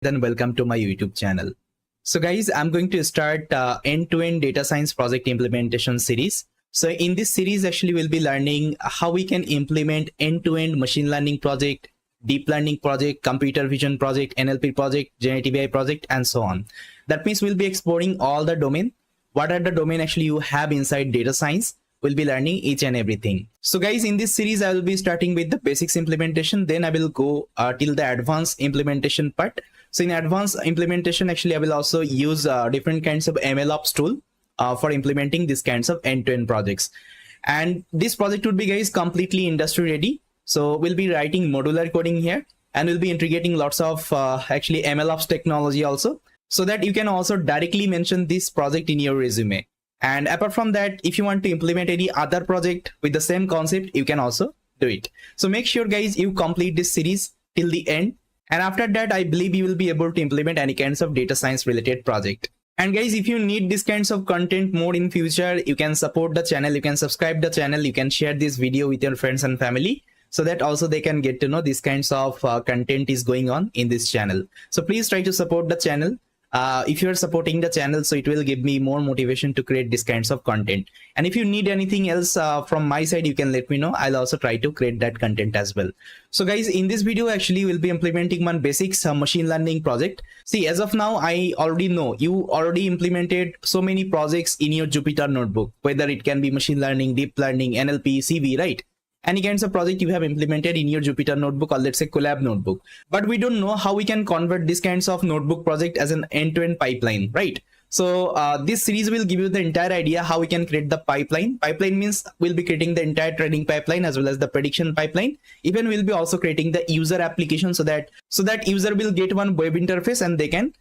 Then welcome to my YouTube channel. So guys, I'm going to start end-to-end data science project implementation series. So in this series, actually, we'll be learning how we can implement end-to-end machine learning project, deep learning project, computer vision project, NLP project, generative AI project, and so on. That means we'll be exploring all the domain. What are the domain actually you have inside data science? We'll be learning each and everything. So guys, in this series, I will be starting with the basics implementation. Then I will go till the advanced implementation part. So in advanced implementation, actually, I will also use different kinds of MLOps tool for implementing these kinds of end-to-end projects. And this project would be, guys, completely industry ready. So we'll be writing modular coding here, and we'll be integrating lots of actually MLOps technology also, so that you can also directly mention this project in your resume. And apart from that, if you want to implement any other project with the same concept, you can also do it. So make sure, guys, you complete this series till the end. And after that, I believe you will be able to implement any kinds of data science related project. And guys, if you need this kinds of content more in future, you can support the channel, you can subscribe the channel, you can share this video with your friends and family, so that also they can get to know these kinds of content is going on in this channel. So please try to support the channel. If you are supporting the channel, so it will give me more motivation to create these kinds of content. And if you need anything else from my side, you can let me know. I'll also try to create that content as well. So guys, in this video, actually, we'll be implementing one basics machine learning project. See, as of now, I already know you already implemented so many projects in your Jupyter notebook, whether it can be machine learning, deep learning, NLP, CV, right? Any kinds of project you have implemented in your Jupyter notebook, or let's say collab notebook. But we don't know how we can convert this kinds of notebook project as an end-to-end pipeline, right? So this series will give you the entire idea how we can create the pipeline. Pipeline means we'll be creating the entire training pipeline as well as the prediction pipeline. Even we'll be also creating the user application so that user will get one web interface and they can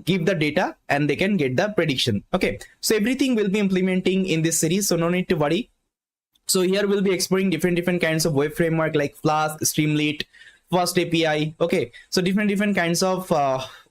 give the data and they can get the prediction. Okay, so everything will be implementing in this series, so no need to worry. So here we'll be exploring different kinds of web framework like Flask, Streamlit, Fast API. Okay, so different kinds of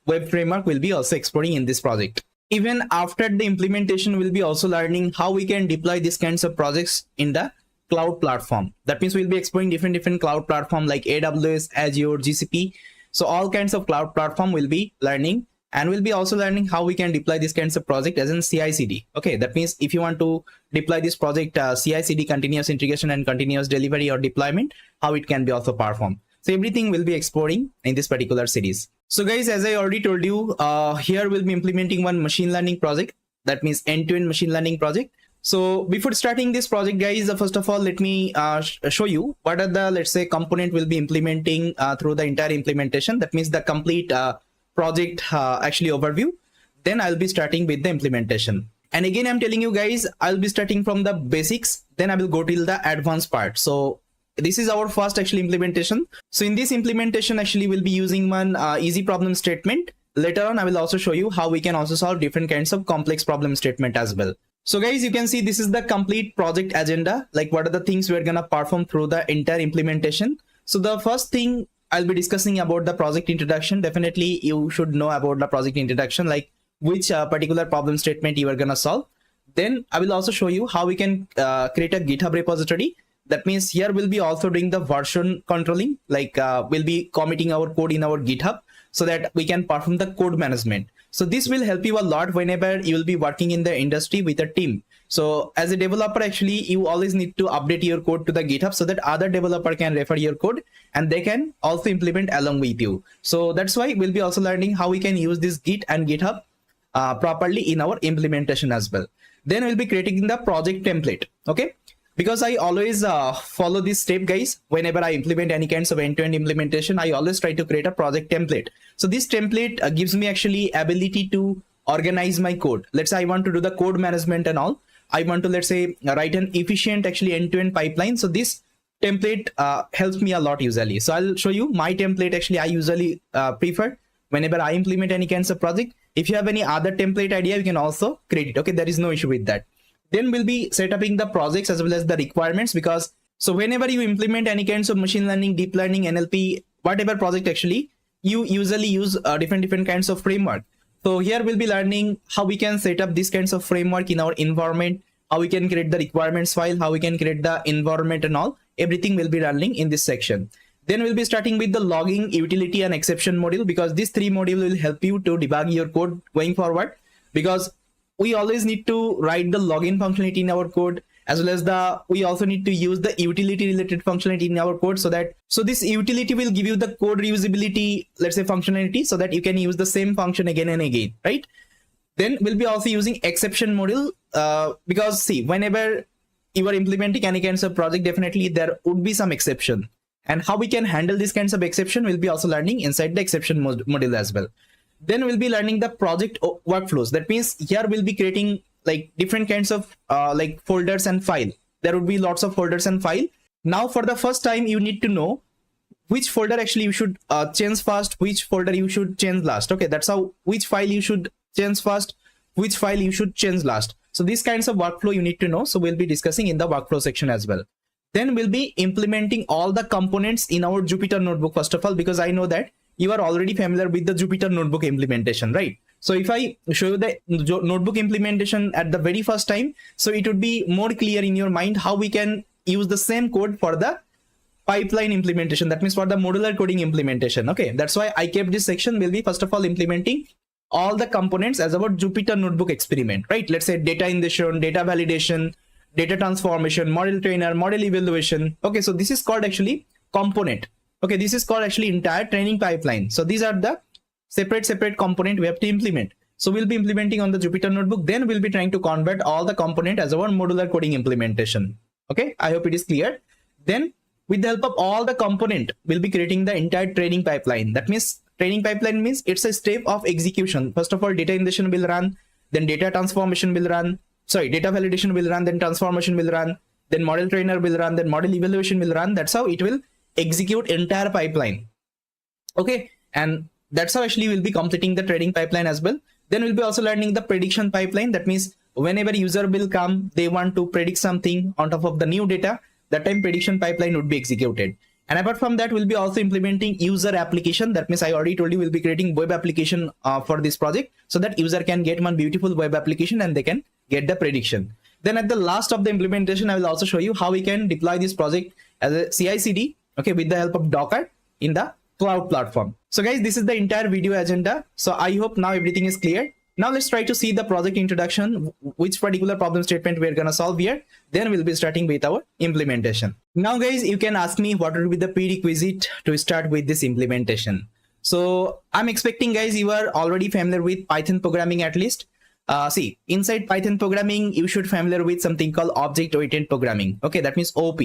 web framework will be also exploring in this project. Even after the implementation, we'll be also learning how we can deploy these kinds of projects in the cloud platform. That means we'll be exploring different cloud platform like AWS, Azure, GCP. So all kinds of cloud platform will be learning. And we'll be also learning how we can deploy this kinds of project as in CI/CD. Okay, that means if you want to deploy this project CI/CD, continuous integration and continuous delivery or deployment, how it can be also performed. So everything we'll be exploring in this particular series. So guys, as I already told you, here we'll be implementing one machine learning project. That means end-to-end machine learning project. So before starting this project, guys, first of all, let me show you what are the, let's say, component we'll be implementing through the entire implementation. That means the complete project actually overview. Then I'll be starting with the implementation. And again, I'm telling you guys, I'll be starting from the basics, then I will go till the advanced part. So this is our first actually implementation. So in this implementation, actually we'll be using one easy problem statement. Later on, I will also show you how we can also solve different kinds of complex problem statement as well. So guys, you can see this is the complete project agenda. Like what are the things we're gonna perform through the entire implementation. So the first thing I'll be discussing about the project introduction. Definitely you should know about the project introduction, like which particular problem statement you are gonna solve. Then I will also show you how we can create a GitHub repository. That means here we'll be also doing the version controlling, like we'll be committing our code in our GitHub so that we can perform the code management. So this will help you a lot whenever you will be working in the industry with a team. So as a developer, actually, you always need to update your code to the GitHub so that other developer can refer your code and they can also implement along with you. So that's why we'll be also learning how we can use this Git and GitHub properly in our implementation as well. Then we'll be creating the project template. Okay, because I always follow this step, guys. Whenever I implement any kinds of end-to-end implementation, I always try to create a project template. So this template gives me actually ability to organize my code. Let's say I want to do the code management and all. I want to, let's say, write an efficient actually end-to-end pipeline. So this template helps me a lot usually. So I'll show you my template. Actually, I usually prefer whenever I implement any kinds of project. If you have any other template idea, you can also create it. Okay, there is no issue with that. Then we'll be setting the projects as well as the requirements, because so whenever you implement any kinds of machine learning, deep learning, NLP, whatever project, actually, you usually use different kinds of framework. So here we'll be learning how we can set up these kinds of framework in our environment, how we can create the requirements file, how we can create the environment and all. Everything will be learning in this section. Then we'll be starting with the logging, utility and exception module, because these three modules will help you to debug your code going forward, because we always need to write the login functionality in our code, as well as we also need to use the utility related functionality in our code, so this utility will give you the code reusability, let's say functionality, so that you can use the same function again and again, right? Then we'll be also using exception module, because see, whenever you are implementing any kinds of project, definitely there would be some exception, and how we can handle these kinds of exception we'll be also learning inside the exception module as well. Then we'll be learning the project workflows. That means here we'll be creating like different kinds of like folders and file. There would be lots of folders and file. Now for the first time you need to know which folder actually you should change first, which folder you should change last. Okay, that's how, which file you should change first, which file you should change last. So these kinds of workflow you need to know. So we'll be discussing in the workflow section as well. Then we'll be implementing all the components in our Jupyter notebook first of all, because I know that you are already familiar with the Jupyter notebook implementation, right? So if I show you the notebook implementation at the very first time, so it would be more clear in your mind how we can use the same code for the pipeline implementation. That means for the modular coding implementation. Okay, that's why I kept this section. Will be first of all implementing all the components as about Jupyter notebook experiment, right? Let's say data ingestion, data validation, data transformation, model trainer, model evaluation. Okay, so this is called actually component. Okay, this is called actually entire training pipeline. So these are the separate component we have to implement. So we'll be implementing on the Jupyter notebook. Then we'll be trying to convert all the component as our modular coding implementation. Okay, I hope it is clear. Then with the help of all the component, we'll be creating the entire training pipeline. That means training pipeline means it's a step of execution. First of all, data ingestion will run, then data transformation will run, data validation will run, then transformation will run, then model trainer will run, then model evaluation will run. That's how it will execute entire pipeline. Okay, and that's how actually we'll be completing the training pipeline as well. Then we'll be also learning the prediction pipeline. That means whenever user will come, they want to predict something on top of the new data, that time prediction pipeline would be executed. And apart from that, we'll be also implementing user application. That means I already told you we'll be creating web application for this project, so that user can get one beautiful web application and they can get the prediction. Then at the last of the implementation, I will also show you how we can deploy this project as a CI/CD, okay, with the help of Docker in the cloud platform. So guys, this is the entire video agenda. So I hope now everything is clear. Now let's try to see the project introduction, which particular problem statement we're going to solve here. Then we'll be starting with our implementation. Now guys, you can ask me what would be the prerequisite to start with this implementation. So I'm expecting guys, you are already familiar with Python programming at least. See, inside Python programming, you should familiar with something called object-oriented programming. Okay, that means OP.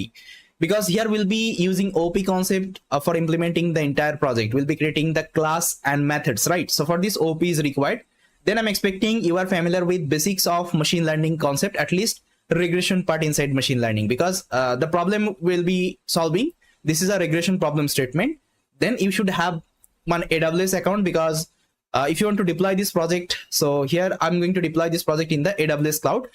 Because here we'll be using OP concept for implementing the entire project. We'll be creating the class and methods, right? So for this OP is required. Then I'm expecting you are familiar with basics of machine learning concept, at least regression part inside machine learning, because the problem will be solving. This is a regression problem statement. Then you should have one AWS account, because if you want to deploy this project, so here I'm going to deploy this project in the AWS cloud.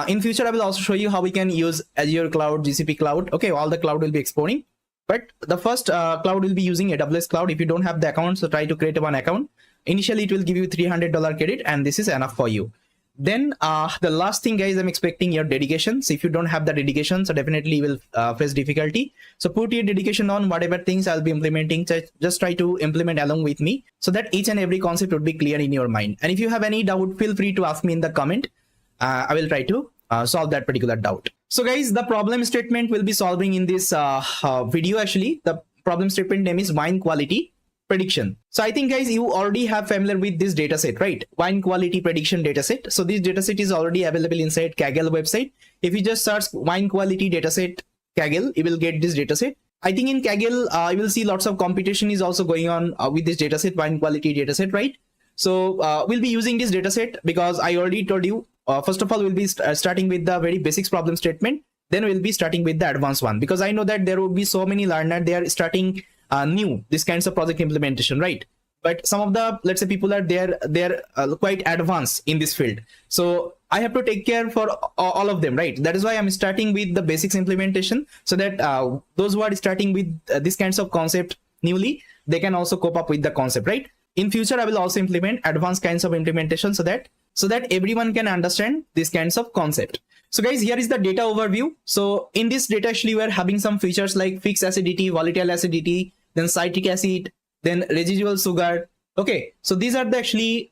In future, I will also show you how we can use Azure cloud, GCP cloud. Okay, all the cloud will be exporting, but the first cloud will be using AWS cloud. If you don't have the account, so try to create one account. Initially, it will give you $300 credit, and this is enough for you. Then the last thing, guys, I'm expecting your dedication. So if you don't have the dedication, so definitely you will face difficulty. So put your dedication on whatever things I'll be implementing. So just try to implement along with me, so that each and every concept would be clear in your mind. And if you have any doubt, feel free to ask me in the comment. I will try to solve that particular doubt. So guys, the problem statement we'll be solving in this video. Actually, the problem statement name is wine quality prediction. So I think guys, you already have familiar with this data set, right? Wine quality prediction dataset. So this dataset is already available inside Kaggle website. If you just search wine quality dataset Kaggle, you will get this dataset. I think in Kaggle, you will see lots of competition is also going on with this dataset, wine quality dataset, right? So we'll be using this dataset because I already told you, first of all, we'll be starting with the very basics problem statement. Then we'll be starting with the advanced one, because I know that there will be so many learners, they are starting new this kinds of project implementation, right? But some of the, let's say, people are they're quite advanced in this field. So I have to take care for all of them, right? That is why I'm starting with the basics implementation, so that those who are starting with these kinds of concept newly, they can also cope up with the concept, right? In future, I will also implement advanced kinds of implementation, so that so that everyone can understand these kinds of concept. So guys, here is the data overview. So in this data, actually, we are having some features like fixed acidity, volatile acidity, then citric acid, then residual sugar. Okay, so these are the actually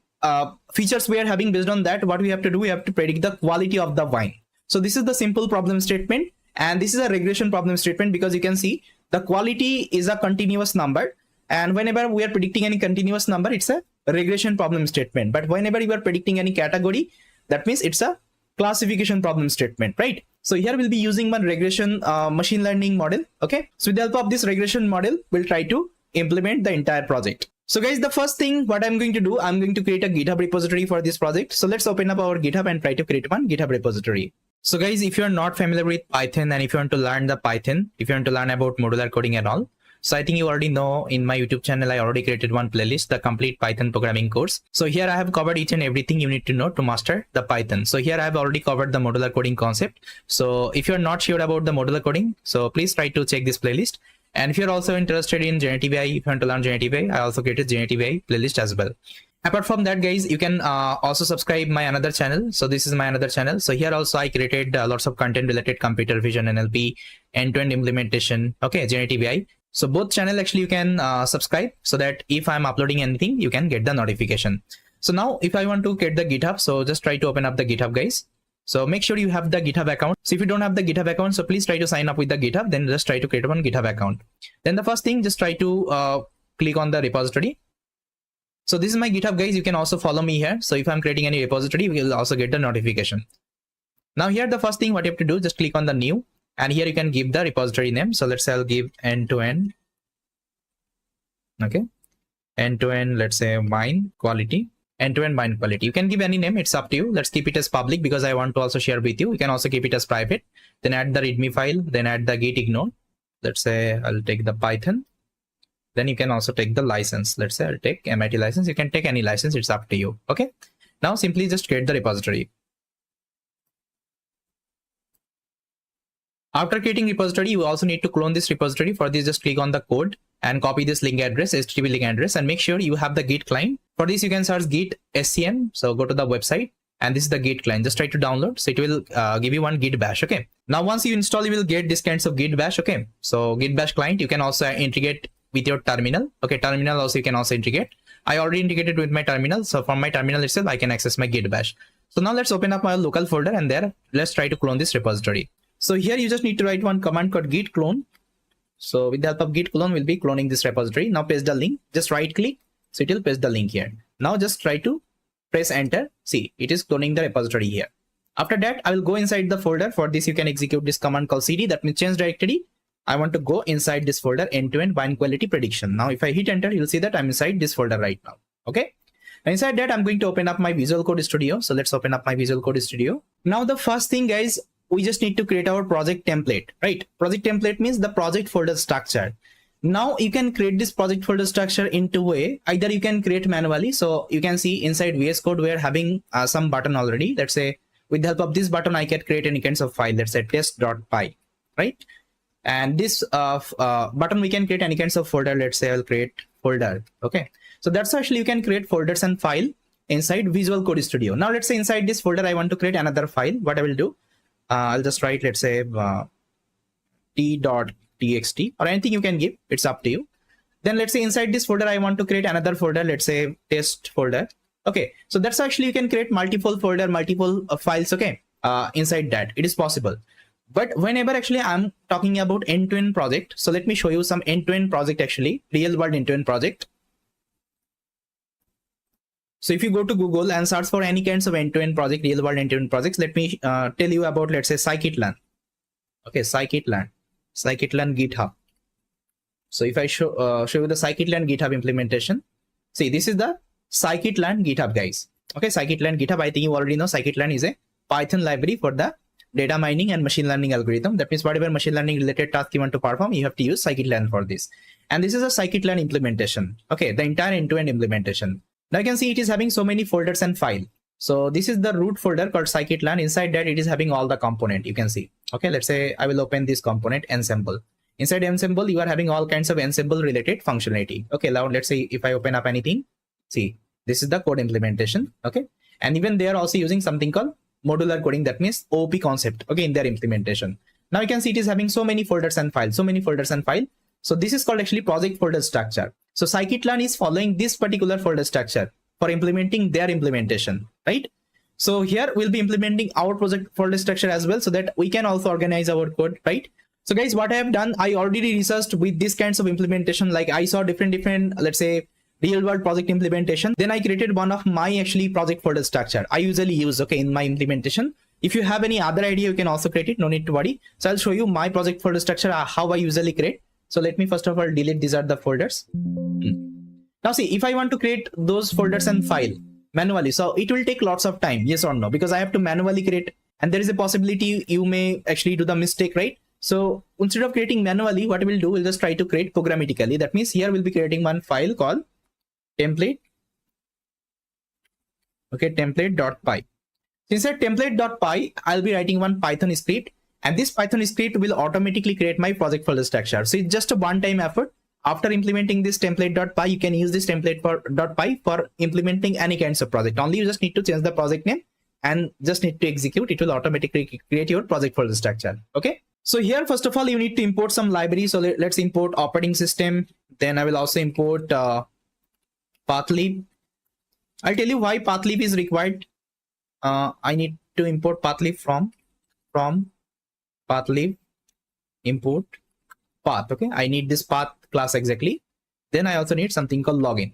features we are having. Based on that, what we have to do, we have to predict the quality of the wine. So this is the simple problem statement, and this is a regression problem statement, because you can see the quality is a continuous number, and whenever we are predicting any continuous number, it's a regression problem statement. But whenever you are predicting any category, that means it's a classification problem statement, right? So here we'll be using one regression machine learning model. Okay, so with the help of this regression model, we'll try to implement the entire project. So guys, the first thing what I'm going to do, I'm going to create a GitHub repository for this project. So let's open up our GitHub and try to create one GitHub repository. So guys, if you're not familiar with Python, and if you want to learn the Python, if you want to learn about modular coding and all, so I think you already know, in my YouTube channel, I already created one playlist, the complete Python programming course. So here I have covered each and everything you need to know to master the Python. So here I have already covered the modular coding concept. So if you're not sure about the modular coding, so please try to check this playlist. And if you're also interested in generative AI, if you want to learn generative AI, I also created generative AI playlist as well. Apart from that, guys, you can also subscribe my another channel. So this is my another channel. So here also I created lots of content related computer vision, NLP, end-to-end implementation, okay, generative AI. So both channel actually you can subscribe, so that if I'm uploading anything, you can get the notification. So now if I want to get the GitHub, so just try to open up the GitHub, guys. So make sure you have the GitHub account. So if you don't have the GitHub account, so please try to sign up with the GitHub, then just try to create one GitHub account. Then the first thing, just try to click on the repository. So this is my GitHub, guys. You can also follow me here. So if I'm creating any repository, we will also get the notification. Now here, the first thing what you have to do, just click on the new, and here you can give the repository name. So let's say I'll give end-to-end. Okay. End-to-end, let's say wine quality. End-to-end wine quality. You can give any name. It's up to you. Let's keep it as public because I want to also share with you. You can also keep it as private. Then add the README file. Then add the git ignore. Let's say I'll take the Python. Then you can also take the license. Let's say I'll take MIT license. You can take any license. It's up to you. Okay. Now simply just create the repository. After creating repository, you also need to clone this repository. For this, just click on the code and copy this link address, HTTP link address, and make sure you have the Git client. For this, you can search Git SCM. So go to the website, and this is the Git client. Just try to download. So it will give you one Git bash. Okay. Now once you install, you will get this kinds of Git bash. Okay. So Git bash client, you can also integrate with your terminal. Okay. Terminal also you can also integrate. I already integrated with my terminal. So from my terminal itself, I can access my Git bash. So now let's open up my local folder, and there let's try to clone this repository. So here you just need to write one command called git clone. So with the help of git clone, we'll be cloning this repository. Now paste the link, just right click. So it will paste the link here. Now just try to press enter. See, it is cloning the repository here. After that, I will go inside the folder. For this, you can execute this command called cd. That means change directory. I want to go inside this folder, end-to-end wine quality prediction. Now, if I hit enter, you'll see that I'm inside this folder right now. Okay. Inside that, I'm going to open up my Visual Code Studio. So let's open up my Visual Code Studio. Now, the first thing, guys, we just need to create our project template, right? Project template means the project folder structure. Now you can create this project folder structure in two ways. Either you can create manually. So you can see inside VS Code, we're having some button already. Let's say with the help of this button, I can create any kinds of file. Let's say test.py, right? And this button, we can create any kinds of folder. Let's say I'll create folder. Okay. So that's actually you can create folders and file inside Visual Code Studio. Now let's say inside this folder, I want to create another file. What I will do, I'll just write, let's say t.txt or anything you can give. It's up to you. Then let's say inside this folder, I want to create another folder. Let's say test folder. Okay. So that's actually you can create multiple folder, multiple files. Okay. Inside that it is possible. But whenever actually I'm talking about end-to-end project. So let me show you some end-to-end project, actually real world end-to-end project. So if you go to Google and search for any kinds of end-to-end project, real world end-to-end projects, let me tell you about, let's say scikit-learn. Okay, scikit-learn GitHub. So if I show you the scikit-learn GitHub implementation, see, this is the scikit-learn GitHub, guys. Okay, scikit-learn GitHub. I think you already know scikit-learn is a Python library for the data mining and machine learning algorithm. That means whatever machine learning related task you want to perform, you have to use scikit-learn for this. And this is a scikit-learn implementation. Okay, the entire end-to-end implementation. Now you can see it is having so many folders and file. So this is the root folder called scikit-learn. Inside that, it is having all the component you can see. Okay, let's say I will open this component ensemble. Inside ensemble, you are having all kinds of ensemble related functionality. Okay, now let's say if I open up anything, see, this is the code implementation. Okay, And even they are also using something called modular coding, that means OOP concept, okay, in their implementation. Now you can see it is having so many folders and files, So this is called actually project folder structure. So scikit-learn is following this particular folder structure for implementing their implementation, right? So here we'll be implementing our project folder structure as well, so that we can also organize our code, right? So guys, what I have done, I already researched with these kinds of implementation. Like I saw different, let's say, real world project implementation. Then I created one of my actually project folder structure I usually use, okay, in my implementation. If you have any other idea, you can also create it. No need to worry. So I'll show you my project folder structure, how I usually create. So let me first of all delete. These are the folders. Now see, if I want to create those folders and file manually, so it will take lots of time, yes or no, because I have to manually create, and there is a possibility you may actually do the mistake, right? So instead of creating manually, what we'll do, we'll just try to create programmatically. That means here we'll be creating one file called template. Okay, template.py. Inside template.py, I'll be writing one Python script, and this Python script will automatically create my project folder structure. So it's just a one-time effort. After implementing this template.py, you can use this template.py for implementing any kinds of project. Only you just need to change the project name and just need to execute. It will automatically create your project folder structure. Okay. So here, first of all, you need to import some library. So let's import operating system. Then I will also import pathlib. I'll tell you why pathlib is required. I need to import pathlib from pathlib import path. Okay, I need this path class exactly. Then I also need something called login,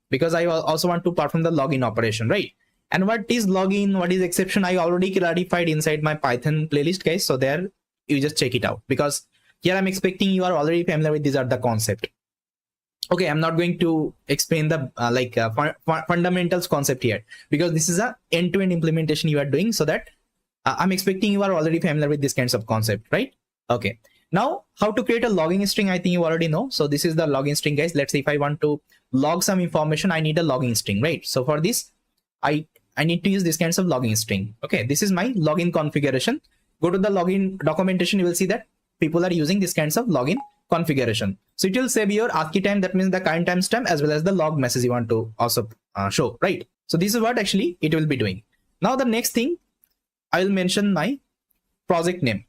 because I also want to perform the login operation, right? And what is login, what is exception, I already clarified inside my Python playlist, guys. So there you just check it out, because here I'm expecting you are already familiar with these are the concept. Okay, I'm not going to explain the fundamentals concept here, because this is a end-to-end implementation you are doing, so that I'm expecting you are already familiar with this kinds of concept, right? Okay. Now, how to create a logging string, I think you already know. So this is the logging string, guys. Let's say if I want to log some information, I need a logging string, right? So for this, I need to use this kinds of logging string. Okay, this is my login configuration. Go to the login documentation, you will see that people are using this kinds of login configuration. So it will save your ASCII time, that means the current timestamp, as well as the log message you want to also show, right? So this is what actually it will be doing. Now the next thing, I will mention my project name.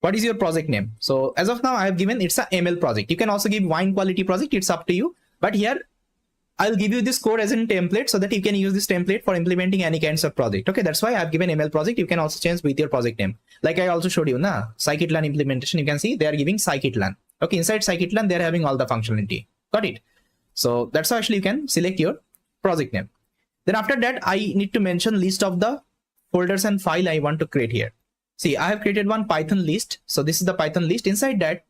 What is your project name? So as of now, I have given it's a ML project. You can also give wine quality project. It's up to you. But here, I'll give you this code as a template, so that you can use this template for implementing any kinds of project. Okay, that's why I've given ML project. You can also change with your project name. Like I also showed you, scikit-learn implementation. You can see they are giving scikit-learn. Okay, inside scikit-learn, they're having all the functionality. Got it? So that's how actually you can select your project name. Then after that, I need to mention list of the folders and file I want to create here. See, I have created one Python list. So this is the Python list. Inside that,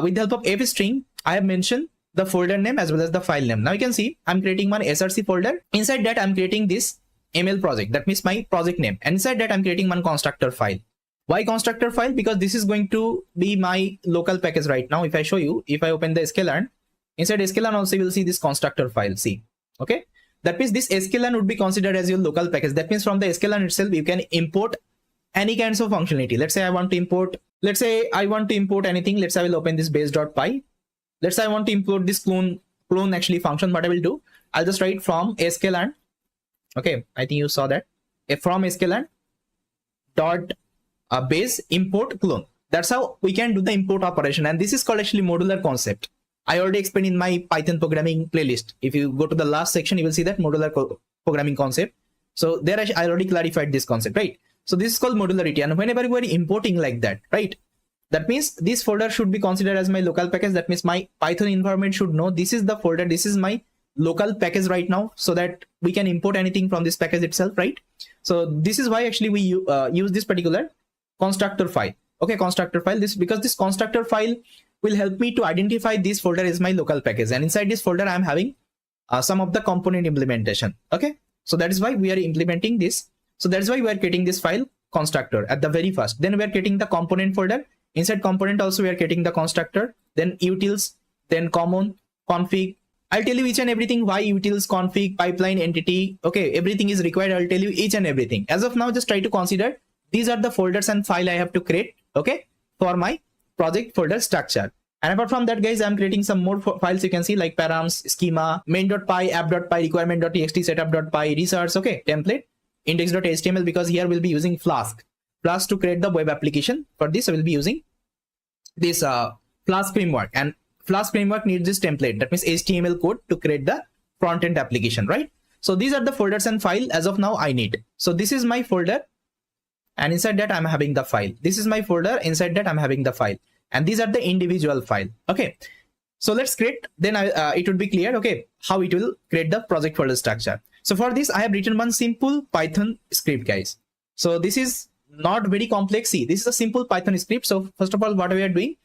with the help of f string, I have mentioned the folder name as well as the file name. Now you can see I'm creating one src folder. Inside that, I'm creating this ML project. That means my project name. And inside that, I'm creating one constructor file. Why constructor file? Because this is going to be my local package right now. If I show you, if I open the sklearn, inside sklearn also you will see this constructor file. See, okay. That means this sklearn would be considered as your local package. That means from the sklearn itself, you can import any kinds of functionality. Let's say I want to import, anything. Let's say I will open this base.py. Let's say I want to import this clone actually function. What I will do, I'll just write from sklearn. Okay, I think you saw that. From sklearn dot base import clone. That's how we can do the import operation. And this is called actually modular concept. I already explained in my Python programming playlist. If you go to the last section, you will see that modular programming concept. So there I already clarified this concept, right? So this is called modularity. And whenever you are importing like that, right? That means this folder should be considered as my local package. That means my Python environment should know this is the folder. This is my local package right now, so that we can import anything from this package itself, right? So this is why actually we use this particular constructor file. Okay, constructor file. Because this constructor file will help me to identify this folder as my local package. And inside this folder, I'm having some of the component implementation. Okay, so that is why we are implementing this. So that's why we are creating this file constructor at the very first. Then we are creating the component folder. Inside component also we are creating the constructor, then utils, then common, config. I'll tell you each and everything why utils, config, pipeline, entity. Okay, everything is required. I'll tell you each and everything. As of now, just try to consider these are the folders and file I have to create. Okay, for my project folder structure. And apart from that, guys, I'm creating some more files. You can see like params, schema, main.py, app.py, requirement.txt, setup.py, research, okay, template, index.html, because here we'll be using Flask to create the web application. For this, I will be using this Flask framework, and Flask framework needs this template. That means HTML code to create the front-end application, right? So these are the folders and file as of now I need. So this is my folder, and inside that I'm having the file. This is my folder, inside that I'm having the file. And these are the individual file. Okay, so let's create, then it would be clear, okay, how it will create the project folder structure. So for this, I have written one simple Python script, guys. So this is not very complex. See, this is a simple Python script. So first of all, what we are doing,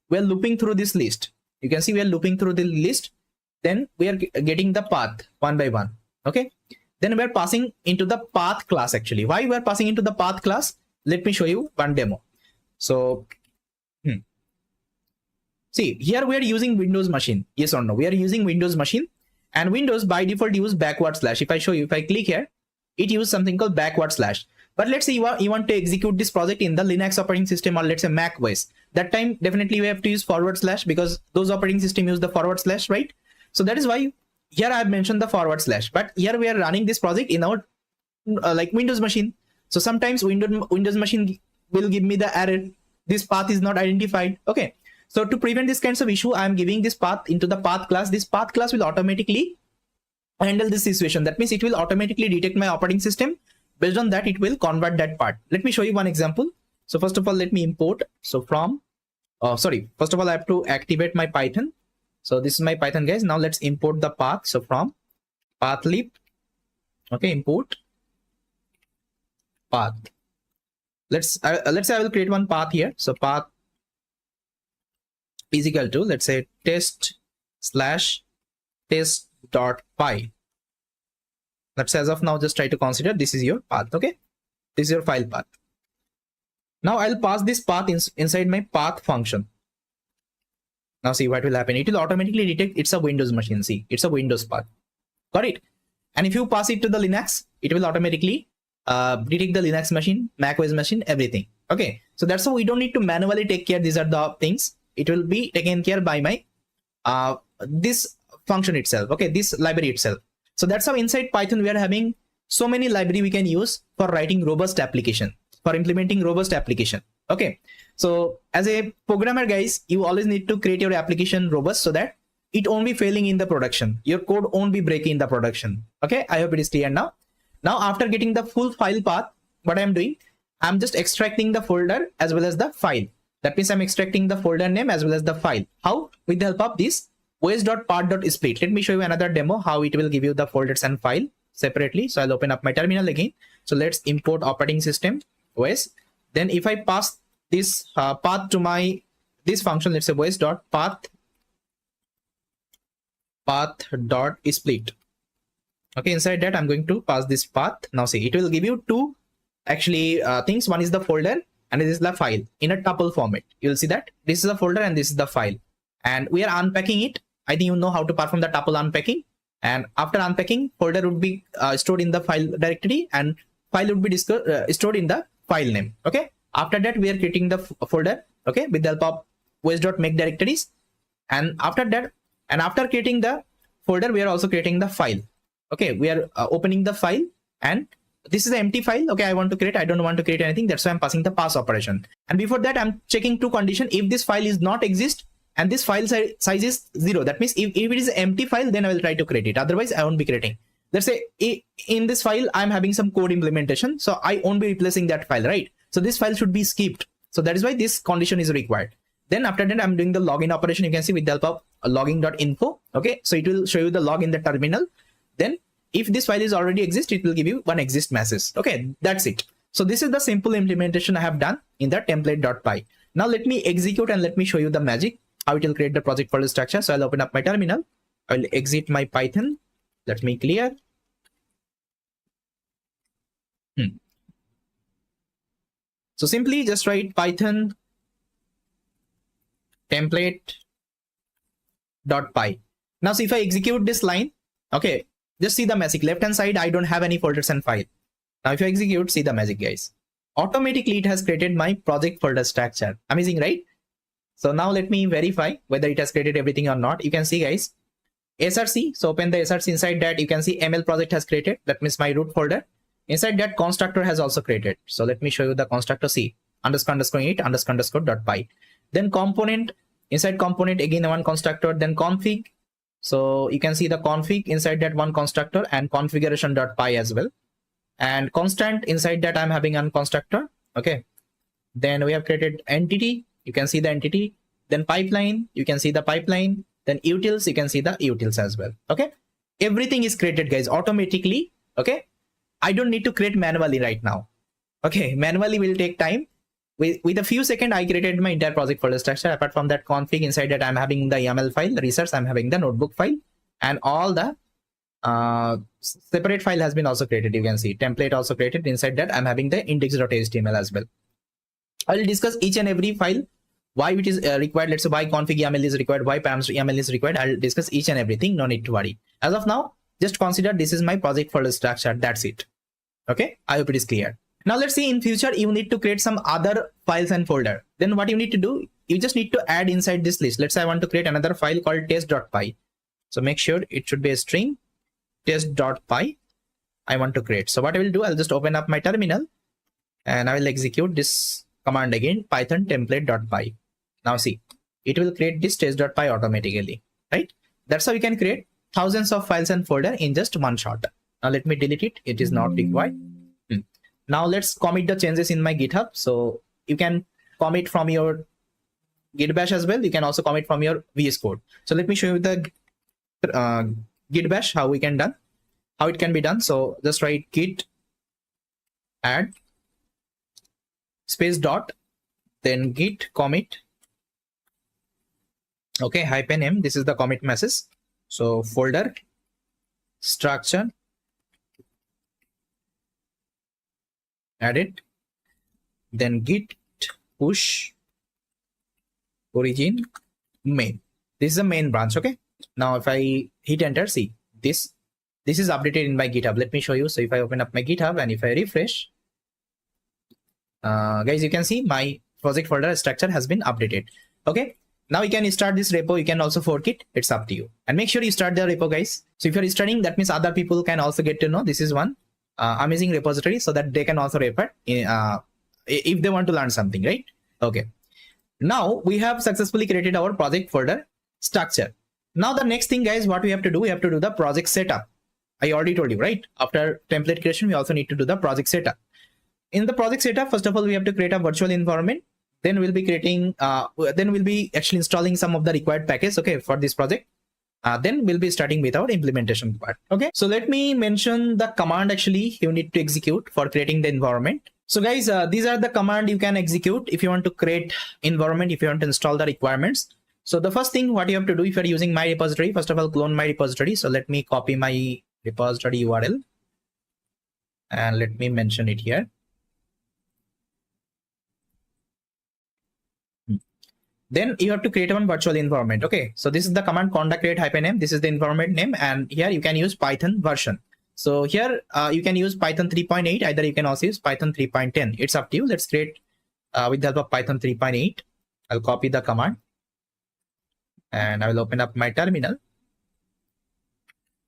we are looping through this list. You can see we are looping through the list. Then we are getting the path one by one. Okay, then we are passing into the path class. Actually, why we are passing into the path class? Let me show you one demo. So see, here we are using Windows machine. Yes or no? We are using Windows machine, and Windows by default use backward slash. If I show you, if I click here, it uses something called backward slash. But let's say you want to execute this project in the Linux operating system, or let's say Mac OS. That time definitely we have to use forward slash, because those operating system use the forward slash, right? So that is why here I have mentioned the forward slash. But here we are running this project in our like Windows machine. So sometimes Windows machine will give me the error. This path is not identified. Okay. So to prevent this kinds of issue, I am giving this path into the path class. This path class will automatically handle this situation. That means it will automatically detect my operating system. Based on that, it will convert that part. Let me show you one example. So first of all, let me import. So from, first of all, I have to activate my Python. So this is my Python, guys. Now let's import the path. So from pathlib, okay, import path. Let's say I will create one path here. So path is equal to, let's say, test/test.py. Let's as of now just try to consider this is your path. Okay, this is your file path. Now I'll pass this path inside my path function. Now see what will happen. It will automatically detect it's a Windows machine. See, it's a Windows path. Got it? And if you pass it to the Linux, it will automatically detect the Linux machine, Mac OS machine, everything. Okay, so that's how we don't need to manually take care. These are the things. It will be taken care by my this function itself. Okay, this library itself. So that's how inside Python we are having so many library we can use for writing robust application, for implementing robust application. Okay, so as a programmer, guys, you always need to create your application robust so that it won't be failing in the production. Your code won't be breaking in the production. Okay, I hope it is clear now. Now after getting the full file path, what I'm doing, I'm just extracting the folder as well as the file. That means I'm extracting the folder name as well as the file. How? With the help of this os.path.split. Let me show you another demo how it will give you the folders and file separately. So I'll open up my terminal again. So let's import operating system OS. Then if I pass this path to my this function, let's say os.path.split. Okay, inside that I'm going to pass this path. Now see, it will give you two actually things. One is the folder and this is the file in a tuple format. You'll see that this is the folder and this is the file, and we are unpacking it. I think you know how to perform the tuple unpacking. And after unpacking, folder would be stored in the file directory and file would be stored in the file name. Okay, after that we are creating the folder, okay, with the help of os.make directories. And after that, and after creating the folder, we are also creating the file. Okay, we are opening the file, and this is the empty file. Okay, I want to create, I don't want to create anything. That's why I'm passing the pass operation. And before that, I'm checking two conditions. If this file is not exist and this file size is 0, that means if it is an empty file, then I will try to create it. Otherwise, I won't be creating. Let's say in this file, I'm having some code implementation, so I won't be replacing that file, right? So this file should be skipped. So that is why this condition is required. Then after that, I'm doing the login operation. You can see with the help of logging.info. Okay, so it will show you the log in the terminal. Then if this file is already exist, it will give you one exist message. Okay, that's it. So this is the simple implementation I have done in the template.py. Now let me execute and let me show you the magic, how it will create the project folder structure. So I'll open up my terminal. I'll exit my Python. Let me clear. So simply just write Python template.py. Now see if I execute this line, okay, just see the magic. Left hand side, I don't have any folders and file. Now if I execute, see the magic, guys. Automatically it has created my project folder structure. Amazing, right? So now let me verify whether it has created everything or not. You can see guys, SRC. So open the SRC. Inside that you can see ML project has created. That means my root folder. Inside that constructor has also created. So let me show you the constructor. C _8__dot_py. Then component. Inside component again one constructor. Then config. So you can see the config inside that one constructor and configuration.py as well. And constant inside that I'm having one constructor. Okay. Then we have created entity. You can see the entity. Then pipeline. You can see the pipeline. Then utils. You can see the utils as well. Okay. Everything is created guys automatically. Okay. I don't need to create manually right now. Okay. Manually will take time. With a few seconds, I created my entire project folder structure. Apart from that config, inside that I'm having the YAML file, the research, I'm having the notebook file, and all the separate file has been also created. You can see template also created. Inside that I'm having the index.html as well. I will discuss each and every file, why it is required. Let's say why config YAML is required, why params YAML is required. I'll discuss each and everything. No need to worry. As of now, just consider this is my project folder structure. That's it. Okay. I hope it is clear. Now let's see in future you need to create some other files and folder. Then what you need to do, you just need to add inside this list. Let's say I want to create another file called test.py. So make sure it should be a string test.py I want to create. So what I will do, I'll just open up my terminal and I will execute this command again, python template.py. Now see, it will create this test.py automatically, right? That's how you can create thousands of files and folder in just one shot. Now let me delete it. It is not required. Now let's commit the changes in my GitHub. So you can commit from your Git bash as well. You can also commit from your VS Code. So let me show you the Git bash, how it can be done. So just write git add space dot, then git commit. Okay, -m. This is the commit message. So folder structure, add it, then git push origin main. This is the main branch. Okay. Now if I hit enter, see this is updated in my GitHub. Let me show you. So if I open up my GitHub and if I refresh, guys, you can see my project folder structure has been updated. Okay. Now you can start this repo. You can also fork it. It's up to you. And make sure you start the repo, guys. So if you're studying, that means other people can also get to know this is one amazing repository, so that they can also refer if they want to learn something, right? Okay. Now we have successfully created our project folder structure. Now the next thing, guys, what we have to do, we have to do the project setup. I already told you, right? After template creation, we also need to do the project setup. In the project setup, first of all, we have to create a virtual environment. Then we'll be creating, then we'll be actually installing some of the required package, okay, for this project. Then we'll be starting with our implementation part. Okay, so let me mention the command actually you need to execute for creating the environment. So guys, these are the command you can execute if you want to create environment, if you want to install the requirements. So the first thing what you have to do if you're using my repository, first of all, clone my repository. So let me copy my repository URL and let me mention it here. Then you have to create one virtual environment. Okay, so this is the command conda create -m. This is the environment name, and here you can use Python version. So here you can use Python 3.8. Either you can also use Python 3.10. It's up to you. Let's create with the help of Python 3.8. I'll copy the command and I will open up my terminal.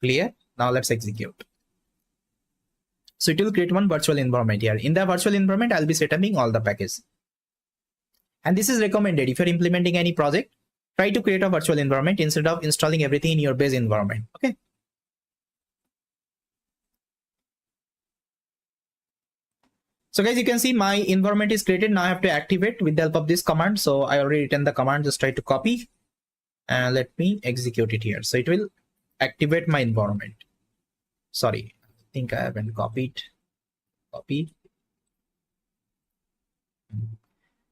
Clear. Now let's execute. So it will create one virtual environment here. In the virtual environment, I'll be setting all the packages. And this is recommended if you're implementing any project, try to create a virtual environment instead of installing everything in your base environment. Okay. So guys, you can see my environment is created. Now I have to activate with the help of this command. So I already written the command, just try to copy and let me execute it here. So it will activate my environment. Sorry, I think I haven't copied. Copy.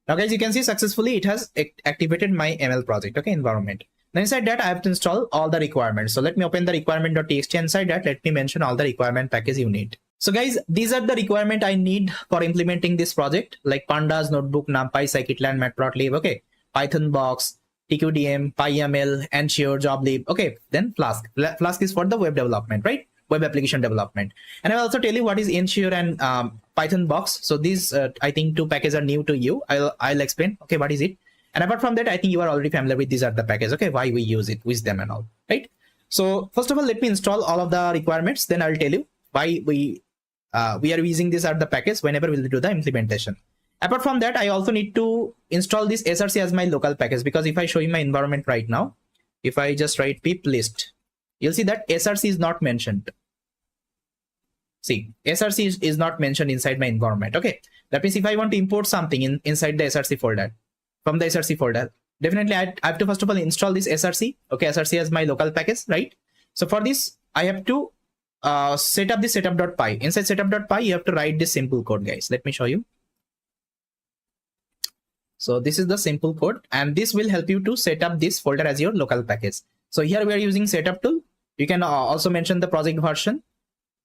Now guys, you can see successfully it has activated my ML project, okay, environment. Now inside that I have to install all the requirements. So let me open the requirement.txt. Inside that, let me mention all the requirement package you need. So guys, these are the requirement I need for implementing this project, like pandas, notebook, numpy, scikit-learn, matplotlib, okay, python box, tqdm, pyml, ensure, joblib, okay, then Flask. Flask is for the web development, right? Web application development. And I will also tell you what is ensure and Python box. So these I think two packages are new to you. I'll explain, okay, what is it. And apart from that, I think you are already familiar with these are the packages, okay, why we use it with them and all, right? So first of all, let me install all of the requirements, then I'll tell you why we are using these are the package whenever we'll do the implementation. Apart from that, I also need to install this src as my local package, because if I show you my environment right now, if I just write pip list, you'll see that src is not mentioned. See, src is not mentioned inside my environment. Okay, that means if I want to import something inside the src folder, from the src folder, definitely I have to first of all install this src. Okay, src as my local package, right? So for this, I have to set up the setup.py. Inside setup.py, you have to write this simple code, guys. Let me show you. So this is the simple code, and this will help you to set up this folder as your local package. So here we are using setup tool. You can also mention the project version,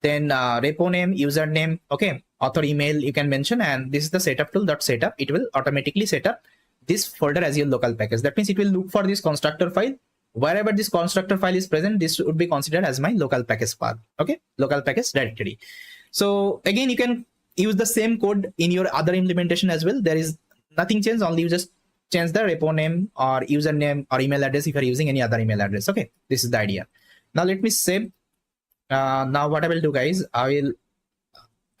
then repo name, username, okay, author email you can mention, and this is the setup tool.setup. It will automatically set up this folder as your local package. That means it will look for this constructor file. Wherever this constructor file is present, this would be considered as my local package path. Okay, local package directory. So again, you can use the same code in your other implementation as well. There is nothing changed, only you just change the repo name or username or email address if you're using any other email address. Okay, this is the idea. Now let me save. Now what I will do, guys, I will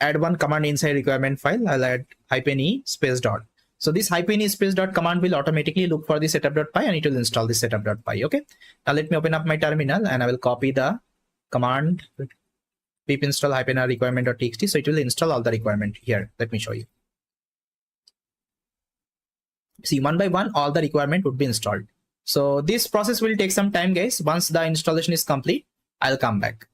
add one command inside requirement file. I'll add -e space dot. So this -e space dot command will automatically look for the setup.py and it will install the setup.py. Okay, now let me open up my terminal and I will copy the command pip install -r requirement.txt. So it will install all the requirement here. Let me show you. See, one by one, all the requirement would be installed. So this process will take some time, guys. Once the installation is complete, I'll come back.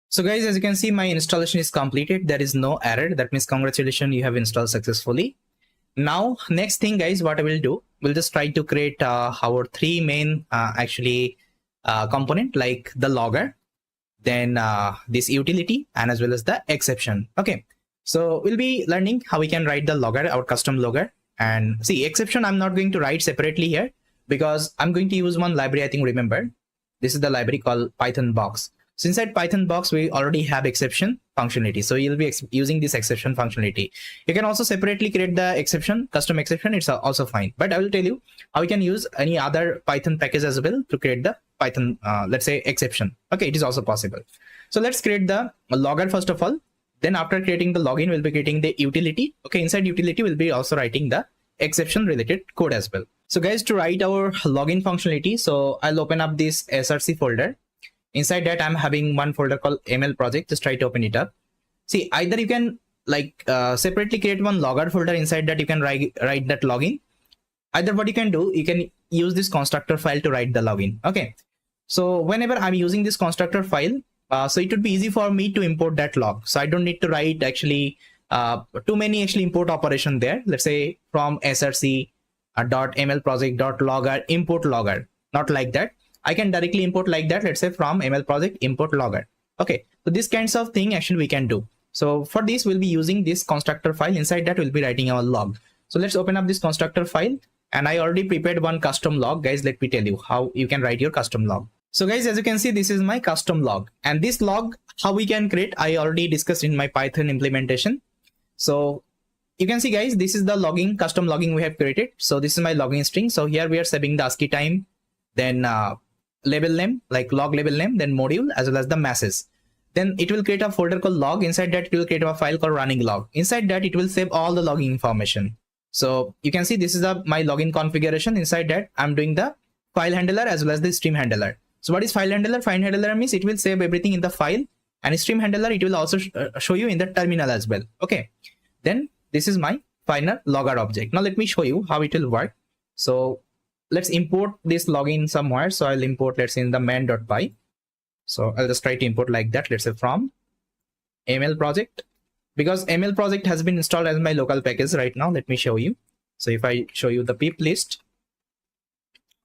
So guys, as you can see, my installation is completed. There is no error. That means congratulations, you have installed successfully. Now, next thing, guys, what I will do, we'll just try to create our three main component, like the logger, then this utility, and as well as the exception. Okay. So we'll be learning how we can write the logger, our custom logger. And see, exception I'm not going to write separately here because I'm going to use one library. I think, remember, this is the library called Python box. So inside Python box, we already have exception functionality. So you'll be using this exception functionality. You can also separately create the exception, custom exception. It's also fine. But I will tell you how we can use any other Python package as well to create the Python, let's say, exception. Okay, it is also possible. So let's create the logger first of all. Then after creating the login, we'll be creating the utility. Okay, inside utility, we'll be also writing the exception related code as well. So guys, to write our login functionality, so I'll open up this src folder. Inside that, I'm having one folder called ML project. Just try to open it up. See, either you can like separately create one logger folder. Inside that, you can write that login. Either what you can do, you can use this constructor file to write the login. Okay, so whenever I'm using this constructor file, so it would be easy for me to import that log. So I don't need to write actually too many import operation there. Let's say from src .ml project .logger import logger. Not like that. I can directly import like that. Let's say from ML project import logger. Okay, so these kinds of thing actually we can do. So for this, we'll be using this constructor file. Inside that, we'll be writing our log. So let's open up this constructor file. And I already prepared one custom log. Guys, let me tell you how you can write your custom log. So guys, as you can see, this is my custom log, and this log, how we can create, I already discussed in my Python implementation. So you can see, guys, this is the logging, custom logging we have created. So this is my logging string. So here we are saving the ASCII time, then label name, like log label name, then module, as well as the masses. Then it will create a folder called log. Inside that, it will create a file called running log. Inside that, it will save all the logging information. So you can see this is my login configuration. Inside that, I'm doing the file handler as well as the stream handler. So what is file handler? File handler means it will save everything in the file, and stream handler, it will also show you in the terminal as well. Okay, then this is my final logger object. Now let me show you how it will work. So let's import this login somewhere. So I'll import, let's say, in the main.py. So I'll just try to import like that. Let's say from ML project, because ML project has been installed as my local package right now. Let me show you. So if I show you the pip list,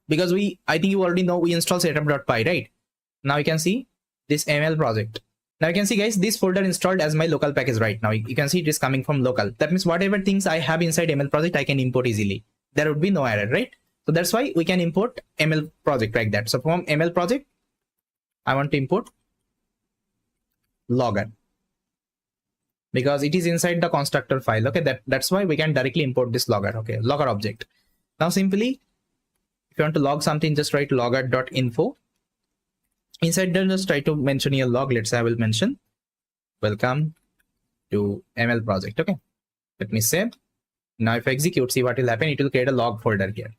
because I think you already know we installed setup.py, right? Now you can see this ML project. Now you can see, guys, this folder installed as my local package right now. You can see it is coming from local. That means whatever things I have inside ML project, I can import easily. There would be no error, right? So that's why we can import ML project like that. So from ML project, I want to import logger. because it is inside the constructor file. Okay, that's why we can directly import this logger. Okay, logger object. Now simply, if you want to log something, just write logger.info. Inside there, just try to mention your log. Let's say I will mention welcome to ML project. Okay, let me save. Now if I execute, see what will happen. It will create a log folder here.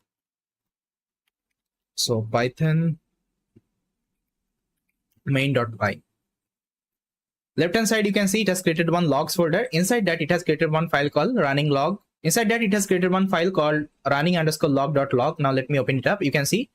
So Python main.py. Left hand side, you can see it has created one logs folder. Inside that, it has created one file called running log. Inside that, it has created one file called running_log.log. Now let me open it up. You can see,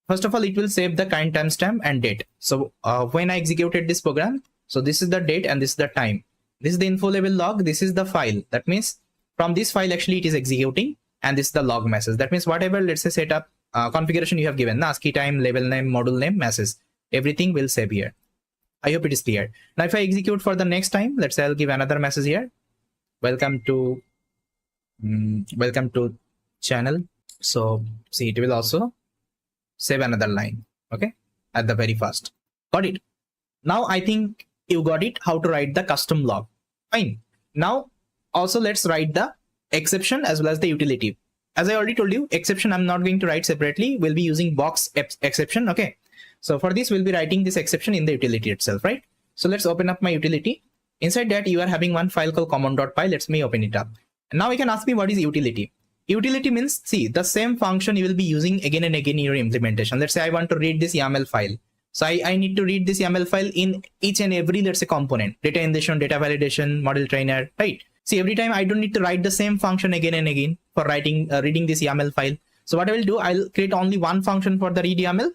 first of all, it will save the current timestamp and date. So when I executed this program, so this is the date and this is the time. This is the info level log. This is the file. That means from this file, actually, it is executing, and this is the log message. That means whatever, let's say, setup configuration you have given, ASCII time, label name, module name, message, everything will save here. I hope it is clear. Now, if I execute for the next time, let's say I'll give another message here. Welcome to channel. So see, it will also save another line. Okay, at the very first. Got it. Now I think you got it. How to write the custom log. Fine. Now also let's write the exception as well as the utility. As I already told you, exception I'm not going to write separately. We'll be using box exception. Okay. So for this, we'll be writing this exception in the utility itself, right? So let's open up my utility. Inside that, you are having one file called common.py. Let's me open it up. And now you can ask me, what is utility? Utility means, see, the same function you will be using again and again in your implementation. Let's say I want to read this YAML file. So I need to read this YAML file in each and every, let's say, component, data ingestion, data validation, model trainer, right? See, every time I don't need to write the same function again and again for reading this YAML file. So what I will do, I'll create only one function for the read YAML.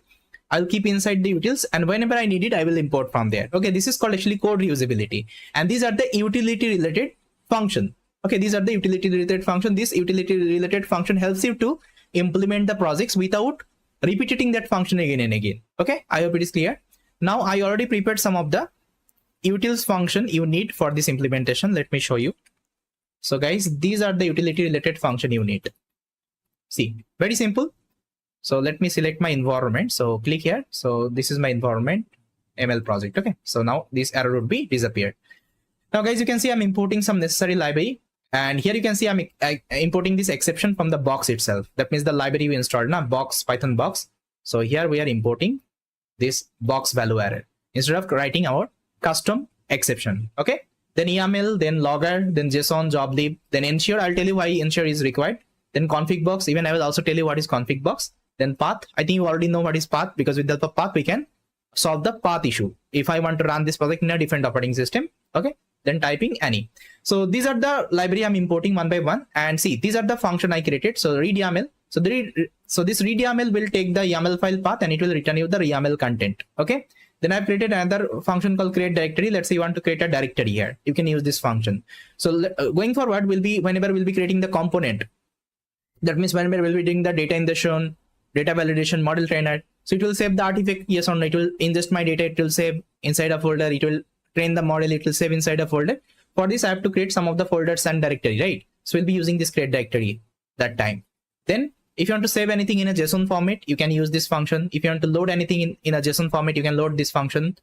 I'll keep inside the utils, and whenever I need it, I will import from there. Okay, this is called actually code reusability. And these are the utility related function. Okay, these are the utility related function. This utility related function helps you to implement the projects without repeating that function again and again. Okay, I hope it is clear. Now I already prepared some of the utils function you need for this implementation. Let me show you. So guys, these are the utility related function you need. See, very simple. So let me select my environment. So click here. So this is my environment ML project. Okay. So now this error would be disappeared. Now guys, you can see I'm importing some necessary library. And here you can see I'm importing this exception from the box itself. That means the library we installed now, box, Python box. So here we are importing this box value error instead of writing our custom exception. Okay. Then YAML, then logger, then JSON, job lib, then ensure. I'll tell you why ensure is required. Then ConfigBox. Even I will also tell you what is ConfigBox. Then path. I think you already know what is path, because with the path we can solve the path issue if I want to run this project in a different operating system. Okay, then typing any. So these are the library I'm importing one by one, and see, these are the function I created. So read YAML. So this read YAML will take the YAML file path and it will return you the YAML content. Okay, then I've created another function called create directory. Let's say you want to create a directory here, you can use this function. So going forward will be, whenever we'll be creating the component, that means whenever we'll be doing the data ingestion, data validation, model trainer, so it will save the artifact, yes or no. It will ingest my data, it will save inside a folder, it will train the model, it will save inside a folder. For this I have to create some of the folders and directory, right? So we'll be using this create directory that time. Then if you want to save anything in a JSON format, you can use this function. If you want to load anything in a JSON format, you can load this function.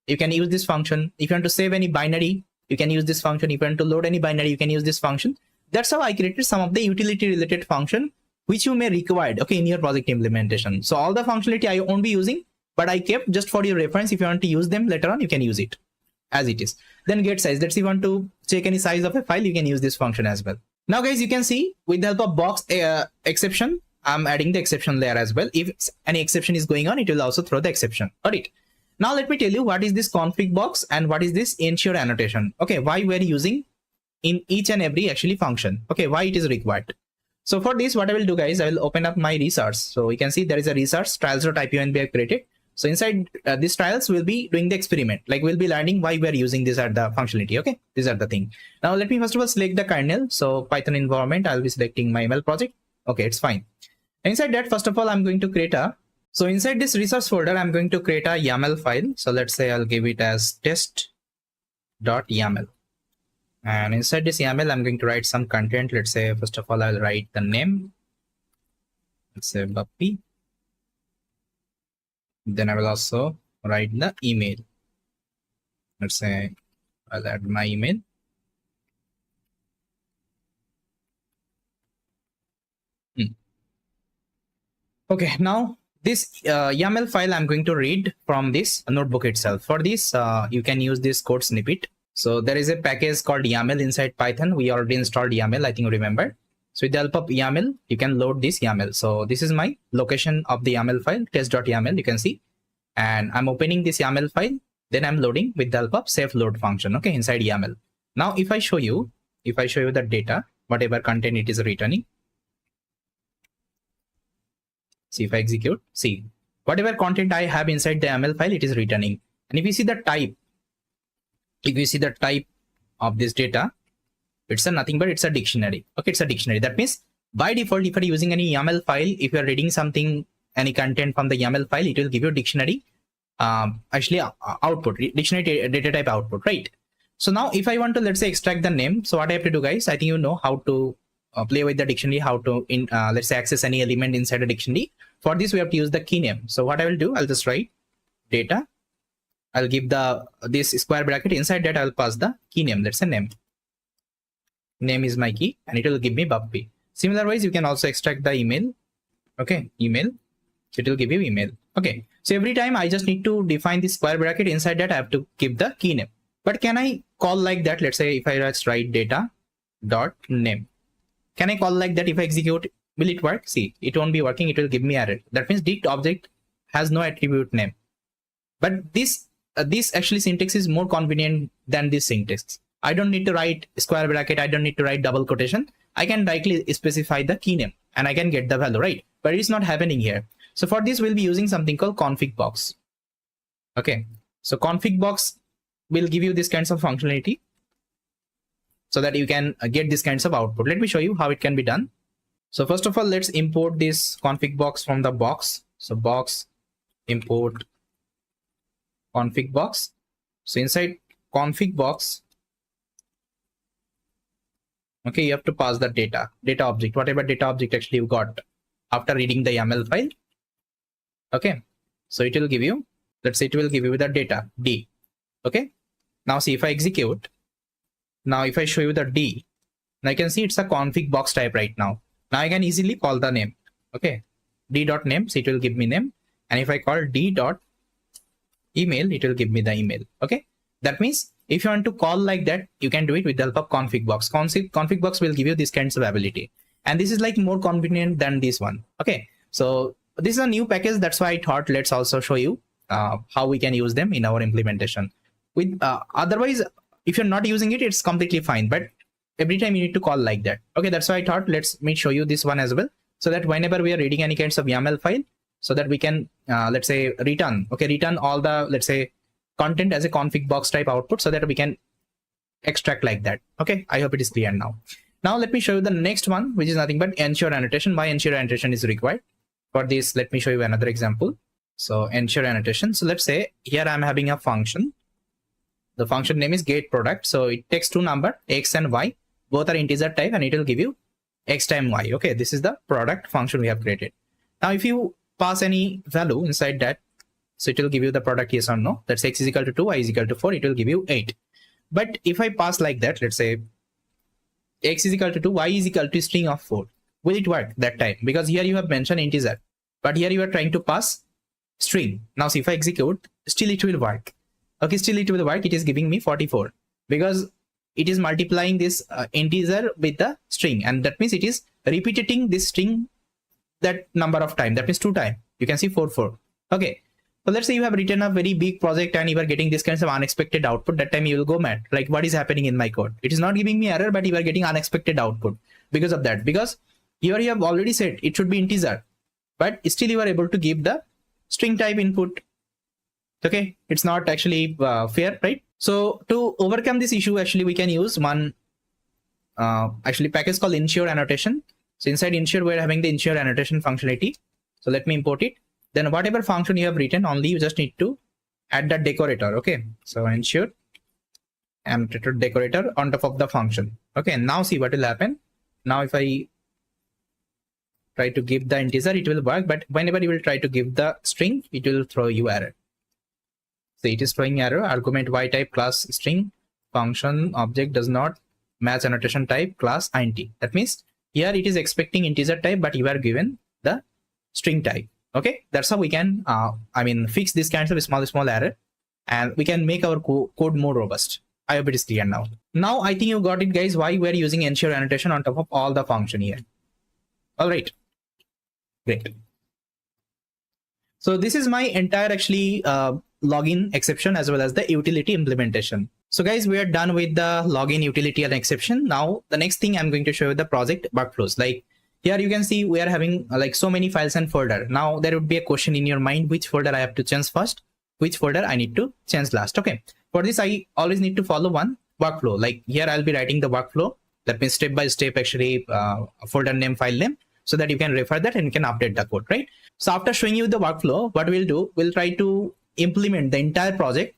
You can use this function. If you want to save any binary, you can use this function. If you want to load any binary, you can use this function. That's how I created some of the utility related function which you may require, okay, in your project implementation. So all the functionality I won't be using, but I kept just for your reference. If you want to use them later on, you can use it as it is. Then get size. Let's say you want to check any size of a file, you can use this function as well. Now guys, you can see with the help of box exception, I'm adding the exception layer as well. If any exception is going on, it will also throw the exception. Got it? Now let me tell you what is this config box and what is this ensure annotation. Okay, why we're using in each and every actually function. Okay, why it is required. So for this, what I will do guys, I will open up my resource. So you can see there is a resource trials.ipynb I have created. So inside these trials, we'll be doing the experiment. Like we'll be learning why we're using this at the functionality. Okay, these are the thing. Now let me first of all select the kernel. So Python environment, I'll be selecting my ML project. Okay, it's fine. Inside that, first of all, I'm going to create so inside this resource folder, I'm going to create a YAML file. So let's say I'll give it as test.yaml. And inside this YAML, I'm going to write some content. Let's say, first of all, I'll write the name. Let's say Buppy. Then I will also write the email. Let's say I'll add my email. Okay, now this YAML file I'm going to read from this notebook itself. For this, you can use this code snippet. So there is a package called YAML inside Python. We already installed YAML, I think you remember. So with the help of YAML, you can load this YAML. So this is my location of the YAML file, test.yaml, you can see. And I'm opening this YAML file. Then I'm loading with the help of safe load function, okay, inside YAML. Now, if I show you the data, whatever content it is returning. See, if I execute, see, whatever content I have inside the YAML file, it is returning. And if you see the type, of this data, it's a nothing but it's a dictionary. Okay, it's a dictionary. That means by default, if you're using any YAML file, if you're reading something, any content from the YAML file, it will give you dictionary, output, dictionary data type output, right? So now if I want to, let's say, extract the name, so what I have to do, guys, I think you know how to play with the dictionary, how to let's say access any element inside a dictionary. For this, we have to use the key name. So what I will do, I'll just write data. I'll give this square bracket. Inside that, I'll pass the key name. Let's say name. Name is my key, and it will give me bubp. Similar ways, you can also extract the email. Okay, email. It will give you email. Okay. So every time I just need to define the square bracket. Inside that, I have to give the key name. But can I call like that? Let's say if I just write data dot name. Can I call like that? If I execute, will it work? See, it won't be working. It will give me error. That means this object has no attribute name. But this actually syntax is more convenient than this syntax. I don't need to write square bracket. I don't need to write double quotation. I can directly specify the key name and I can get the value, right? But it's not happening here. So for this, we'll be using something called ConfigBox. Okay. So ConfigBox will give you this kinds of functionality so that you can get this kinds of output. Let me show you how it can be done. So first of all, let's import this ConfigBox from the box. So box import ConfigBox. So inside ConfigBox, okay, you have to pass the data object, whatever data object actually you got after reading the YAML file. Okay, so it will give you, let's say it will give you the data D. Okay, now see if I execute, now if I show you the D, now you can see it's a ConfigBox type right now. Now I can easily call the name. Okay, d.name, so it will give me name. And if I call d.email, it will give me the email. Okay, that means if you want to call like that, you can do it with the help of ConfigBox. ConfigBox will give you this kinds of ability. And this is like more convenient than this one. Okay, so this is a new package. That's why I thought let's also show you how we can use them in our implementation. With otherwise, if you're not using it, it's completely fine. But every time you need to call like that. Okay, that's why I thought let me show you this one as well, so that whenever we are reading any kinds of YAML file, so that we can let's say return all the, let's say, content as a ConfigBox type output, so that we can extract like that. Okay, I hope it is clear now. Now let me show you the next one, which is nothing but ensure annotation. Why ensure annotation is required? For this, let me show you another example. So ensure annotation. So let's say here I'm having a function. The function name is getProduct. So it takes two numbers, x and y. Both are integer type, and it will give you x times y. Okay, this is the product function we have created. Now if you pass any value inside that, so it will give you the product yes or no. Let's say x is equal to 2, y is equal to 4, it will give you 8. But if I pass like that, let's say x is equal to 2, y is equal to string of 4, will it work that time? Because here you have mentioned integer, but here you are trying to pass string. Now see if I execute, still it will work. Okay, still it will work. It is giving me 44 because it is multiplying this integer with the string, and that means it is repeating this string that number of time. That means 2 times. You can see 4. Okay. So let's say you have written a very big project and you are getting this kinds of unexpected output. That time you will go mad. Like, what is happening in my code? It is not giving me error, but you are getting unexpected output because of that. Because here you have already said it should be integer, but still you are able to give the string type input. Okay, it's not actually fair, right? So to overcome this issue, actually we can use one package called ensure annotation. So inside ensure, we're having the ensure annotation functionality. So let me import it. Then whatever function you have written, only you just need to add that decorator. Okay, so ensure annotator decorator on top of the function. Okay, now see what will happen. Now if I try to give the integer, it will work, but whenever you will try to give the string, it will throw you error. So it is throwing error. Argument y type class string function object does not match annotation type class int. That means here it is expecting integer type, but you are given the string type. Okay, that's how we can fix this kinds of small error, and we can make our code more robust. I hope it is clear now. Now I think you got it, guys, why we're using ensure annotation on top of all the function here. All right, great. So this is my entire actually login exception as well as the utility implementation. So guys, we are done with the login, utility, and exception. Now the next thing I'm going to show you the project workflows. Like here you can see we are having like so many files and folder. Now there would be a question in your mind, which folder I have to change first, which folder I need to change last. Okay, for this I always need to follow one workflow. Like here I'll be writing the workflow. That means step by step actually folder name, file name, so that you can refer that and you can update the code, right? So after showing you the workflow, what we'll do, we'll try to implement the entire project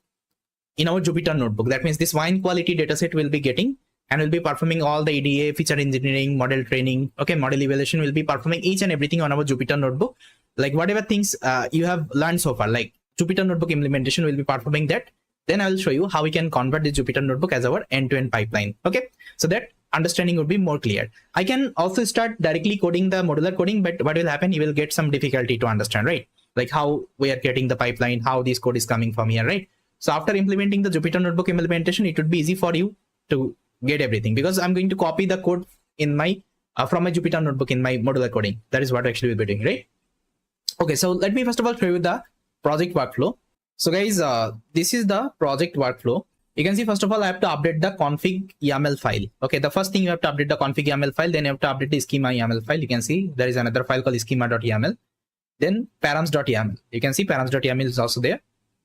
in our Jupyter notebook. That means this wine quality dataset will be getting and will be performing all the EDA, feature engineering, model training, okay, model evaluation, will be performing each and everything on our Jupyter notebook. Like whatever things you have learned so far, like Jupyter notebook implementation will be performing that. Then I will show you how we can convert the Jupyter notebook as our end-to-end pipeline. Okay, so that understanding would be more clear. I can also start directly coding the modular coding, but what will happen, you will get some difficulty to understand, right? Like how we are getting the pipeline, how this code is coming from here, right? So after implementing the Jupyter notebook implementation, it would be easy for you to get everything, because I'm going to copy the code in my from my Jupyter notebook in my modular coding. That is what actually we'll be doing, right? Okay, so let me first of all show you the project workflow. So guys, this is the project workflow. You can see, first of all, I have to update the config YAML file. Okay, the first thing you have to update the config YAML file, then you have to update the schema YAML file. You can see there is another file called schema.yaml. Then params.yaml. You can see params.yaml is also there.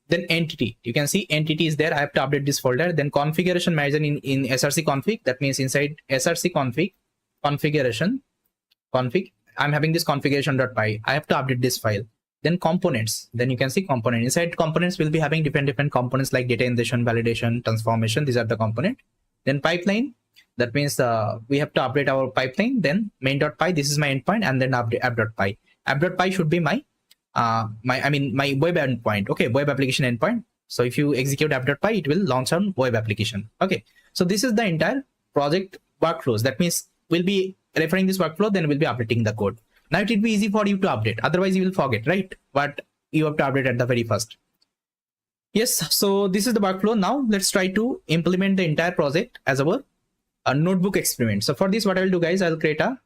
Then entity. You can see entity is there. I have to update this folder. Then configuration manager in src config. That means inside src config, configuration config, I'm having this configuration.py. I have to update this file. Then components. Then you can see component. Inside components will be having different components like data ingestion, validation, transformation. These are the component. Then pipeline. That means we have to update our pipeline. Then main.py. This is my endpoint, and then app.py. App.py should be my my web endpoint. Okay, web application endpoint. So if you execute app.py, it will launch on web application. Okay, so this is the entire project workflows. That means we'll be referring this workflow, then we'll be updating the code. Now it will be easy for you to update. Otherwise you will forget, right? But you have to update at the very first. Yes, so this is the workflow. Now let's try to implement the entire project as our notebook experiment. So for this, what I will do, guys, I'll create a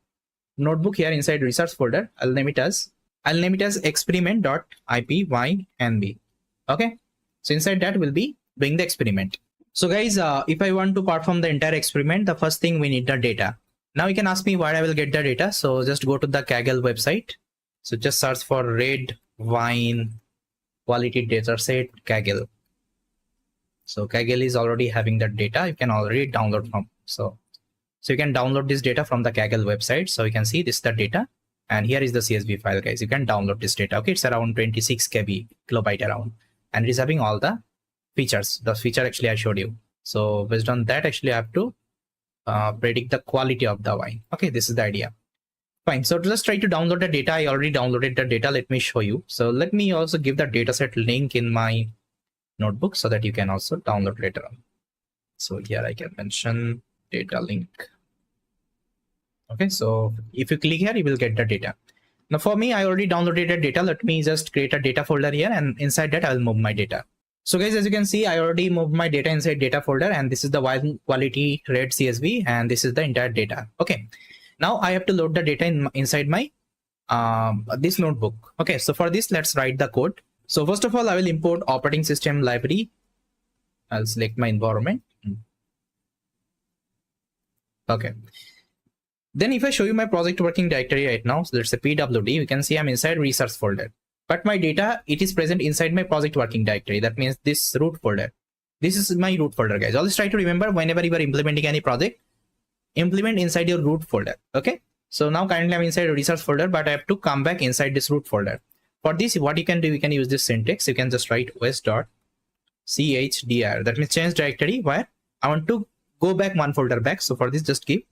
notebook here inside research folder. I'll name it as experiment.ipynb. Okay, so inside that we'll be doing the experiment. So guys, if I want to perform the entire experiment, the first thing we need the data. Now you can ask me where I will get the data. So just go to the Kaggle website. So just search for red wine quality data set Kaggle. So Kaggle is already having that data. You can already download from. So you can download this data from the Kaggle website. So you can see this is the data, and here is the CSV file, guys. You can download this data. Okay, it's around 26 kilobyte around, and it is having all the features. The feature actually I showed you. So based on that, actually I have to predict the quality of the wine. Okay, this is the idea. Fine. So to just try to download the data, I already downloaded the data. Let me show you. So let me also give the dataset link in my notebook so that you can also download later on. So here I can mention data link. Okay, so if you click here, you will get the data. Now for me, I already downloaded the data. Let me just create a data folder here, and inside that I will move my data. So guys, as you can see, I already moved my data inside data folder, and this is the wine quality red CSV, and this is the entire data. Okay, now I have to load the data inside my this notebook. Okay, so for this, let's write the code. So first of all, I will import operating system library. I'll select my environment. Okay. Then if I show you my project working directory right now, so let's say pwd, you can see I'm inside research folder. But my data, it is present inside my project working directory. That means this root folder. This is my root folder, guys. Always try to remember, whenever you are implementing any project, implement inside your root folder. Okay. So now currently I'm inside a research folder, but I have to come back inside this root folder. For this, what you can do, you can use this syntax. You can just write os.chdr. That means change directory where I want to go back one folder back. So for this, just keep ..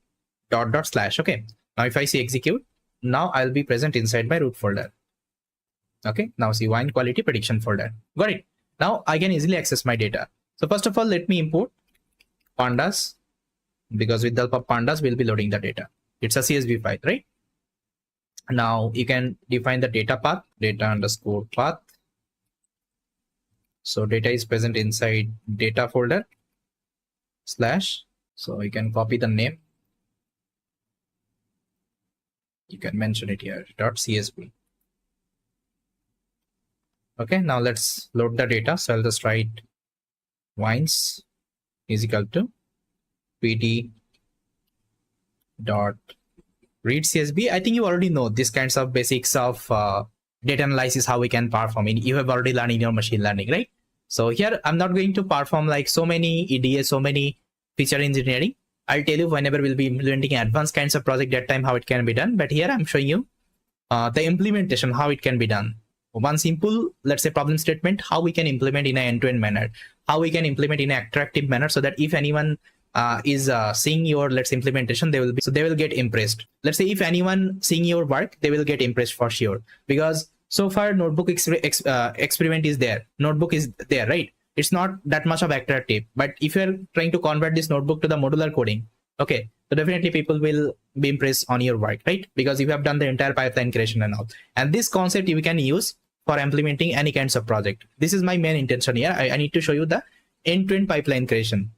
Okay. Now if I see execute, now I'll be present inside my root folder. Okay, now see wine quality prediction folder. Got it. Now I can easily access my data. So first of all, let me import pandas, because with the help of pandas, we'll be loading the data. It's a CSV file, right? Now you can define the data path, data underscore path. So data is present inside data folder slash. So you can copy the name. You can mention it here, .csv. Okay, now let's load the data. So I'll just write wines is equal to pd dot read csv. I think you already know these kinds of basics of data analysis, how we can perform in. You have already learned in your machine learning, right? So here I'm not going to perform like so many EDA, so many feature engineering. I'll tell you whenever we'll be implementing advanced kinds of project, that time how it can be done. But here I'm showing you the implementation, how it can be done. One simple, let's say, problem statement, how we can implement in an end-to-end manner, how we can implement in an attractive manner, so that if anyone is seeing your, let's say, implementation, they will get impressed. Let's say if anyone seeing your work, they will get impressed for sure, because so far notebook experiment is there, notebook is there, right? It's not that much of attractive, but if you're trying to convert this notebook to the modular coding, okay, so definitely people will be impressed on your work, right? Because you have done the entire pipeline creation and all. And this concept you can use for implementing any kinds of project. This is my main intention here. I need to show you the end-to-end pipeline creation.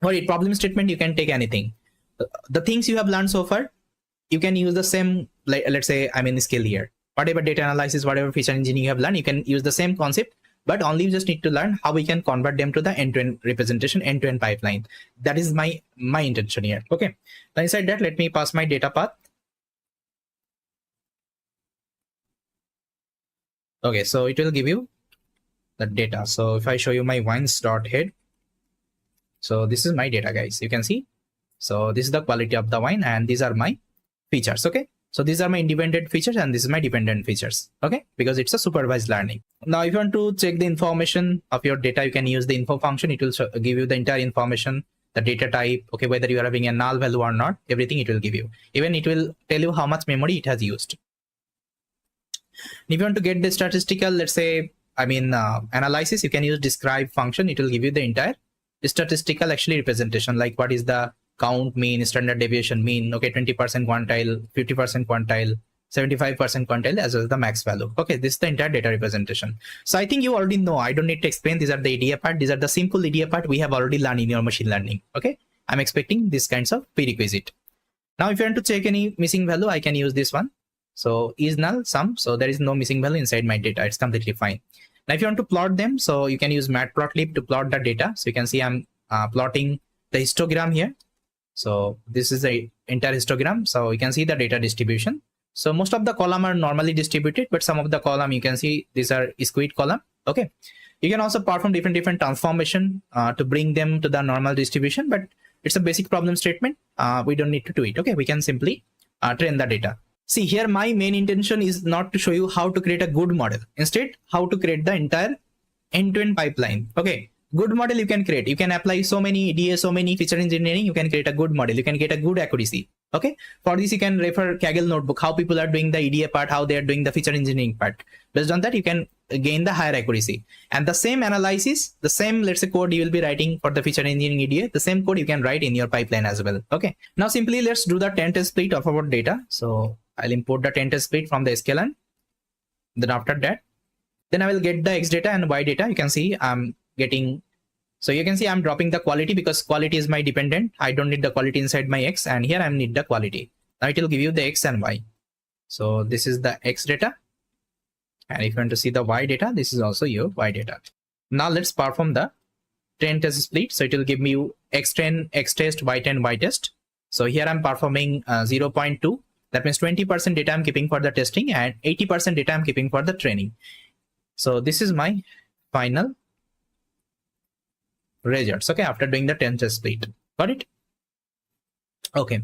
For a problem statement, you can take anything. The things you have learned so far, you can use the same, like, let's say I'm in skill here. Whatever data analysis, whatever feature engineering you have learned, you can use the same concept, but only you just need to learn how we can convert them to the end-to-end representation, end-to-end pipeline. That is my intention here. Okay. Now inside that, let me pass my data path. Okay, so it will give you the data. So if I show you my wines.head, so this is my data, guys. You can see. So this is the quality of the wine, and these are my features. Okay. So these are my independent features, and this is my dependent features. Okay, because it's a supervised learning. Now, if you want to check the information of your data, you can use the info function. It will give you the entire information, the data type, okay, whether you are having a null value or not, everything it will give you. Even it will tell you how much memory it has used. If you want to get the statistical, let's say, analysis, you can use describe function. It will give you the entire statistical actually representation, like what is the count, mean, standard deviation, mean, okay, 20% quantile, 50% quantile, 75% quantile, as well as the max value. Okay, this is the entire data representation. So I think you already know, I don't need to explain. These are the EDA part. These are the simple EDA part we have already learned in your machine learning. Okay, I'm expecting these kinds of prerequisite. Now, if you want to check any missing value, I can use this one. So is null sum. So there is no missing value inside my data. It's completely fine. Now, if you want to plot them, so you can use matplotlib to plot the data. So you can see I'm plotting the histogram here. So this is the entire histogram. So you can see the data distribution. So most of the column are normally distributed, but some of the column you can see these are squid column. Okay. You can also perform different transformation to bring them to the normal distribution, but it's a basic problem statement. We don't need to do it. Okay. We can simply train the data. See here, my main intention is not to show you how to create a good model. Instead, how to create the entire end-to-end pipeline. Okay. Good model you can create. You can apply so many EDA, so many feature engineering. You can create a good model. You can get a good accuracy. Okay. For this, you can refer Kaggle notebook, how people are doing the EDA part, how they are doing the feature engineering part. Based on that, you can gain the higher accuracy. And the same analysis, the same, let's say, code you will be writing for the feature engineering EDA, the same code you can write in your pipeline as well. Okay. Now, simply let's do the 10-test split of our data. So I'll import the 10-test split from the sklearn. Then after that, then I will get the X data and Y data. You can see I'm getting, so you can see I'm dropping the quality because quality is my dependent. I don't need the quality inside my X, and here I need the quality. Now it will give you the X and Y. So this is the X data. And if you want to see the Y data, this is also your Y data. Now let's perform the 10-test split. So it will give me X10, X-test, Y10, Y-test. So here I'm performing 0.2. That means 20% data I'm keeping for the testing and 80% data I'm keeping for the training. So this is my final results. Okay, after doing the 10-test split. Got it? Okay.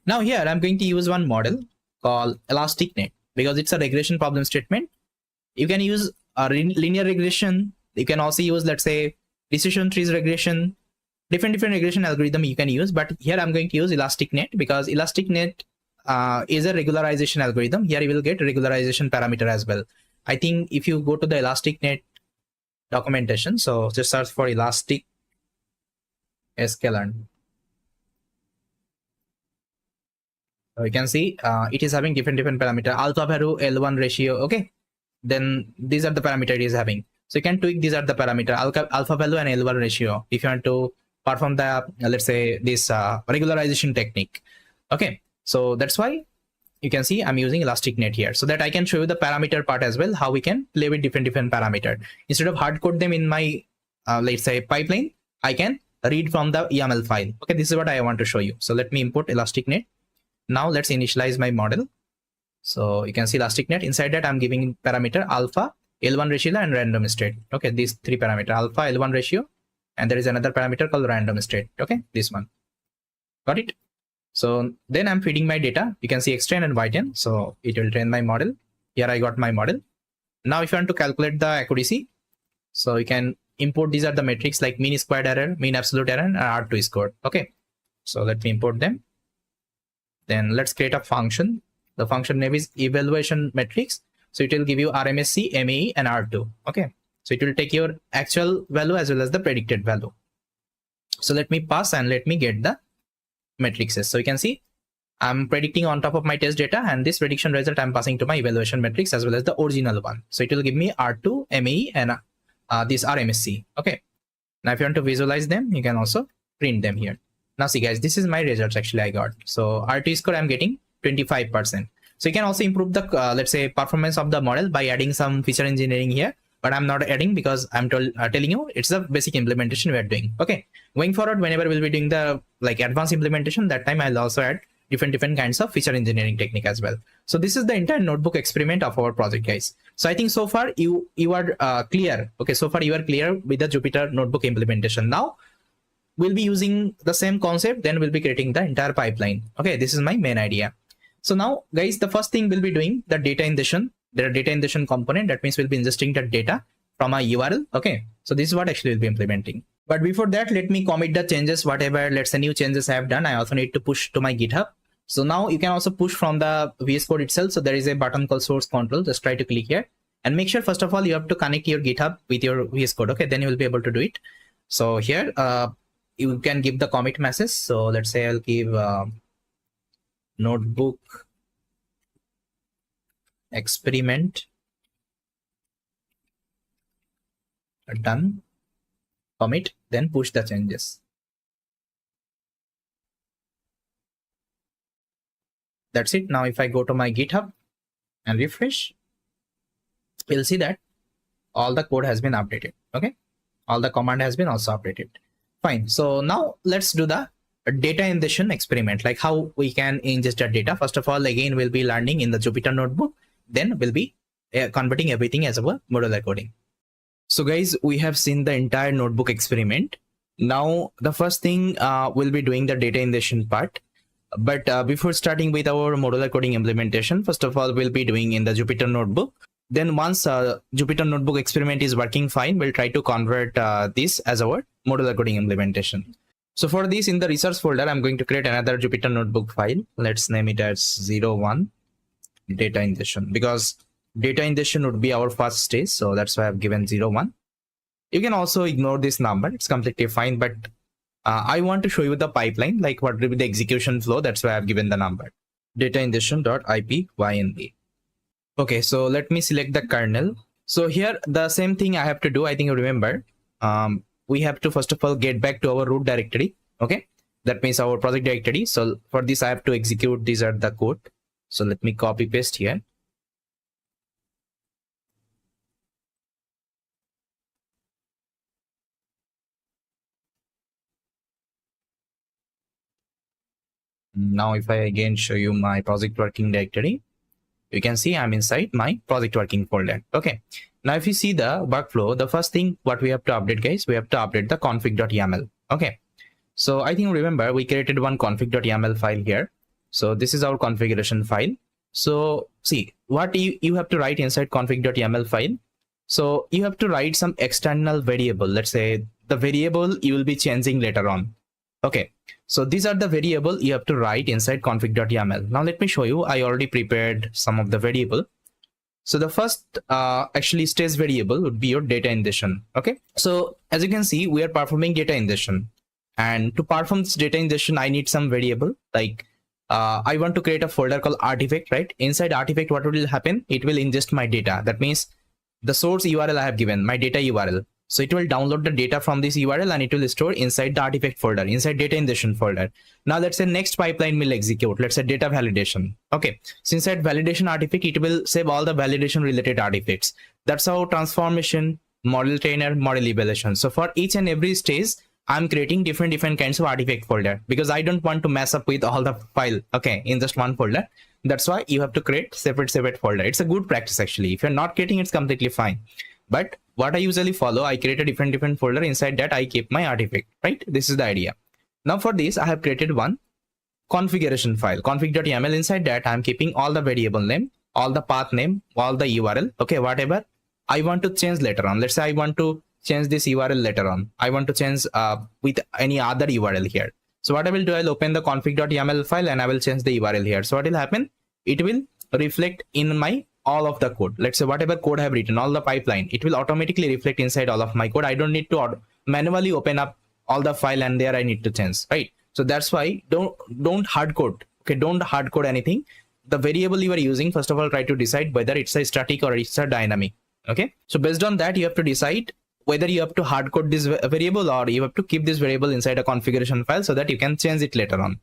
Now here I'm going to use one model called ElasticNet because it's a regression problem statement. You can use a linear regression. You can also use, let's say, decision trees regression, different regression algorithm you can use. But here I'm going to use ElasticNet because ElasticNet is a regularization algorithm. Here you will get regularization parameter as well. I think if you go to the ElasticNet documentation, so just search for Elastic sklearn. You can see it is having different parameter, alpha value, L1 ratio. Okay, then these are the parameter it is having. So you can tweak, these are the parameter, alpha value and L1 ratio, if you want to perform the let's say this regularization technique. Okay, so that's why you can see I'm using ElasticNet here, so that I can show you the parameter part as well, how we can play with different parameter. Instead of hard code them in my let's say pipeline, I can read from the YAML file. Okay, this is what I want to show you. So let me import ElasticNet. Now let's initialize my model. So you can see ElasticNet. Inside that I'm giving parameter alpha, L1 ratio and random state. Okay, these three parameter, alpha, L1 ratio, and there is another parameter called random state. Okay, this one. Got it? So then I'm feeding my data. You can see X10 and Y10. So it will train my model. Here I got my model. Now if you want to calculate the accuracy, so you can import, these are the metrics like mean squared error, mean absolute error, and R2 score. Okay, so let me import them. Then let's create a function. The function name is evaluation metrics. So it will give you RMSC, MAE, and R2. Okay, so it will take your actual value as well as the predicted value. So let me pass and let me get the matrices. So you can see I'm predicting on top of my test data, and this prediction result I'm passing to my evaluation metrics as well as the original one. So it will give me R2, MAE, and this RMSC. Okay, now if you want to visualize them, you can also print them here. Now see guys, this is my results actually I got. So R2 score I'm getting 25%. So you can also improve the let's say performance of the model by adding some feature engineering here, but I'm not adding because I'm telling you it's the basic implementation we are doing. Okay, going forward, whenever we'll be doing the like advanced implementation, that time I'll also add different kinds of feature engineering technique as well. So this is the entire notebook experiment of our project, guys. So I think so far you are clear. Okay, so far you are clear with the Jupyter notebook implementation. Now we'll be using the same concept, then we'll be creating the entire pipeline. Okay, this is my main idea. So now guys, the first thing we'll be doing the data ingestion. There are data ingestion component. That means we'll be ingesting the data from a URL. Okay, so this is what actually we'll be implementing. But before that, let me commit the changes, whatever, let's say new changes I have done. I also need to push to my GitHub. So now you can also push from the VS Code itself. So there is a button called source control. Just try to click here and make sure first of all you have to connect your GitHub with your VS Code. Okay, then you will be able to do it. So here you can give the commit message. So let's say I'll give notebook experiment done, commit, then push the changes. That's it. Now if I go to my GitHub and refresh, you'll see that all the code has been updated. Okay, all the command has been also updated. Fine. So now let's do the data ingestion experiment, like how we can ingest the data. First of all, again we'll be learning in the Jupyter notebook, then we'll be converting everything as our modular coding. So guys, we have seen the entire notebook experiment. Now the first thing we'll be doing the data ingestion part. But before starting with our modular coding implementation, first of all we'll be doing in the Jupyter notebook. Then once Jupyter notebook experiment is working fine, we'll try to convert this as our modular coding implementation. So for this, in the resource folder, I'm going to create another Jupyter notebook file. Let's name it as 01 data ingestion, because data ingestion would be our first stage. So that's why I've given 01. You can also ignore this number. It's completely fine. But I want to show you the pipeline, like what will be the execution flow. That's why I've given the number data ingestion.ipynb. Okay, so let me select the kernel. So here, the same thing I have to do. I think you remember. We have to first of all get back to our root directory. Okay, that means our project directory. So for this I have to execute, these are the code. So let me copy paste here. Now if I again show you my project working directory, you can see I'm inside my project working folder. Okay, now if you see the workflow, the first thing what we have to update, guys, we have to update the config.yaml. Okay, so I think remember we created one config.yaml file here. So this is our configuration file. So see what you have to write inside config.yaml file. So you have to write some external variable. Let's say the variable you will be changing later on. Okay, so these are the variable you have to write inside config.yaml. Now let me show you. I already prepared some of the variable. So the first actually stage variable would be your data ingestion. Okay, so as you can see, we are performing data ingestion, and to perform this data ingestion, I need some variable like I want to create a folder called artifact, right? Inside artifact, what will happen? It will ingest my data. That means the source URL I have given, my data URL. So it will download the data from this URL and it will store inside the artifact folder, inside data ingestion folder. Now let's say next pipeline will execute. Let's say data validation. Okay. So inside validation artifact, it will save all the validation related artifacts. That's how transformation, model trainer, model evaluation. So for each and every stage, I'm creating different kinds of artifact folder because I don't want to mess up with all the file, okay, in just one folder. That's why you have to create separate folder. It's a good practice actually. If you're not creating, it's completely fine. But what I usually follow, I create a different folder. Inside that I keep my artifact, right? This is the idea. Now for this, I have created one configuration file, config.yaml. Inside that I'm keeping all the variable name, all the path name, all the URL, okay, whatever I want to change later on. Let's say I want to change this URL later on. I want to change with any other URL here. So what I will do, I'll open the config.yaml file and I will change the URL here. So what will happen? It will reflect in my all of the code. Let's say whatever code I have written, all the pipeline, it will automatically reflect inside all of my code. I don't need to manually open up all the file and there I need to change, right? So that's why don't hard code. Okay, don't hard code anything. The variable you are using, first of all, try to decide whether it's a static or it's a dynamic. Okay, so based on that, you have to decide whether you have to hard code this variable or you have to keep this variable inside a configuration file so that you can change it later on.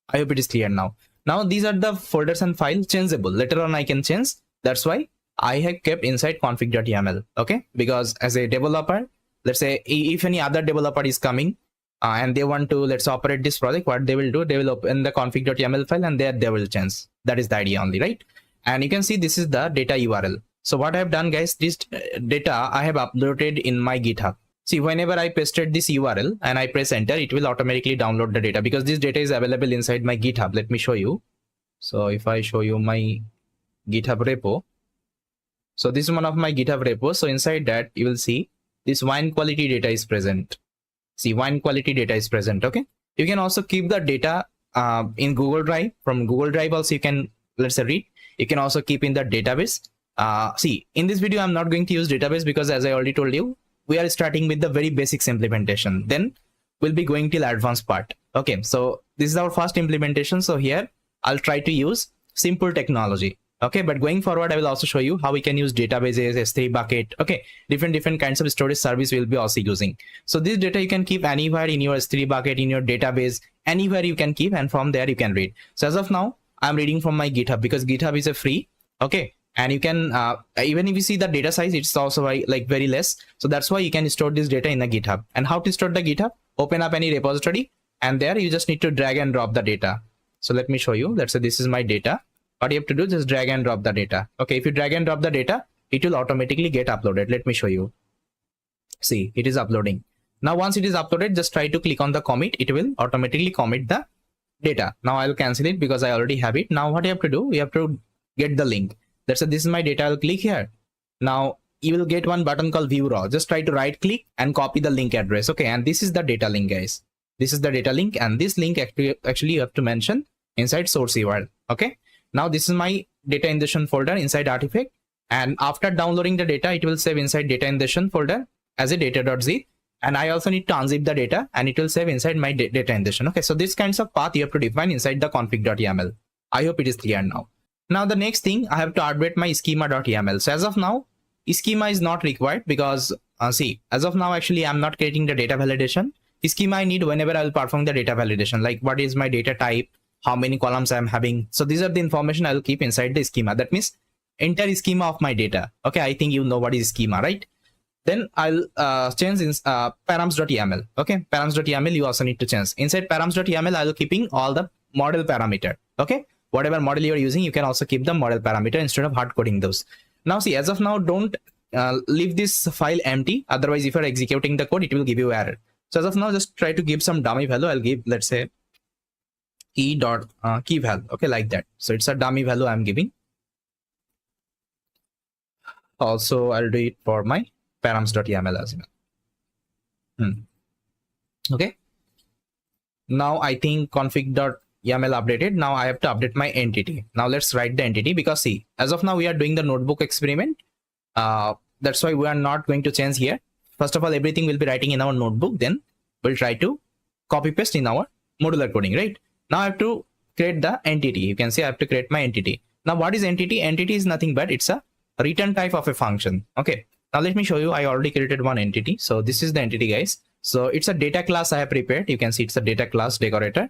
I hope it is clear now. Now these are the folders and files changeable. Later on I can change. That's why I have kept inside config.yaml. Okay, because as a developer, let's say if any other developer is coming and they want to, let's operate this project, what they will do, they will open the config.yaml file and there they will change. That is the idea only, right? And you can see this is the data URL. So what I have done, guys, this data I have uploaded in my GitHub. See, whenever I pasted this URL and I press enter, it will automatically download the data because this data is available inside my GitHub. Let me show you. So if I show you my GitHub repo, so this is one of my GitHub repos. So inside that you will see this wine quality data is present. See, wine quality data is present. Okay, you can also keep the data in Google Drive. From Google Drive also you can, let's say, read. You can also keep in the database. See, in this video I'm not going to use database because as I already told you, we are starting with the very basics implementation. Then we'll be going till advanced part. Okay, so this is our first implementation. So here I'll try to use simple technology. Okay, but going forward I will also show you how we can use databases, S3 bucket. Okay, different kinds of storage service we'll be also using. So this data you can keep anywhere in your S3 bucket, in your database, anywhere you can keep, and from there you can read. So as of now I'm reading from my GitHub because GitHub is a free. Okay, and you can even if you see the data size, it's also very less. So that's why you can store this data in the GitHub. And how to store the GitHub? Open up any repository and there you just need to drag and drop the data. So let me show you. Let's say this is my data. What you have to do, just drag and drop the data. Okay, if you drag and drop the data, it will automatically get uploaded. Let me show you. See, it is uploading. Now once it is uploaded, just try to click on the commit. It will automatically commit the data. Now I'll cancel it because I already have it. Now what you have to do, you have to get the link. Let's say this is my data. I'll click here. Now you will get one button called view raw. Just try to right click and copy the link address. Okay, and this is the data link, guys. This is the data link, and this link actually you have to mention inside source URL. Okay, now this is my data ingestion folder inside artifact, and after downloading the data, it will save inside data ingestion folder as a data.zip. And I also need to unzip the data and it will save inside my data ingestion. Okay, so this kinds of path you have to define inside the config.yaml. I hope it is clear now. Now the next thing, I have to update my schema.yaml. So as of now, schema is not required because see, as of now actually I'm not creating the data validation. Schema I need whenever I will perform the data validation, like what is my data type, how many columns I'm having. So these are the information I will keep inside the schema. That means entire schema of my data. Okay, I think you know what is schema, right? Then I'll change in params.yaml. Okay, params.yaml you also need to change. Inside params.yaml I will keeping all the model parameter. Okay, whatever model you are using, you can also keep the model parameter instead of hard coding those. Now see, as of now, don't leave this file empty. Otherwise, if you're executing the code, it will give you error. So as of now, just try to give some dummy value. I'll give, let's say, key value. Okay, like that. So it's a dummy value I'm giving. Also, I'll do it for my params.yaml as well. Okay. Now I think config.yaml updated. Now I have to update my entity. Now let's write the entity, because see, as of now we are doing the notebook experiment. That's why we are not going to change here. First of all, everything will be writing in our notebook. Then we'll try to copy paste in our modular coding, right? Now I have to create the entity. You can see I have to create my entity. Now what is entity? Entity is nothing but it's a return type of a function. Okay, now let me show you. I already created one entity. So this is the entity, guys. So it's a data class I have prepared. You can see it's a data class decorator.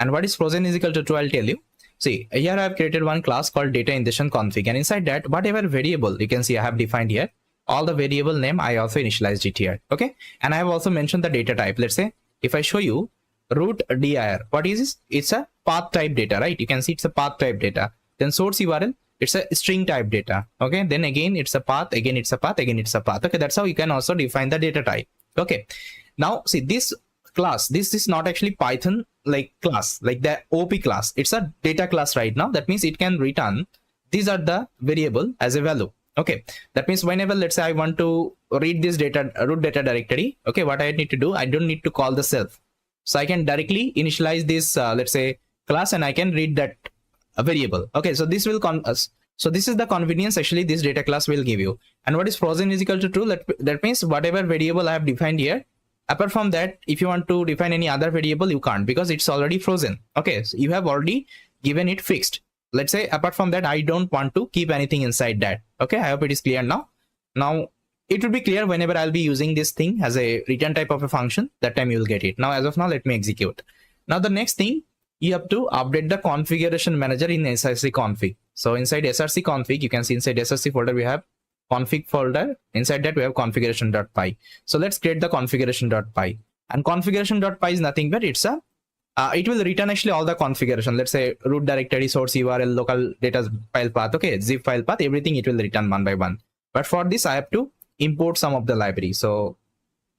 And what is frozen is equal to true, I'll tell you. See, here I have created one class called data ingestion config, and inside that, whatever variable you can see I have defined here, all the variable name I also initialized it here. Okay, and I have also mentioned the data type. Let's say if I show you root dir, what is this? It's a path type data, right? You can see it's a path type data. Then source URL, it's a string type data. Okay, then again it's a path, again it's a path, again it's a path. Okay, that's how you can also define the data type. Okay, now see this class, this is not actually Python like class, like the OP class. It's a data class right now. That means it can return these are the variable as a value. Okay, that means whenever, let's say I want to read this data root data directory, okay, what I need to do, I don't need to call the self. So I can directly initialize this let's say class, and I can read that variable. Okay, so this will so this is the convenience actually this data class will give you. And what is frozen is equal to true, that means whatever variable I have defined here, apart from that, if you want to define any other variable, you can't, because it's already frozen. Okay, so you have already given it fixed. Let's say apart from that, I don't want to keep anything inside that. Okay, I hope it is clear now. Now it will be clear whenever I'll be using this thing as a return type of a function, that time you will get it. Now as of now, let me execute. Now the next thing, you have to update the configuration manager in src config. So inside src config, you can see inside src folder we have config folder. Inside that we have configuration.py. So let's create the configuration.py. And configuration.py is nothing but it's a it will return actually all the configuration. Let's say root directory, source URL, local data file path, okay, zip file path, everything it will return one by one. But for this I have to import some of the library. So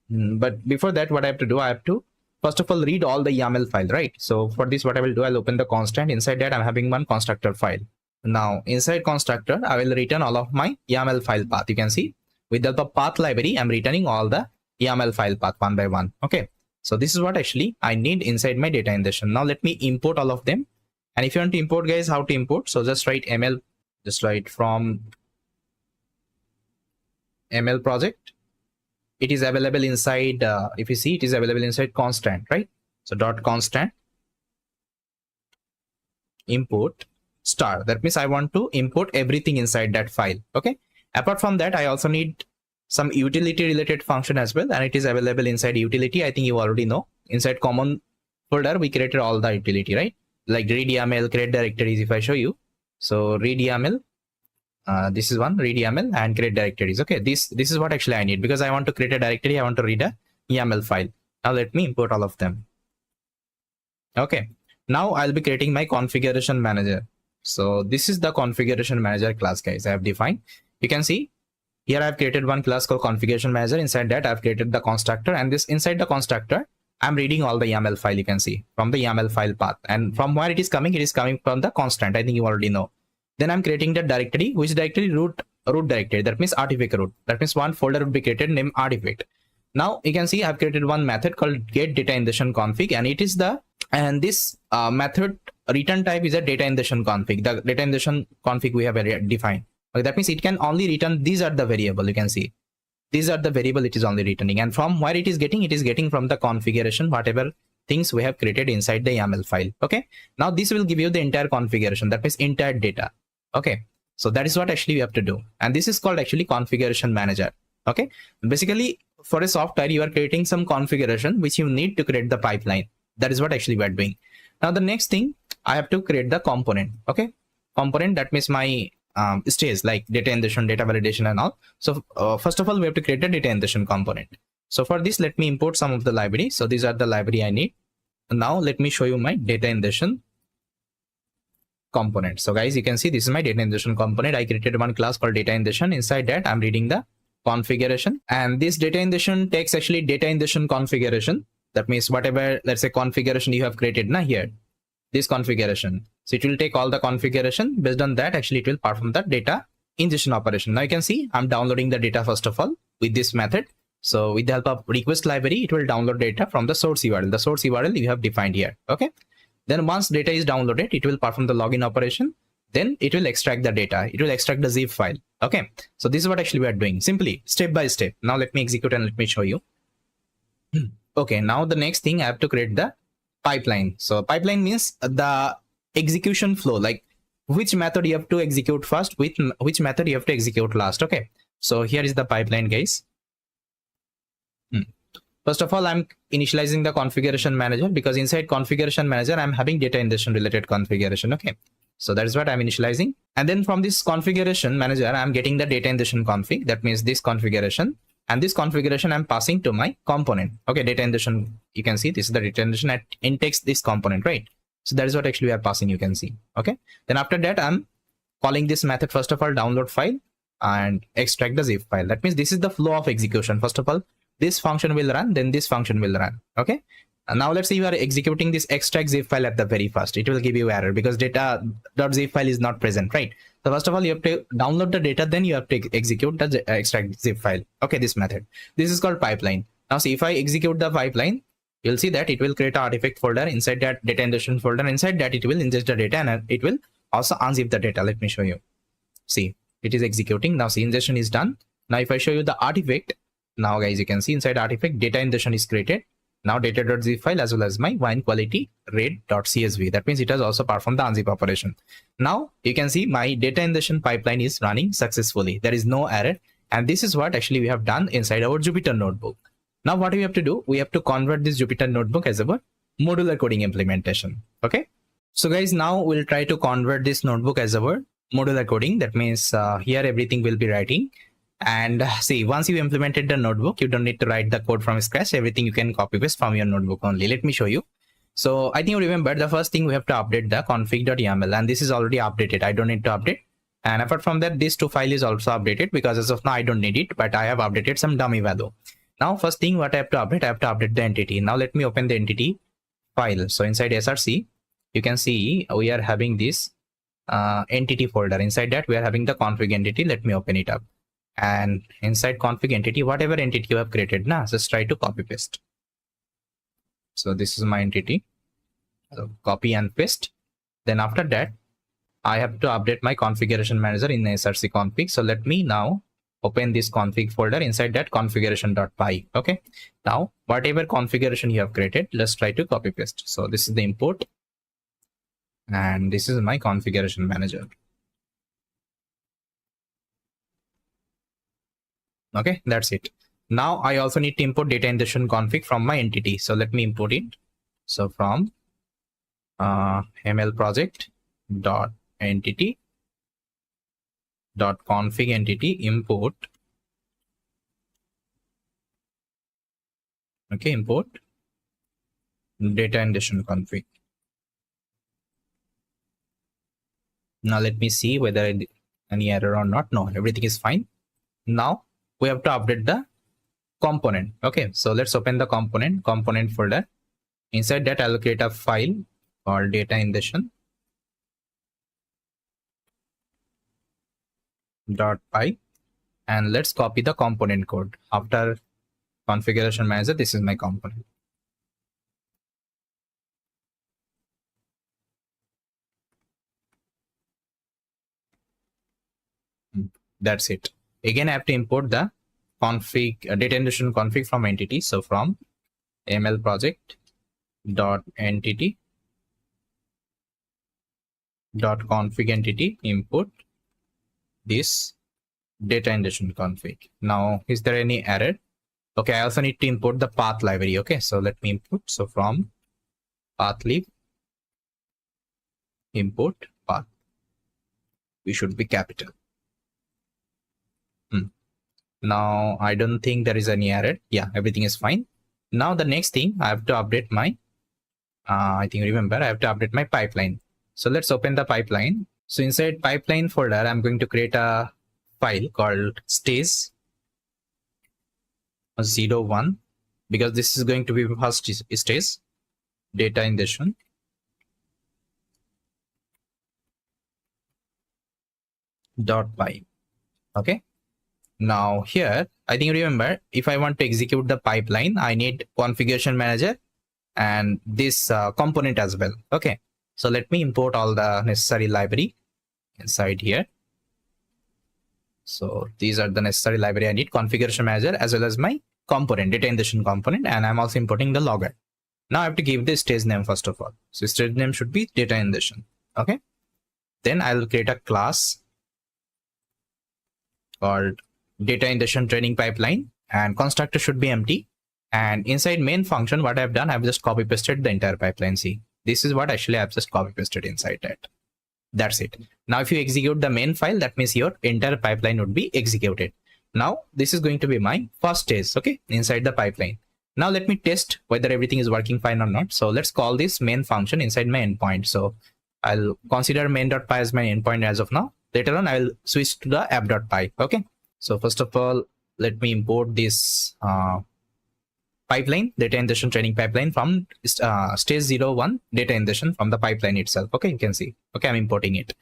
but before that, what I have to do, I have to first of all read all the YAML file, right? So for this, what I will do, I'll open the constant. Inside that I'm having one constructor file. Now inside constructor, I will return all of my YAML file path. You can see with the path library, I'm returning all the YAML file path one by one. Okay, so this is what actually I need inside my data ingestion. Now let me import all of them. And if you want to import, guys, how to import? So just write ML, just write from ML project. It is available inside, if you see, it is available inside constant, right? So dot constant import star. That means I want to import everything inside that file. Okay. Apart from that, I also need some utility related function as well, and it is available inside utility. I think you already know. Inside common folder, we created all the utility, right? Like read YAML, create directories. If I show you, so read YAML. This is one, read YAML and create directories. Okay, this is what actually I need, because I want to create a directory, I want to read a YAML file. Now let me import all of them. Okay, now I'll be creating my configuration manager. So this is the configuration manager class, guys, I have defined. You can see here I've created one class called configuration manager. Inside that I've created the constructor, and this inside the constructor I'm reading all the YAML file. You can see from the YAML file path, and from where it is coming from the constant. I think you already know. Then I'm creating the directory, which directory? Root directory. That means artifact root. That means one folder would be created named artifact. Now you can see I've created one method called get data ingestion config, and it is the, and this method return type is a data ingestion config. The data ingestion config we have defined. Okay, that means it can only return, these are the variable. You can see these are the variable it is only returning, and from where it is getting from the configuration, whatever things we have created inside the YAML file. Okay, now this will give you the entire configuration, that means entire data. Okay, so that is what actually we have to do, and this is called actually configuration manager. Okay, basically for a software you are creating some configuration which you need to create the pipeline. That is what actually we are doing. Now the next thing, I have to create the component. Okay, component, that means my stage like data ingestion, data validation and all. So first of all we have to create a data ingestion component. So for this, let me import some of the library. So these are the library I need. Now let me show you my data ingestion component. So guys, you can see this is my data ingestion component. I created one class called data ingestion. Inside that I'm reading the configuration, and this data ingestion takes actually data ingestion configuration. That means whatever, let's say, configuration you have created now here, this configuration. So it will take all the configuration. Based on that, actually it will perform the data ingestion operation. Now you can see I'm downloading the data first of all with this method. So with the help of request library, it will download data from the source URL. The source URL you have defined here. Okay. Then once data is downloaded, it will perform the login operation. Then it will extract the data. It will extract the zip file. Okay. So this is what actually we are doing, simply step by step. Now let me execute and let me show you. Okay. Now the next thing, I have to create the pipeline. So pipeline means the execution flow, like which method you have to execute first, which method you have to execute last. Okay, so here is the pipeline, guys. First of all, I'm initializing the configuration manager, because inside configuration manager I'm having data ingestion related configuration. Okay, so that is what I'm initializing, and then from this configuration manager I'm getting the data ingestion config. That means this configuration, and this configuration I'm passing to my component. Okay, data ingestion, you can see this is the data ingestion at index this component, right? So that is what actually we are passing, you can see. Okay, then after that I'm calling this method, first of all download file and extract the zip file. That means this is the flow of execution. First of all, this function will run, then this function will run. Okay, and now let's say you are executing this extract zip file at the very first. It will give you error because data.zip file is not present, right? So first of all, you have to download the data, then you have to execute the extract zip file. Okay, this method, this is called pipeline. Now see, if I execute the pipeline, you'll see that it will create an artifact folder. Inside that data ingestion folder, inside that it will ingest the data, and it will also unzip the data. Let me show you. See, it is executing. Now see, ingestion is done. Now if I show you the artifact, now guys, you can see inside artifact data ingestion is created. Now data.zip file as well as my wine quality red.csv. That means it has also performed the unzip operation. Now you can see my data ingestion pipeline is running successfully. There is no error. And this is what actually we have done inside our Jupyter notebook. Now what we have to do, we have to convert this Jupyter notebook as our modular coding implementation. Okay, so guys, now we'll try to convert this notebook as our modular coding. That means here everything will be writing. And see, once you implemented the notebook, you don't need to write the code from scratch. Everything you can copy paste from your notebook only. Let me show you. So I think you remember the first thing we have to update the config.yaml, and this is already updated. I don't need to update. And apart from that, this 2 file is also updated, because as of now I don't need it, but I have updated some dummy value. Now first thing what I have to update the entity. Now let me open the entity file. So inside src, you can see we are having this entity folder. Inside that we are having the config entity. Let me open it up. And inside config entity, whatever entity you have created, now just try to copy paste. So this is my entity. So copy and paste. Then after that, I have to update my configuration manager in src config. So let me now open this config folder. Inside that configuration.py. Okay, now whatever configuration you have created, let's try to copy paste. So this is the import, and this is my configuration manager. Okay, that's it. Now I also need to import data ingestion config from my entity. So let me import it. So from ml project dot entity dot config entity import. Okay, import data ingestion config. Now let me see whether any error or not. No, everything is fine. Now we have to update the component. Okay, so let's open the component folder. Inside that I'll create a file called data ingestion .py, and let's copy the component code. After configuration manager, this is my component. That's it. Again, I have to import the config data ingestion config from entity. So from ml project dot entity dot config entity import this data ingestion config. Now is there any error? Okay, I also need to import the path library. Okay, so let me import. So from pathlib import path, we should be capital. Now I don't think there is any error. Yeah, everything is fine. Now the next thing, I have to update my I think remember I have to update my pipeline. So let's open the pipeline. So inside pipeline folder, I'm going to create a file called stage 01, because this is going to be first stage data ingestion .py. Okay, now here I think remember, if I want to execute the pipeline, I need configuration manager and this component as well. Okay, so let me import all the necessary library inside here. So these are the necessary library I need: configuration manager as well as my component, data ingestion component, and I'm also importing the logger. Now I have to give the stage name first of all. So stage name should be data ingestion. Okay, then I'll create a class called data ingestion training pipeline, and constructor should be empty. And inside main function, what I've done, I've just copy pasted the entire pipeline. See, this is what actually I've just copy pasted inside that. That's it. Now if you execute the main file, that means your entire pipeline would be executed. Now this is going to be my first stage, okay, inside the pipeline. Now let me test whether everything is working fine or not. So let's call this main function inside my endpoint. So I'll consider main.py as my endpoint as of now. Later on I'll switch to the app.py. Okay, so first of all, let me import this pipeline, data ingestion training pipeline from stage 01 data ingestion from the pipeline itself. Okay, you can see, okay, I'm importing it,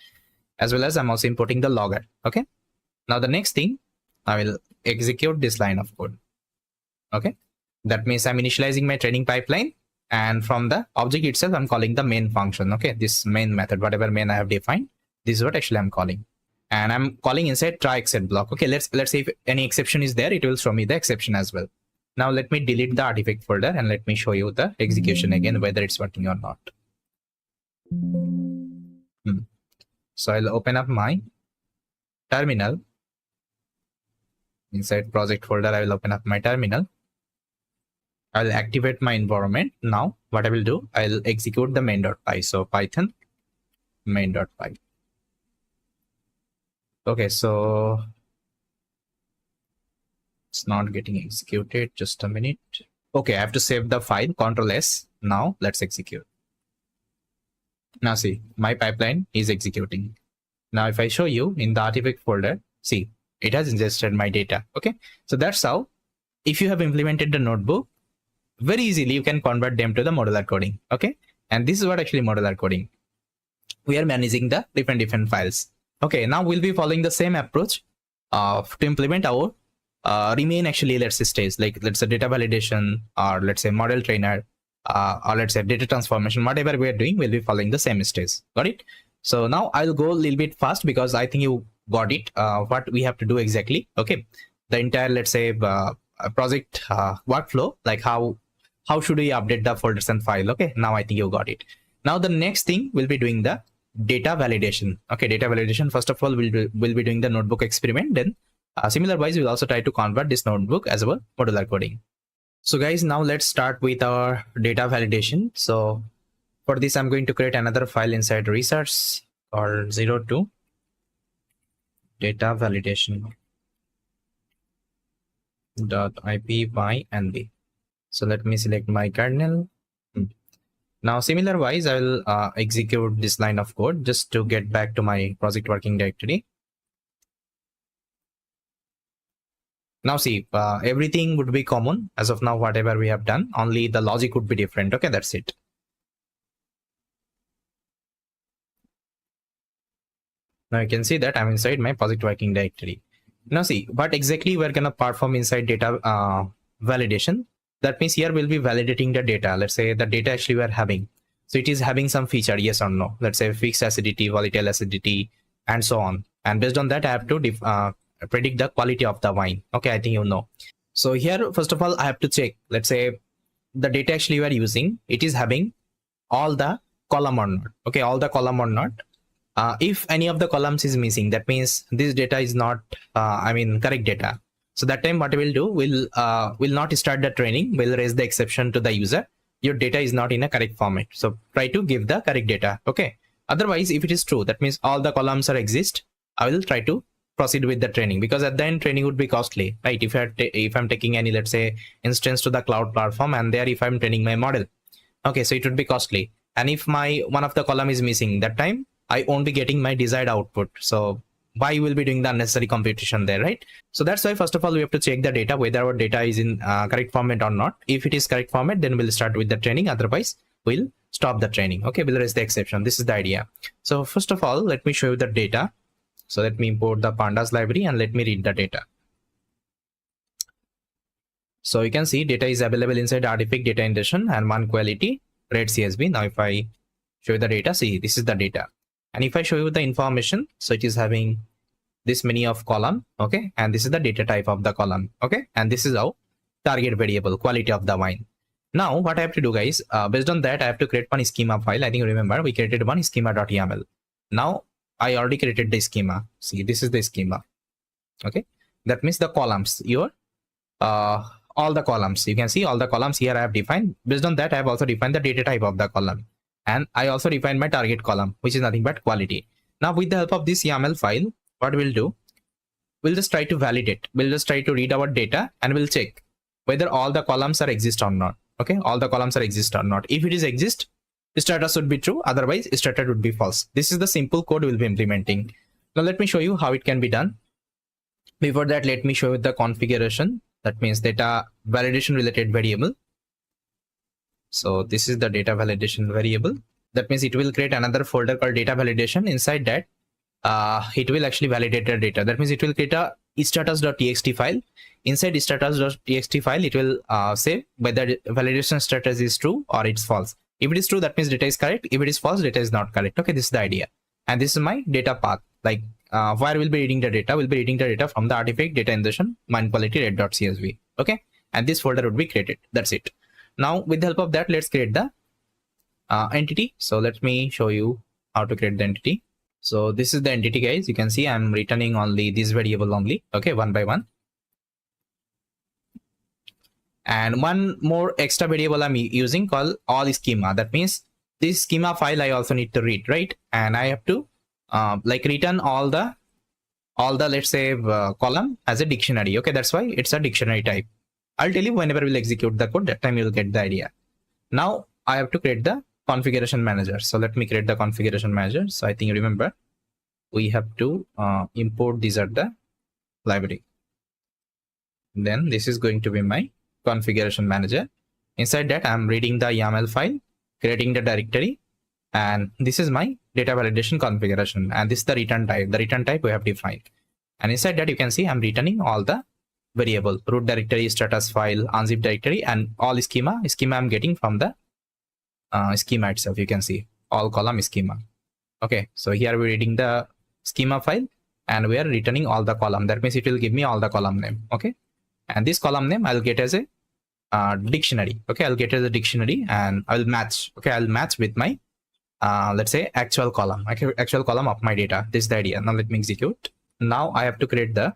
as well as I'm also importing the logger. Okay, now the next thing, I will execute this line of code. Okay, that means I'm initializing my training pipeline, and from the object itself I'm calling the main function. Okay, this main method, whatever main I have defined, this is what actually I'm calling, and I'm calling inside try except block. Okay, let's see if any exception is there, it will show me the exception as well. Now let me delete the artifact folder and let me show you the execution again, whether it's working or not. So I'll open up my terminal. Inside project folder, I will open up my terminal. I'll activate my environment. Now what I will do, I'll execute the main.py. So Python main.py. Okay, so it's not getting executed. Just a minute. Okay, I have to save the file, Ctrl S. Now let's execute. Now see, my pipeline is executing. Now if I show you in the artifact folder, see, it has ingested my data. Okay, so that's how, if you have implemented the notebook, very easily you can convert them to the modular coding. Okay, and this is what actually modular coding. We are managing the different files. Okay, now we'll be following the same approach to implement our remain actually, let's say stage, like let's say data validation, or let's say model trainer, or let's say data transformation. Whatever we are doing, we'll be following the same stage. Got it? So now I'll go a little bit fast because I think you got it, what we have to do exactly. Okay, the entire, let's say project workflow, like how should we update the folders and file. Okay, now I think you got it. Now the next thing we'll be doing the data validation. Okay, data validation, first of all we'll be doing the notebook experiment. Then similar wise, we'll also try to convert this notebook as our modular coding. So guys, now let's start with our data validation. So for this, I'm going to create another file inside research called 02 data validation .ip by nb. So let me select my kernel. Now similar wise, I will execute this line of code just to get back to my project working directory. Now see, everything would be common as of now, whatever we have done, only the logic would be different. Okay, that's it. Now you can see that I'm inside my project working directory. Now see, what exactly we're gonna perform inside data validation. That means here we'll be validating the data. Let's say the data actually we're having. So it is having some feature, yes or no. Let's say fixed acidity, volatile acidity, and so on. And based on that, I have to predict the quality of the wine. Okay, I think you know. So here, first of all, I have to check, let's say the data actually we are using, it is having all the column or not. Okay, all the column or not. If any of the columns is missing, that means this data is not correct data. So that time what we'll do, we'll not start the training, we'll raise the exception to the user. Your data is not in a correct format, so try to give the correct data. Okay, otherwise if it is true, that means all the columns are exist, I will try to proceed with the training, because at the end training would be costly, right? If I'm taking any, let's say, instance to the cloud platform, and there if I'm training my model, okay, so it would be costly. And if my one of the column is missing, that time I won't be getting my desired output. So why you will be doing the unnecessary computation there, right? So that's why first of all we have to check the data, whether our data is in correct format or not. If it is correct format, then we'll start with the training, otherwise we'll stop the training. Okay, we'll raise the exception. This is the idea. So first of all, let me show you the data. So let me import the pandas library and let me read the data. So you can see data is available inside artifact data ingestion and one quality red CSV. Now if I show you the data, see, this is the data. And if I show you the information, so it is having this many of column, okay, and this is the data type of the column, okay, and this is our target variable, quality of the wine. Now what I have to do, guys, based on that, I have to create one schema file. I think you remember we created one schema.yaml. Now I already created the schema. See, this is the schema. Okay, that means the columns, your all the columns. You can see all the columns here I have defined. Based on that, I have also defined the data type of the column, and I also defined my target column, which is nothing but quality. Now with the help of this YAML file, what we'll do, we'll just try to validate. We'll just try to read our data and we'll check whether all the columns are exist or not. Okay, all the columns are exist or not. If it is exist, status would be true, otherwise status would be false. This is the simple code we'll be implementing. Now let me show you how it can be done. Before that, let me show you the configuration. That means data validation related variable. So this is the data validation variable. That means it will create another folder called data validation. Inside that, it will actually validate the data. That means it will create a status.txt file. Inside status.txt file, it will say whether validation status is true or it's false. If it is true, that means data is correct. If it is false, data is not correct. Okay, this is the idea. And this is my data path. Like where we'll be reading the data, we'll be reading the data from the artifact data ingestion min quality red.csv. Okay, and this folder would be created. That's it. Now with the help of that, let's create the entity. So let me show you how to create the entity. So this is the entity, guys. You can see I'm returning only this variable only. Okay, one by one. And one more extra variable I'm using called all schema. That means this schema file I also need to read, right? And I have to like return all the let's say column as a dictionary. Okay, that's why it's a dictionary type. I'll tell you whenever we'll execute the code, that time you'll get the idea. Now I have to create the configuration manager. So let me create the configuration manager. So I think you remember we have to import these are the library. Then this is going to be my configuration manager. Inside that, I'm reading the YAML file, creating the directory, and this is my data validation configuration, and this is the return type. The return type we have defined, and inside that you can see I'm returning all the variable, root directory, status file, unzip directory, and all schema I'm getting from the schema itself. You can see all column schema. Okay, so here we're reading the schema file and we are returning all the column. That means it will give me all the column name. Okay, and this column name I'll get as a dictionary. Okay, I'll get as a dictionary and I'll match. Okay, I'll match with my let's say actual column of my data. This is the idea. Now let me execute. Now I have to create the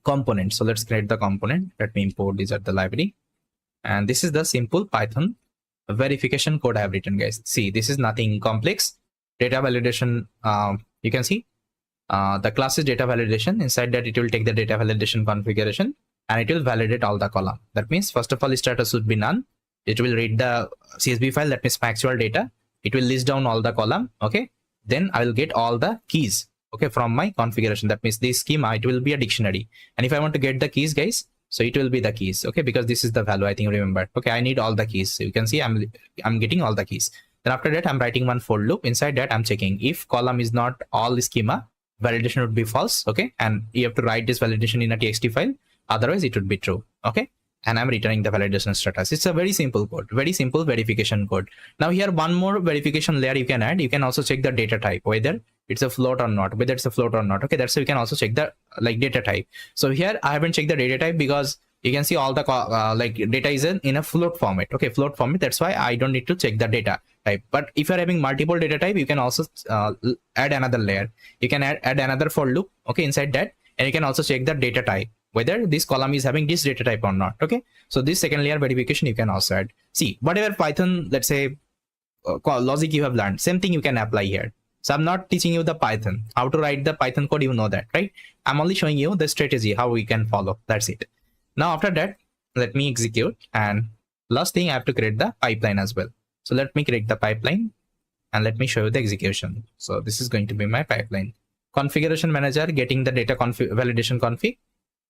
component. So let's create the component. Let me import these at the library, and this is the simple Python verification code I have written, guys. See, this is nothing complex. Data validation, you can see the class is data validation. Inside that, it will take the data validation configuration and it will validate all the column. That means first of all, status should be none. It will read the CSV file, that means factual data. It will list down all the column. Okay, then I will get all the keys. Okay, from my configuration. That means this schema, it will be a dictionary. And if I want to get the keys, guys, so it will be the keys. Okay, because this is the value, I think, remember. Okay, I need all the keys. So you can see I'm getting all the keys. Then after that, I'm writing one for loop. Inside that, I'm checking if column is not all schema, validation would be false. Okay, and you have to write this validation in a txt file, otherwise it would be true. Okay, and I'm returning the validation status. It's a very simple code, very simple verification code. Now here, one more verification layer you can add. You can also check the data type, whether it's a float or not, Okay, that's how you can also check the like data type. So here I haven't checked the data type because you can see all the like data is in a float format. Okay, float format. That's why I don't need to check the data type. But if you're having multiple data type, you can also add another layer. You can add another for loop. Okay, inside that, and you can also check the data type, whether this column is having this data type or not. Okay, so this second layer verification you can also add. See, whatever Python, let's say logic you have learned, same thing you can apply here. So I'm not teaching you the Python, how to write the Python code, you know that, right? I'm only showing you the strategy, how we can follow. That's it. Now after that, let me execute, and last thing I have to create the pipeline as well. So let me create the pipeline and let me show you the execution. So this is going to be my pipeline. Configuration manager, getting the data validation config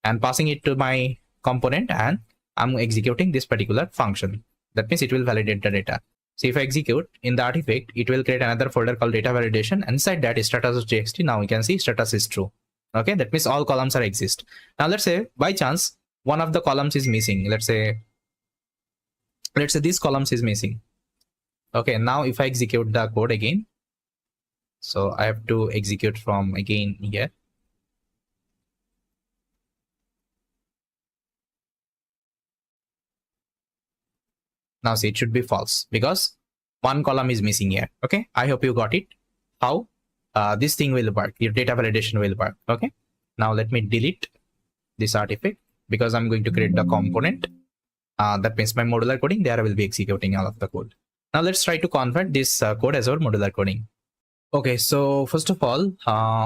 and passing it to my component, and I'm executing this particular function. That means it will validate the data. So if I execute in the artifact, it will create another folder called data validation. Inside that is status.txt. Now you can see status is true. Okay, that means all columns are exist. Now let's say by chance one of the columns is missing. Let's say this columns is missing. Okay, now if I execute the code again, so I have to execute from again here. Now see, it should be false because one column is missing here. Okay, I hope you got it. How this thing will work, your data validation will work. Okay, now let me delete this artifact because I'm going to create the component. That means my modular coding, there I will be executing all of the code. Now let's try to convert this code as our modular coding. Okay, so first of all,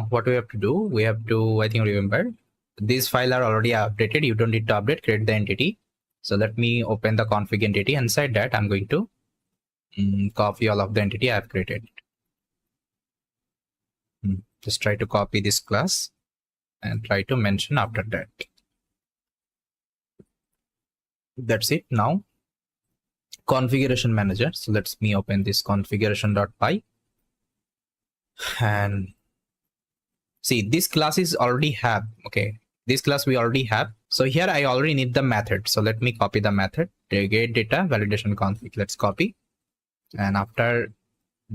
what we have to do, we have to, I think, remember, these files are already updated. You don't need to update, create the entity. So let me open the config entity. Inside that, I'm going to copy all of the entity I have created. Just try to copy this class and try to mention after that. That's it. Now, configuration manager. So let's me open this configuration.py. And see, this class is already have, okay, this class we already have. So here I already need the method. So let me copy the method, get data validation config. Let's copy. And after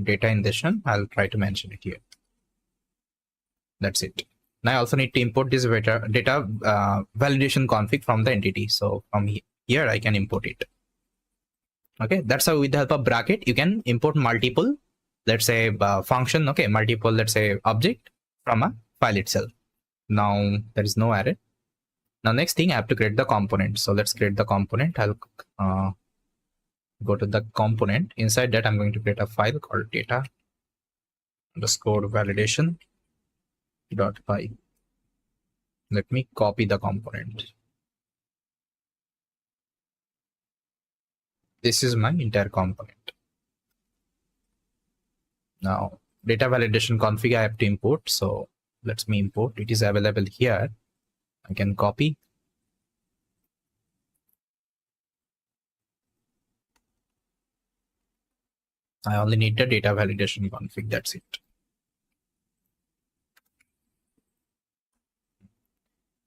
data ingestion, I'll try to mention it here. That's it. Now I also need to import this data validation config from the entity. So from here I can import it. Okay, that's how with the help of bracket you can import multiple, let's say function, okay, multiple, let's say object from a file itself. Now there is no error. Now next thing I have to create the component. So let's create the component. I'll go to the component. Inside that I'm going to create a file called data underscore validation.py. Let me copy the component. This is my entire component. Now data validation config I have to import. So let's me import. It is available here. I can copy. I only need the data validation config. That's it.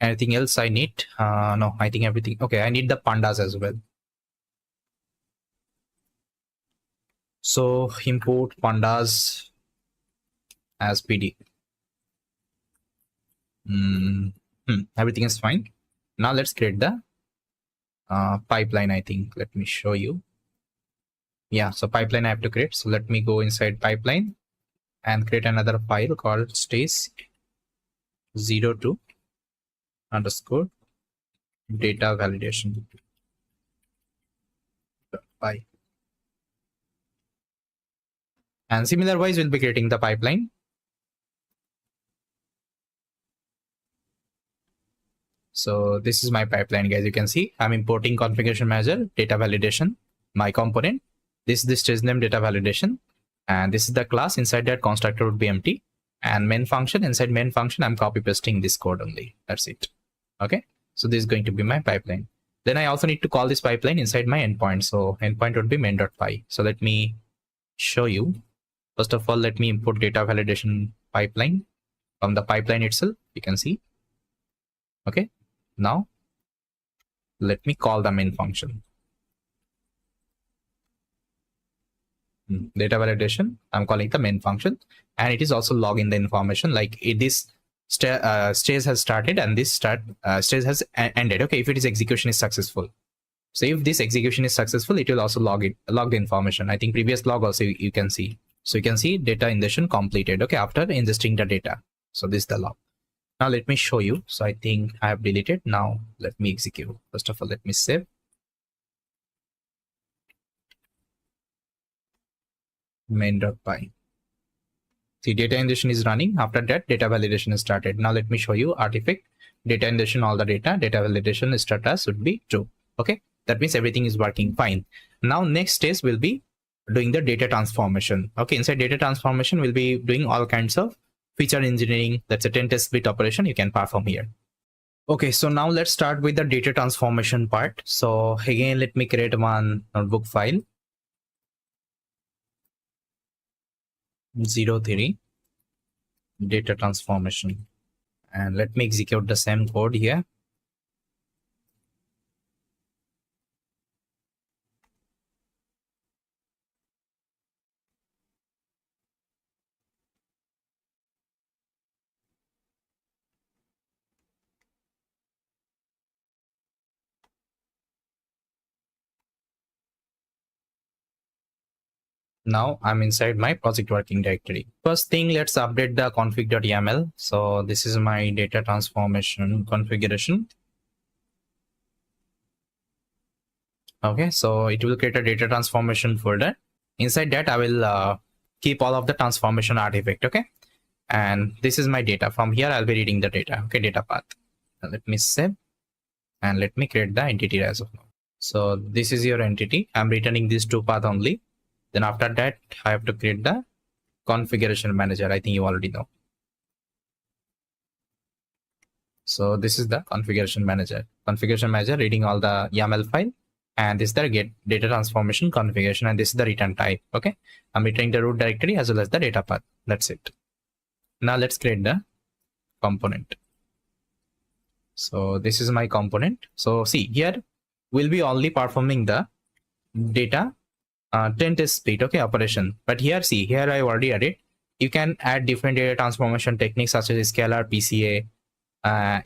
Anything else I need? No, I think everything. Okay, I need the pandas as well. So import pandas as PD. Everything is fine. Now let's create the pipeline. I think, let me show you. Yeah, so pipeline I have to create. So let me go inside pipeline and create another file called stace02 underscore data validation py. And similar wise, we'll be creating the pipeline. So this is my pipeline, guys. You can see I'm importing configuration manager, data validation, my component. This is the stage name data validation. And this is the class. Inside that constructor would be empty. And main function, inside main function, I'm copy pasting this code only. That's it. Okay. So this is going to be my pipeline. Then I also need to call this pipeline inside my endpoint. So endpoint would be main.py. So let me show you. First of all, let me import data validation pipeline from the pipeline itself. You can see. Okay. Now let me call the main function. Data validation, I'm calling the main function, and it is also logging the information like this stage has started and this stage has ended. Okay, if it is execution is successful. So if this execution is successful, it will also log the information. I think previous log also you can see. So you can see data ingestion completed. Okay, after ingesting the data. So this is the log. Now let me show you. So I think I have deleted. Now let me execute. First of all, let me save. Main.py. See, data ingestion is running. After that, data validation is started. Now let me show you artifact, data ingestion, all the data validation status should be true. Okay, that means everything is working fine. Now next stage will be doing the data transformation. Okay, inside data transformation, we'll be doing all kinds of feature engineering. That's a 10 test bit operation you can perform here. Okay, so now let's start with the data transformation part. So again, let me create one notebook file. 03 data transformation, and let me execute the same code here. Now I'm inside my project working directory. First thing, let's update the config.yaml. So this is my data transformation configuration. Okay, so it will create a data transformation folder. Inside that, I will keep all of the transformation artifact. Okay, and this is my data. From here, I'll be reading the data. Okay, data path. Now let me save and let me create the entity as of now. So this is your entity. I'm returning these two paths only. Then after that, I have to create the configuration manager. I think you already know. So this is the configuration manager. Configuration manager reading all the YAML file, and this is the get data transformation configuration, and this is the return type. Okay, I'm returning the root directory as well as the data path. That's it. Now let's create the component. So this is my component. So see, here we'll be only performing the data 10 test split, okay, operation. But here, see, here I already added. You can add different data transformation techniques such as scalar, PCA.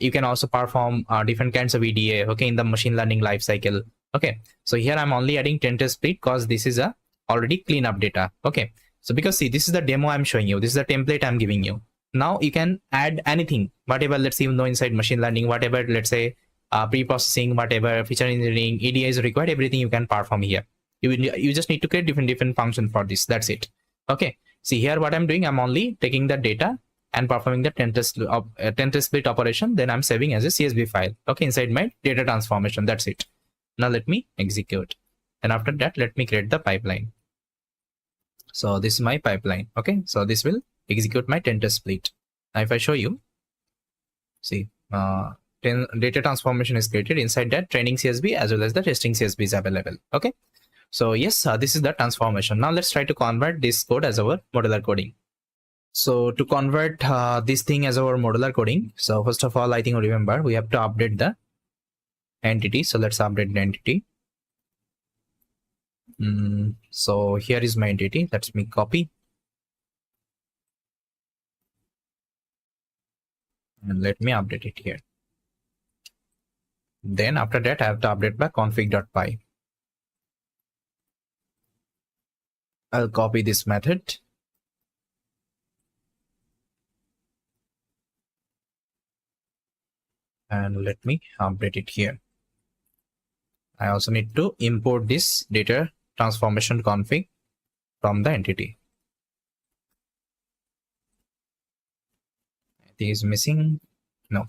You can also perform different kinds of EDA, okay, in the machine learning lifecycle. Okay, so here I'm only adding 10 test split because this is a already clean up data. Okay, so because see, this is the demo I'm showing you. This is the template I'm giving you. Now you can add anything, whatever, let's say, you know, inside machine learning, whatever, let's say, pre-processing, whatever, feature engineering, EDA is required, everything you can perform here. You just need to create different functions for this. That's it. Okay, see here what I'm doing, I'm only taking the data and performing the 10 test split operation. Then I'm saving as a CSV file, okay, inside my data transformation. That's it. Now let me execute, and after that let me create the pipeline. So this is my pipeline. Okay, so this will execute my 10 test split. Now if I show you, see, 10 data transformation is created. Inside that, training CSV as well as the testing CSV is available. Okay, so yes, this is the transformation. Now let's try to convert this code as our modular coding. So to convert this thing as our modular coding, so first of all, I think remember we have to update the entity. So let's update the entity. So here is my entity. Let me copy and let me update it here. Then after that, I have to update by config.py. I'll copy this method. And let me update it here. I also need to import this data transformation config from the entity. I think it's missing. No.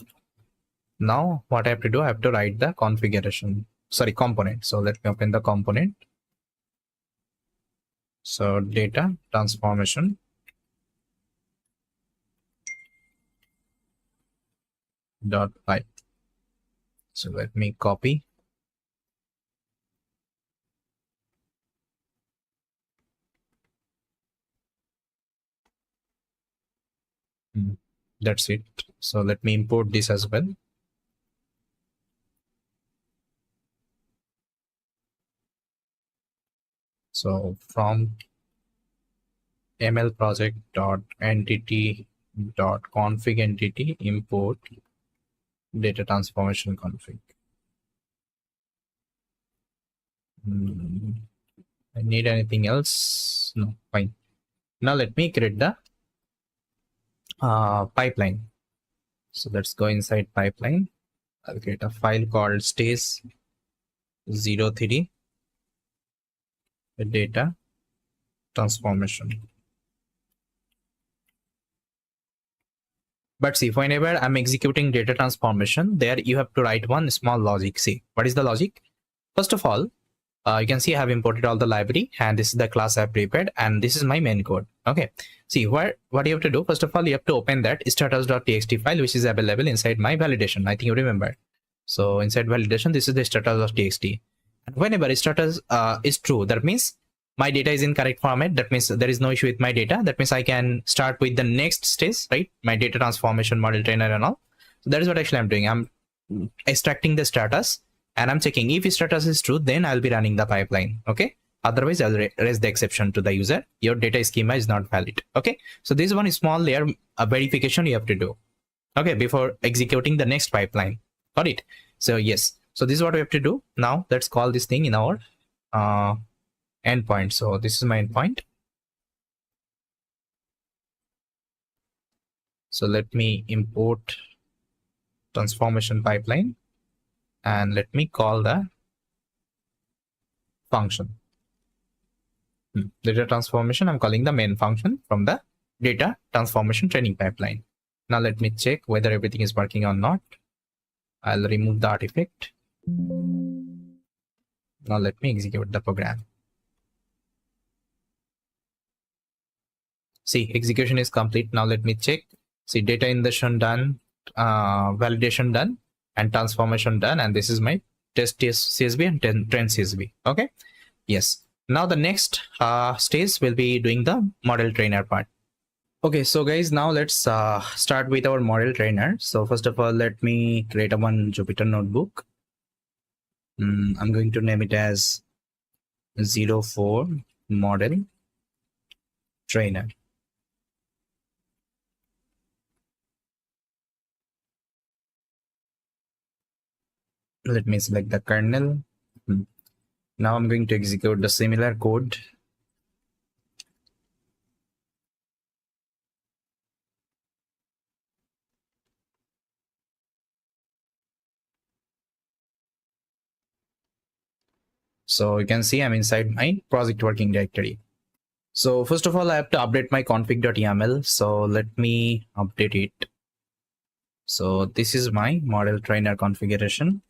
Now what I have to do, I have to write the component. So let me open the component. So data transformation .py. So let me copy. That's it. So let me import this as well. So from ml_project.entity.config entity import data transformation config. I need anything else? No, fine. Now let me create the pipeline. So let's go inside pipeline. I'll create a file called stage03 data transformation. But see, whenever I'm executing data transformation, there you have to write one small logic. See, what is the logic? First of all, you can see I have imported all the library, and this is the class I've prepared, and this is my main code. Okay, see what you have to do. First of all, you have to open that status.txt file, which is available inside my validation. I think you remember. So inside validation, this is the status.txt. And whenever status is true, that means my data is in correct format. That means there is no issue with my data. That means I can start with the next stage, right? My data transformation model trainer and all. So that is what actually I'm doing. I'm extracting the status and I'm checking if status is true, then I'll be running the pipeline. Okay. Otherwise, I'll raise the exception to the user. Your data schema is not valid. Okay. So this is one small layer of verification you have to do. Okay. Before executing the next pipeline. Got it? So yes. So this is what we have to do. Now let's call this thing in our endpoint. So this is my endpoint. So let me import transformation pipeline and let me call the function. Data transformation, I'm calling the main function from the data transformation training pipeline. Now let me check whether everything is working or not. I'll remove the artifact. Now let me execute the program. See, execution is complete. Now let me check. See, data ingestion done, validation done, and transformation done. And this is my test CSV and train CSV. Okay. Yes. Now the next stage will be doing the model trainer part. Okay, so guys, now let's start with our model trainer. So first of all, let me create a one Jupyter notebook. I'm going to name it as 04 model trainer. Let me select the kernel. Now I'm going to execute the similar code. So you can see I'm inside my project working directory. So first of all, I have to update my config.yaml. So let me update it. So this is my model trainer configuration.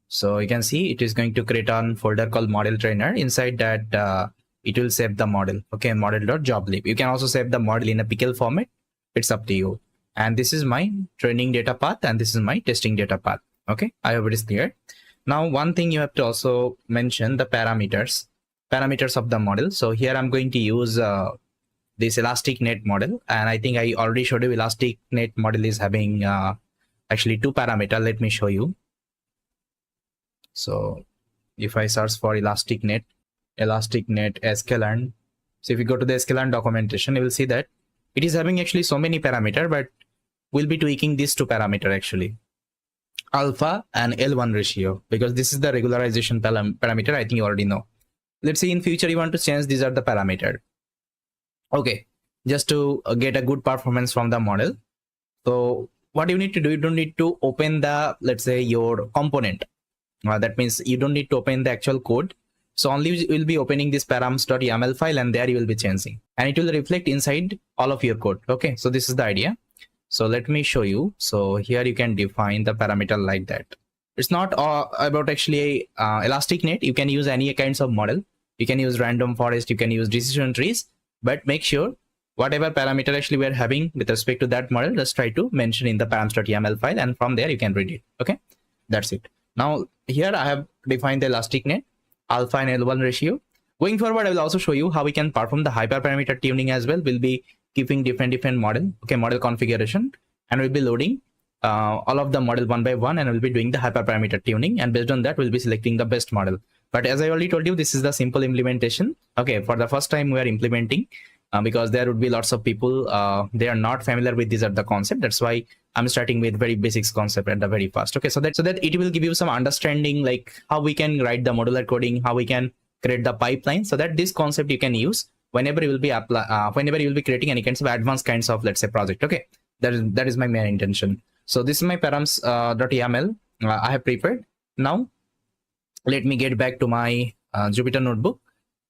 So you can see it is going to create a folder called model trainer. Inside that, it will save the model. Okay, model.joblib. You can also save the model in a pickle format. It's up to you. And this is my training data path and this is my testing data path. Okay, I hope it is clear. Now, one thing you have to also mention the parameters of the model. So here I'm going to use this elastic net model. And I think I already showed you elastic net model is having actually two parameters. Let me show you. So if I search for elastic net sklearn. So if you go to the sklearn documentation, you will see that it is having actually so many parameters, but we'll be tweaking these two parameters actually. Alpha and L1 ratio, because this is the regularization parameter. I think you already know. Let's say in future you want to change, these are the parameters. Okay, just to get a good performance from the model. So what you need to do, you don't need to open the, let's say, your component. That means you don't need to open the actual code. So only you will be opening this params.yaml file and there you will be changing. And it will reflect inside all of your code. Okay, so this is the idea. So let me show you. So here you can define the parameter like that. It's not about actually elastic net. You can use any kinds of model. You can use random forest. You can use decision trees. But make sure whatever parameter actually we are having with respect to that model, just try to mention in the params.yaml file. And from there you can read it. Okay, that's it. Now here I have defined the elastic net, alpha and L1 ratio. Going forward, I will also show you how we can perform the hyperparameter tuning as well. We'll be keeping different model, okay, model configuration, and we'll be loading all of the model one by one, and we'll be doing the hyperparameter tuning. And based on that, we'll be selecting the best model. But as I already told you, this is the simple implementation. Okay, for the first time we are implementing because there would be lots of people they are not familiar with these are the concept. That's why I'm starting with very basics concept at the very first. Okay, so that it will give you some understanding like how we can write the modular coding, how we can create the pipeline, so that this concept you can use whenever you will be whenever you will be creating any kinds of advanced kinds of, let's say, project. Okay, that is my main intention. So this is my params.yaml I have prepared. Now let me get back to my Jupyter notebook,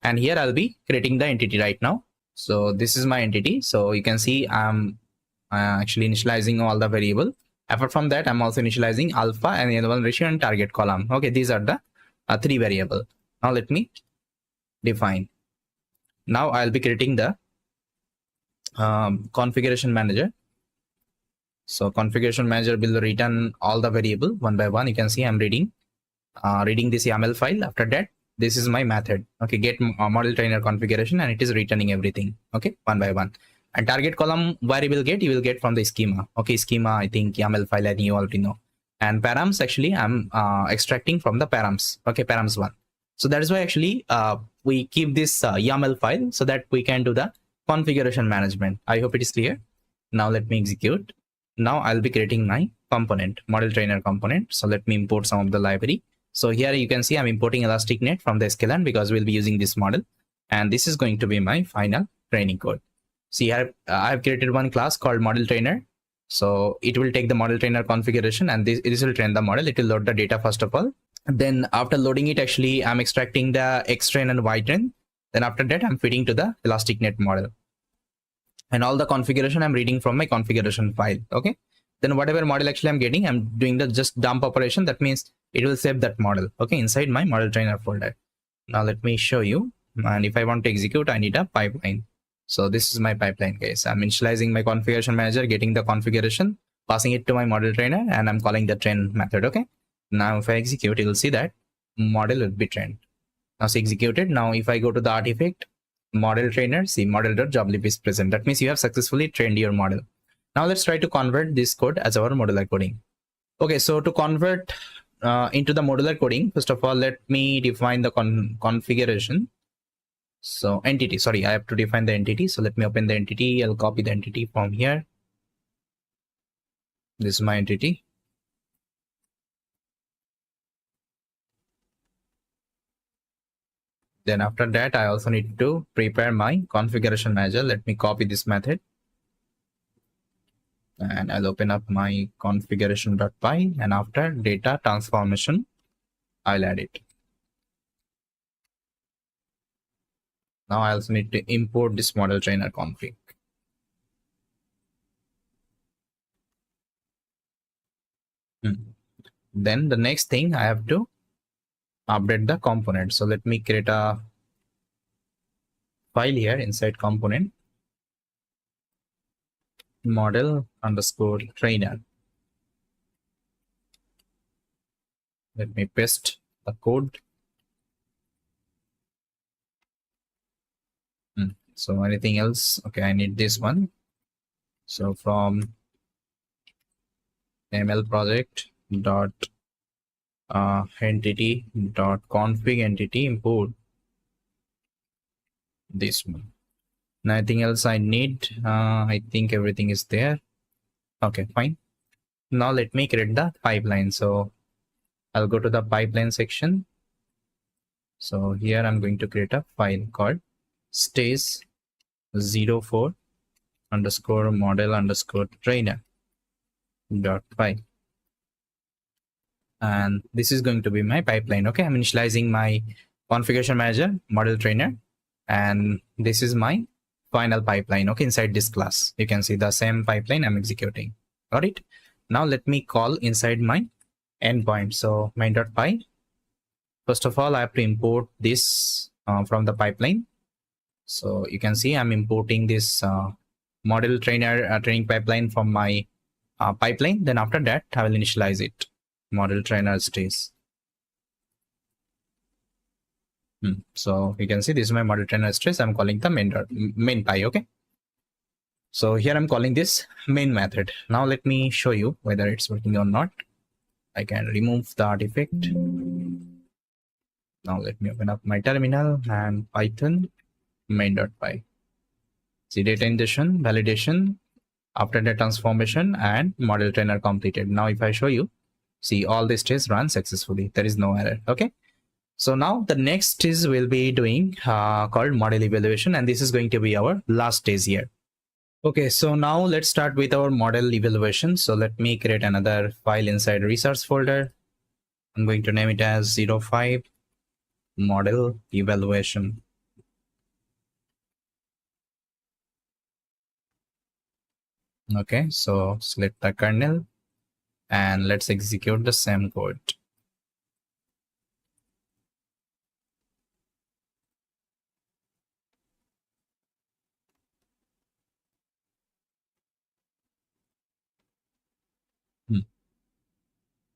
and here I'll be creating the entity right now. So this is my entity. So you can see I'm actually initializing all the variable. Apart from that, I'm also initializing alpha and L1 ratio and target column. Okay, these are the three variable. Now let me define. Now I'll be creating the configuration manager. So configuration manager will return all the variable one by one. You can see I'm reading this YAML file. After that, this is my method. Okay, get model trainer configuration, and it is returning everything. Okay, one by one. And target column variable you will get from the schema. Okay, schema, I think YAML file, I think you already know. And params, actually I'm extracting from the params. Okay, params one. So that is why actually we keep this YAML file so that we can do the configuration management. I hope it is clear. Now let me execute. Now I'll be creating my component, model trainer component. So let me import some of the library. So here you can see I'm importing elastic net from the sklearn because we'll be using this model. And this is going to be my final training code. See, I have created one class called model trainer. So it will take the model trainer configuration, and this will train the model. It will load the data first of all. Then after loading it, actually I'm extracting the X-train and Y-train. Then after that, I'm feeding to the ElasticNet model. And all the configuration I'm reading from my configuration file. Okay. Then whatever model actually I'm getting, I'm doing the just dump operation. That means it will save that model, okay, inside my model trainer folder. Now let me show you. And if I want to execute, I need a pipeline. So this is my pipeline, guys. I'm initializing my configuration manager, getting the configuration, passing it to my model trainer, and I'm calling the train method. Okay. Now if I execute, you'll see that model will be trained. Now it's executed. Now if I go to the artifact, model trainer, see model.joblib is present. That means you have successfully trained your model. Now let's try to convert this code as our modular coding. Okay, so to convert into the modular coding, first of all, let me define the configuration. So entity, sorry, I have to define the entity. So let me open the entity. I'll copy the entity from here. This is my entity. Then after that, I also need to prepare my configuration manager. Let me copy this method. And I'll open up my configuration.py, and after data transformation, I'll add it. Now I also need to import this model trainer config. Then the next thing, I have to update the component. So let me create a file here inside component, model underscore trainer. Let me paste the code. So anything else? Okay, I need this one. So from ML project dot entity dot config entity import this one. Nothing else I need. I think everything is there. Okay, fine. Now let me create the pipeline. So I'll go to the pipeline section. So here I'm going to create a file called stage04 underscore model underscore trainer dot py. And this is going to be my pipeline. Okay, I'm initializing my configuration manager, model trainer, and this is my final pipeline. Okay, inside this class, you can see the same pipeline I'm executing. Got it? Now let me call inside my endpoint. So main.py. First of all, I have to import this from the pipeline. So you can see I'm importing this model trainer training pipeline from my pipeline. Then after that, I will initialize it. Model trainer stage. So you can see this is my model trainer stage. I'm calling the main py. Okay. So here I'm calling this main method. Now let me show you whether it's working or not. I can remove the artifact. Now let me open up my terminal and Python main.py. See data ingestion, validation, after the transformation, and model trainer completed. Now if I show you, see all the stages run successfully. There is no error. Okay. So now the next stage we'll be doing called model evaluation, and this is going to be our last stage here. Okay, so now let's start with our model evaluation. So let me create another file inside resource folder. I'm going to name it as 05 model evaluation. Okay, so select the kernel and let's execute the same code.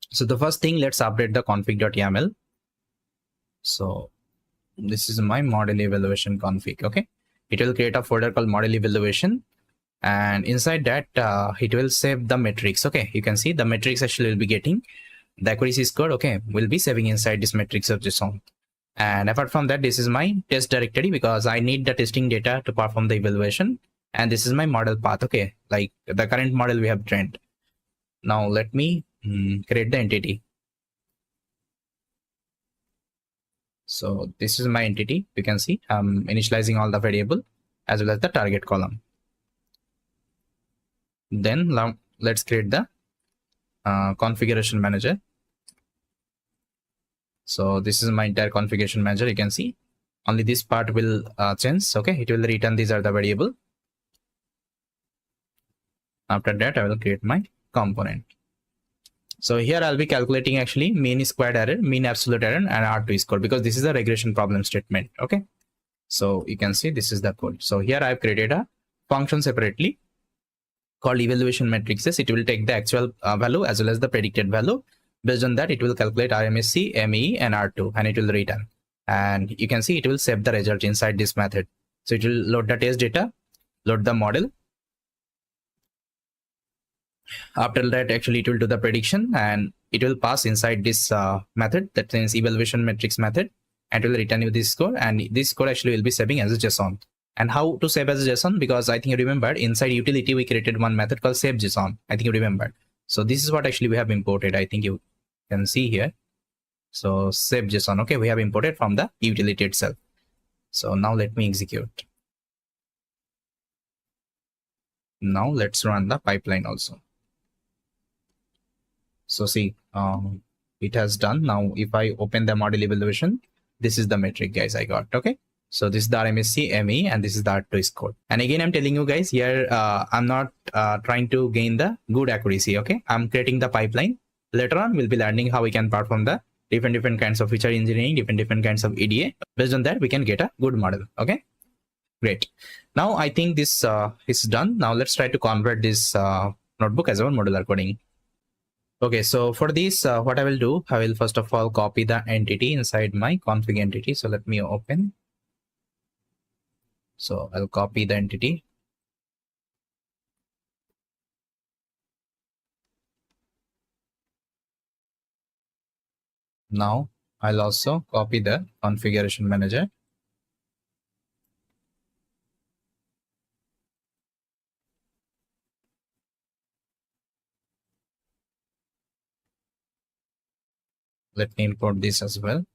So the first thing, let's update the config.yaml. So this is my model evaluation config. Okay, it will create a folder called model evaluation, and inside that it will save the metrics. Okay, you can see the metrics actually will be getting the accuracy score. Okay, will be saving inside this metrics of this one. And apart from that, this is my test directory because I need the testing data to perform the evaluation. And this is my model path. Okay, like the current model we have trained. Now let me create the entity. So this is my entity. You can see I'm initializing all the variable as well as the target column. Then let's create the configuration manager. So this is my entire configuration manager. You can see only this part will change. Okay, it will return these are the variable. After that, I will create my component. So here I'll be calculating actually mean squared error, mean absolute error, and R2 score, because this is a regression problem statement. Okay, so you can see this is the code. So here I've created a function separately called evaluation matrices. It will take the actual value as well as the predicted value. Based on that, it will calculate RMSE, ME, and R2, and it will return. And you can see it will save the result inside this method. So it will load the test data, load the model. After that, actually, it will do the prediction, and it will pass inside this method, that means evaluation matrix method, and it will return you this score. And this score actually will be saving as a JSON. And how to save as a JSON? Because I think you remember inside utility we created one method called save JSON. I think you remember. So this is what actually we have imported. I think you can see here. So save JSON. Okay, we have imported from the utility itself. So now let me execute. Now let's run the pipeline also. So see, it has done. Now if I open the model evaluation, this is the metric, guys, I got. Okay, so this is the RMSE, ME, and this is the R2 score. And again, I'm telling you guys here, I'm not trying to gain the good accuracy. Okay, I'm creating the pipeline. Later on, we'll be learning how we can perform the different kinds of feature engineering, different kinds of EDA. Based on that, we can get a good model. Okay, great. Now I think this is done. Now let's try to convert this notebook as our modular coding. Okay, so for this, what I will do, I will first of all copy the entity inside my config entity. So let me open. So I'll copy the entity. Now I'll also copy the configuration manager. Let me import this as well.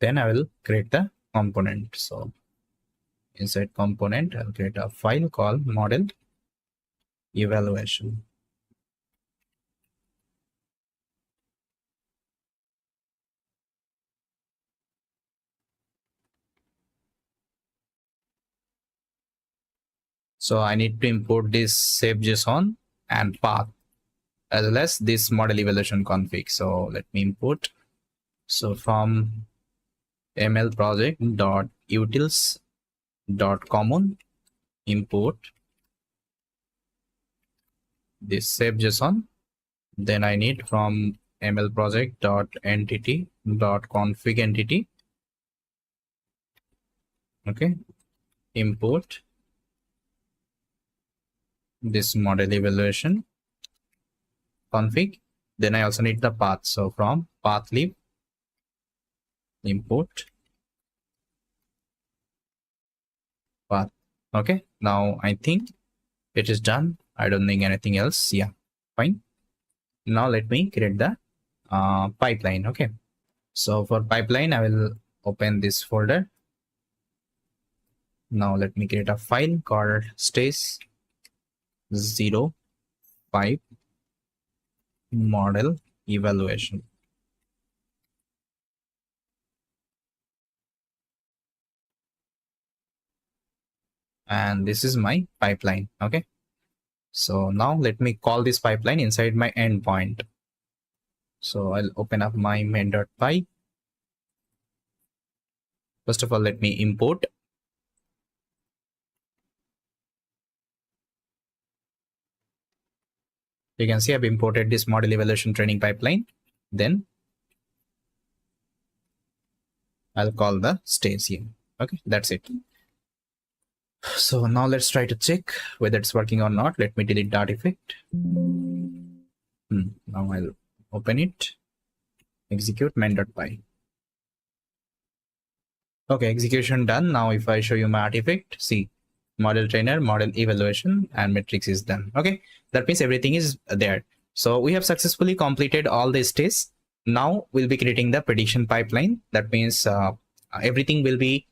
Then I will create the component. So inside component, I'll create a file called model evaluation. So I need to import this save JSON and path as well as this model evaluation config. So let me import. So from mlproject.utils.common import this save JSON. Then I need from mlproject.entity.config entity. Okay, import this model evaluation config. Then I also need the path. So from pathlib import path. Okay, now I think it is done. I don't think anything else. Yeah, fine. Now let me create the pipeline. Okay, so for pipeline, I will open this folder. Now let me create a file called stage05 model evaluation. And this is my pipeline. Okay, so now let me call this pipeline inside my endpoint. So I'll open up my main.py. First of all, let me import. You can see I've imported this model evaluation training pipeline. Then I'll call the stage here. Okay, that's it. So now let's try to check whether it's working or not. Let me delete the artifact. Now I'll open it, execute main.py. Okay, execution done. Now if I show you my artifact, see model trainer, model evaluation, and matrix is done. Okay, that means everything is there. So we have successfully completed all the stages. Now we'll be creating the prediction pipeline. That means everything will be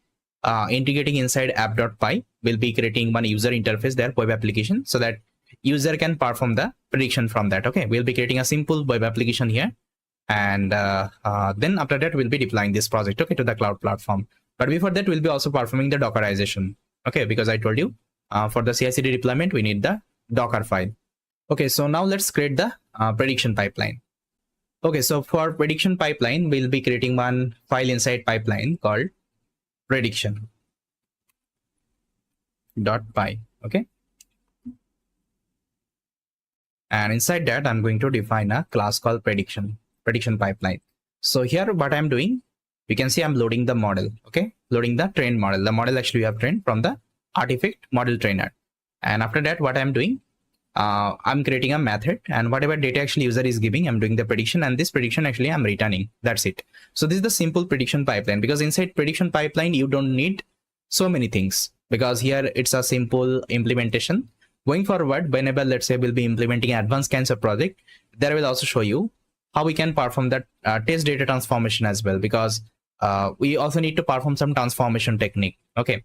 integrating inside app.py. We'll be creating one user interface there, web application, so that user can perform the prediction from that. Okay, we'll be creating a simple web application here, and then after that we'll be deploying this project, okay, to the cloud platform. But before that, we'll be also performing the Dockerization, okay, because I told you for the CI/CD deployment we need the Dockerfile. Okay, so now let's create the prediction pipeline. Okay, so for prediction pipeline, we'll be creating one file inside pipeline called prediction.py. Okay, and inside that I'm going to define a class called prediction pipeline. So here what I'm doing, you can see I'm loading the model, okay, loading the trained model. The model actually we have trained from the artifact model trainer. And after that, what I'm doing, I'm creating a method, and whatever data actually user is giving, I'm doing the prediction, and this prediction actually I'm returning. That's it. So this is the simple prediction pipeline, because inside prediction pipeline you don't need so many things, because here it's a simple implementation. Going forward, whenever let's say we'll be implementing advanced kinds of project, there will also show you how we can perform that test data transformation as well, because we also need to perform some transformation technique. Okay,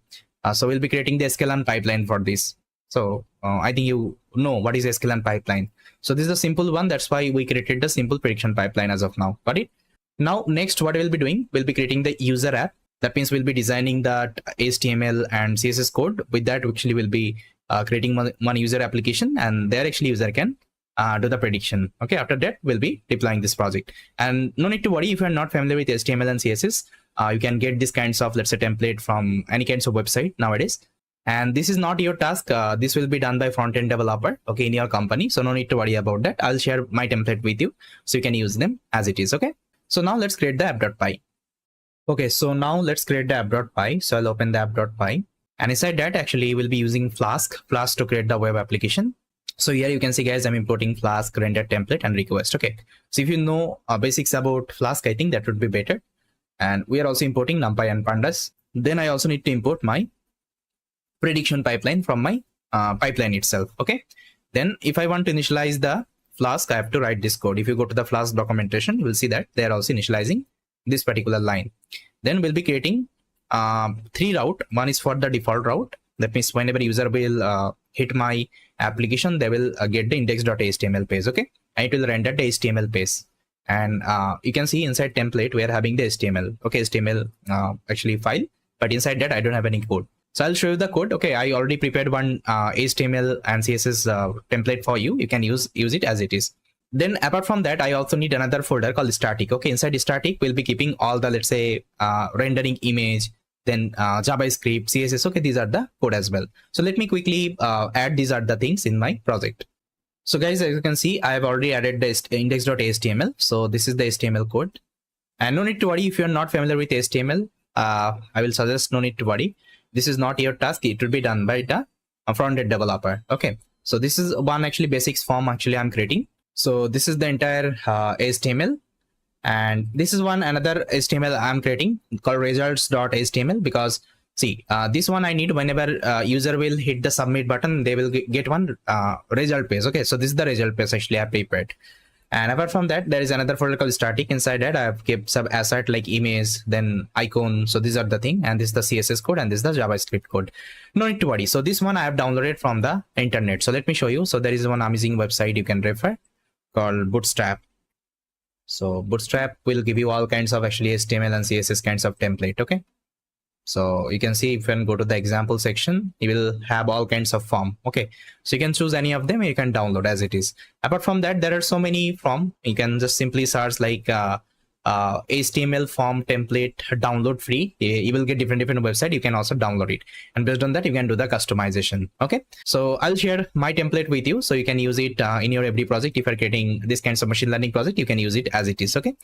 so we'll be creating the sklearn pipeline for this. So I think you know what is sklearn pipeline. So this is a simple one. That's why we created the simple prediction pipeline as of now. Got it? Now next, what we'll be doing, we'll be creating the user app. That means we'll be designing that HTML and CSS code. With that, actually we'll be creating one user application, and there actually user can do the prediction. Okay, after that we'll be deploying this project. And no need to worry if you're not familiar with HTML and CSS. You can get these kinds of, let's say, template from any kinds of website nowadays. And this is not your task. This will be done by front-end developer, okay, in your company. So no need to worry about that. I'll share my template with you so you can use them as it is. Okay, so now let's create the app.py. Okay, so now let's create the app.py. So I'll open the app.py, and inside that actually we'll be using Flask to create the web application. So here you can see, guys, I'm importing Flask render template and request. Okay, so if you know basics about Flask, I think that would be better. And we are also importing NumPy and pandas. Then I also need to import my prediction pipeline from my pipeline itself. Okay, then if I want to initialize the Flask, I have to write this code. If you go to the Flask documentation, you will see that they are also initializing this particular line. Then we'll be creating 3 route. One is for the default route. That means whenever user will hit my application, they will get the index.html page. Okay, and it will render the HTML page. And you can see inside template we are having the HTML. Okay, HTML actually file, but inside that I don't have any code. So I'll show you the code. Okay, I already prepared one HTML and CSS template for you. You can use it as it is. Then apart from that, I also need another folder called static. Okay, inside static we'll be keeping all the, let's say, rendering image, then JavaScript, CSS. Okay, these are the code as well. So let me quickly add these are the things in my project. So guys, as you can see, I have already added the index.html. So this is the HTML code, and no need to worry if you're not familiar with HTML. I will suggest no need to worry. This is not your task. It will be done by the front-end developer. Okay, so this is one actually basics form actually I'm creating. So this is the entire HTML, and this is another HTML I'm creating called results.html, because see, this one I need whenever user will hit the submit button, they will get one result page. Okay, so this is the result page actually I prepared. And apart from that, there is another folder called static. Inside that I have kept some asset like image, then icon. So these are the thing, and this is the CSS code, and this is the JavaScript code. No need to worry. So this one I have downloaded from the internet. So let me show you. So there is one amazing website you can refer called Bootstrap. So Bootstrap will give you all kinds of actually HTML and CSS kinds of template. Okay, so you can see if you can go to the example section, you will have all kinds of form. Okay, so you can choose any of them and you can download as it is. Apart from that, there are so many form. You can just simply search like HTML form template download free. You will get different website. You can also download it, and based on that you can do the customization. Okay, so I'll share my template with you so you can use it in your every project. If you're getting this kinds of machine learning project, you can use it as it is. Okay,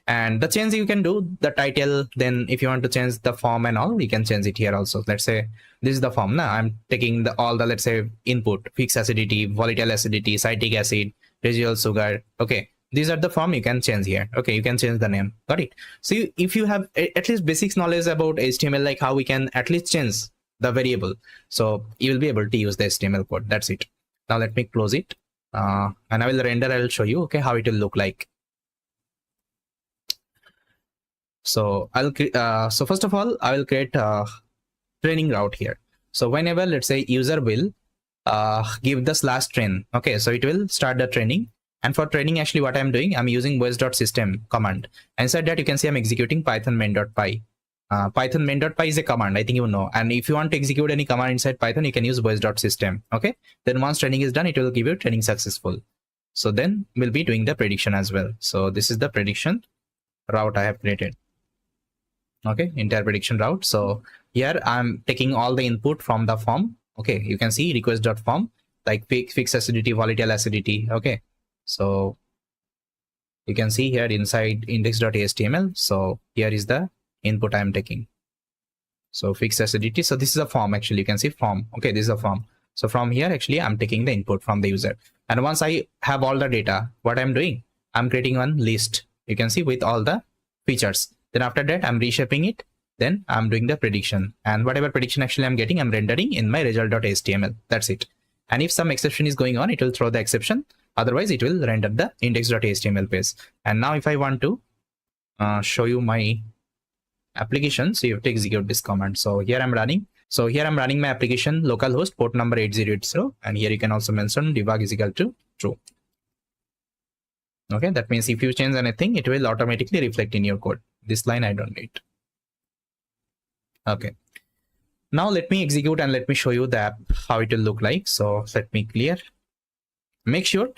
and the change you can do the title. Then if you want to change the form and all, you can change it here also. Let's say this is the form. Now I'm taking all the, let's say, input: fixed acidity, volatile acidity, citric acid, residual sugar. Okay, these are the form you can change here. Okay, you can change the name. Got it? So if you have at least basics knowledge about HTML, like how we can at least change the variable, so you will be able to use the HTML code. That's it. Now let me close it, and I will render. I will show you, okay, how it will look like. So so first of all, I will create a training route here. So whenever, let's say, user will give the slash train, okay, so it will start the training. And for training, actually what I'm doing, I'm using voice.system command. Inside that, you can see I'm executing python main.py. Python main.py is a command, I think you know. And if you want to execute any command inside Python, you can use voice.system. Okay, then once training is done, it will give you training successful. So then we'll be doing the prediction as well. So this is the prediction route I have created. Okay, entire prediction route. So here I'm taking all the input from the form. Okay, you can see request.form, like fixed acidity, volatile acidity. Okay, so you can see here inside index.html. So here is the input I'm taking. So fixed acidity. So this is a form, actually. You can see form. Okay, this is a form. So from here, actually, I'm taking the input from the user. And once I have all the data, what I'm doing, I'm creating one list. You can see with all the features. Then after that, I'm reshaping it. Then I'm doing the prediction. And whatever prediction actually I'm getting, I'm rendering in my result.html. That's it. And if some exception is going on, it will throw the exception. Otherwise, it will render the index.html page. And now if I want to show you my application, so you have to execute this command. So here I'm running. So here I'm running my application localhost port number 8080. And here you can also mention debug is equal to true. Okay, that means if you change anything, it will automatically reflect in your code. This line I don't need. Okay, now let me execute and let me show you the app, how it will look like. So let me clear. Make sure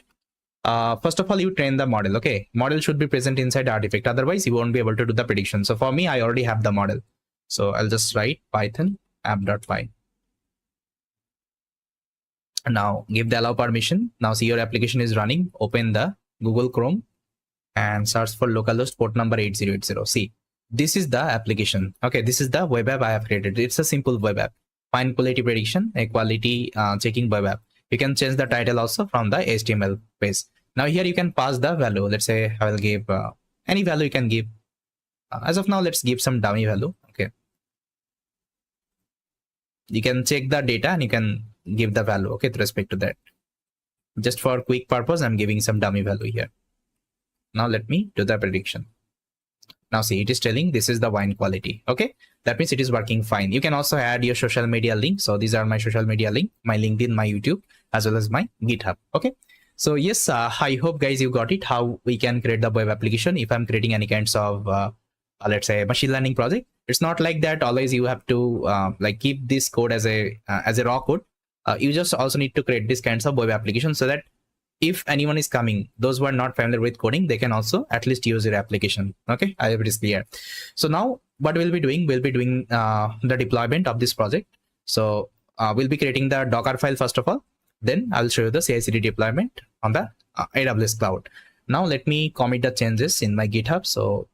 first of all you train the model. Okay, model should be present inside the artifact, otherwise you won't be able to do the prediction. So for me, I already have the model, so I'll just write python app.py. Now give the allow permission. Now see your application is running. Open the Google Chrome and search for localhost port number 8080. See, this is the application. Okay, this is the web app I have created. It's a simple web app. Find quality prediction, a quality checking web app. You can change the title also from the HTML page. Now here you can pass the value. Let's say I will give any value you can give. As of now, let's give some dummy value. Okay, you can check the data and you can give the value. Okay, with respect to that. Just for quick purpose, I'm giving some dummy value here. Now let me do the prediction. Now see, it is telling this is the wine quality. Okay, that means it is working fine. You can also add your social media link. So these are my social media link, my LinkedIn, my YouTube, as well as my GitHub. Okay, so yes, I hope guys you got it, how we can create the web application. If I'm creating any kinds of let's say machine learning project, it's not like that always you have to like keep this code as a raw code. You just also need to create these kinds of web applications so that if anyone is coming, those who are not familiar with coding, they can also at least use your application. Okay, I hope it is clear. So now what we'll be doing, the deployment of this project. So we'll be creating the Dockerfile first of all. Then I'll show you the CI/CD deployment on the AWS cloud. Now let me commit the changes in my GitHub. So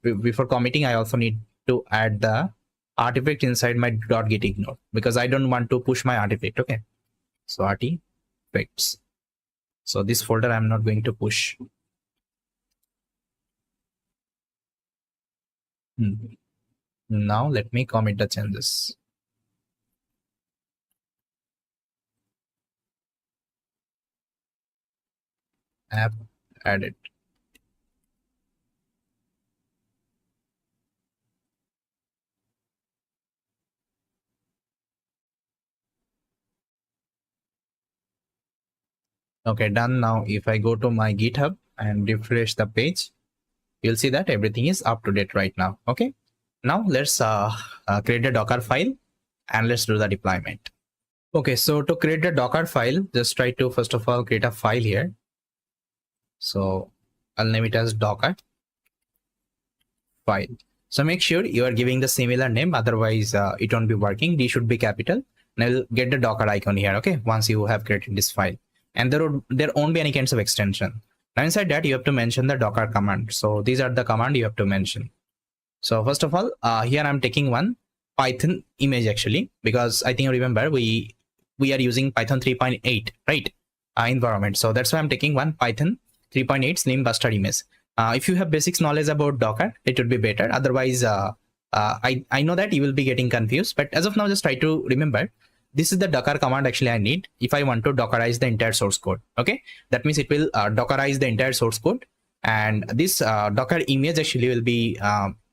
before committing, I also need to add the artifact inside my .git node because I don't want to push my artifact. Okay, so artifacts. So this folder I'm not going to push. Now let me commit the changes. App added. Okay, done. Now if I go to my GitHub and refresh the page, you'll see that everything is up to date right now. Okay, now let's create a Docker file and let's do the deployment. Okay, so to create a Docker file, just try to first of all create a file here. So I'll name it as Docker file. So make sure you are giving the similar name, otherwise it won't be working. D should be capital. Now you'll get the Docker icon here. Okay, once you have created this file, and there won't be any kinds of extension. Now inside that you have to mention the Docker command. So these are the command you have to mention. So first of all, here I'm taking one Python image actually, because I think you remember we are using Python 3.8 right environment. So that's why I'm taking one Python 3.8 Slim Buster image. If you have basics knowledge about Docker, it would be better. Otherwise, I know that you will be getting confused, but as of now, just try to remember. This is the Docker command actually I need if I want to Dockerize the entire source code. Okay, that means it will Dockerize the entire source code and this Docker image actually will be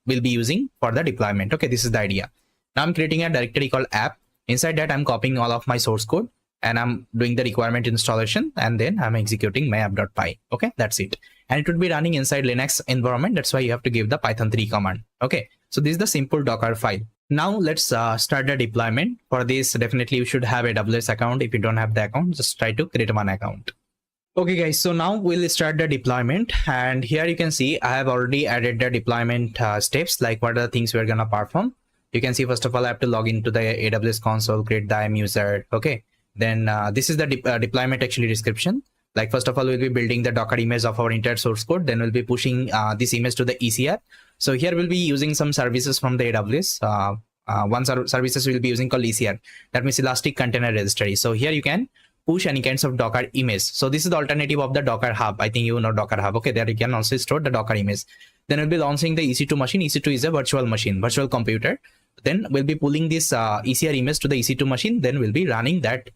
using for the deployment. Okay, this is the idea. Now I'm creating a directory called app. Inside that I'm copying all of my source code and I'm doing the requirement installation, and then I'm executing my app.py. Okay, that's it. And it would be running inside Linux environment. That's why you have to give the Python 3 command. Okay, so this is the simple Docker file. Now let's start the deployment. For this, definitely you should have a AWS account. If you don't have the account, just try to create one account. Okay guys, so now we'll start the deployment, and here you can see I have already added the deployment steps, like what are the things we're gonna perform. You can see first of all I have to log into the AWS console, create the IAM user. Okay, then this is the deployment actually description. Like first of all we'll be building the Docker image of our entire source code, then we'll be pushing this image to the ECR. So here we'll be using some services from the AWS. One services we'll be using called ECR, that means Elastic Container Registry. So here you can push any kinds of Docker image. So this is the alternative of the Docker Hub. I think you know Docker Hub. Okay, there you can also store the Docker image. Then we'll be launching the EC2 machine. EC2 is a virtual machine, virtual computer. Then we'll be pulling this ECR image to the EC2 machine. Then we'll be running that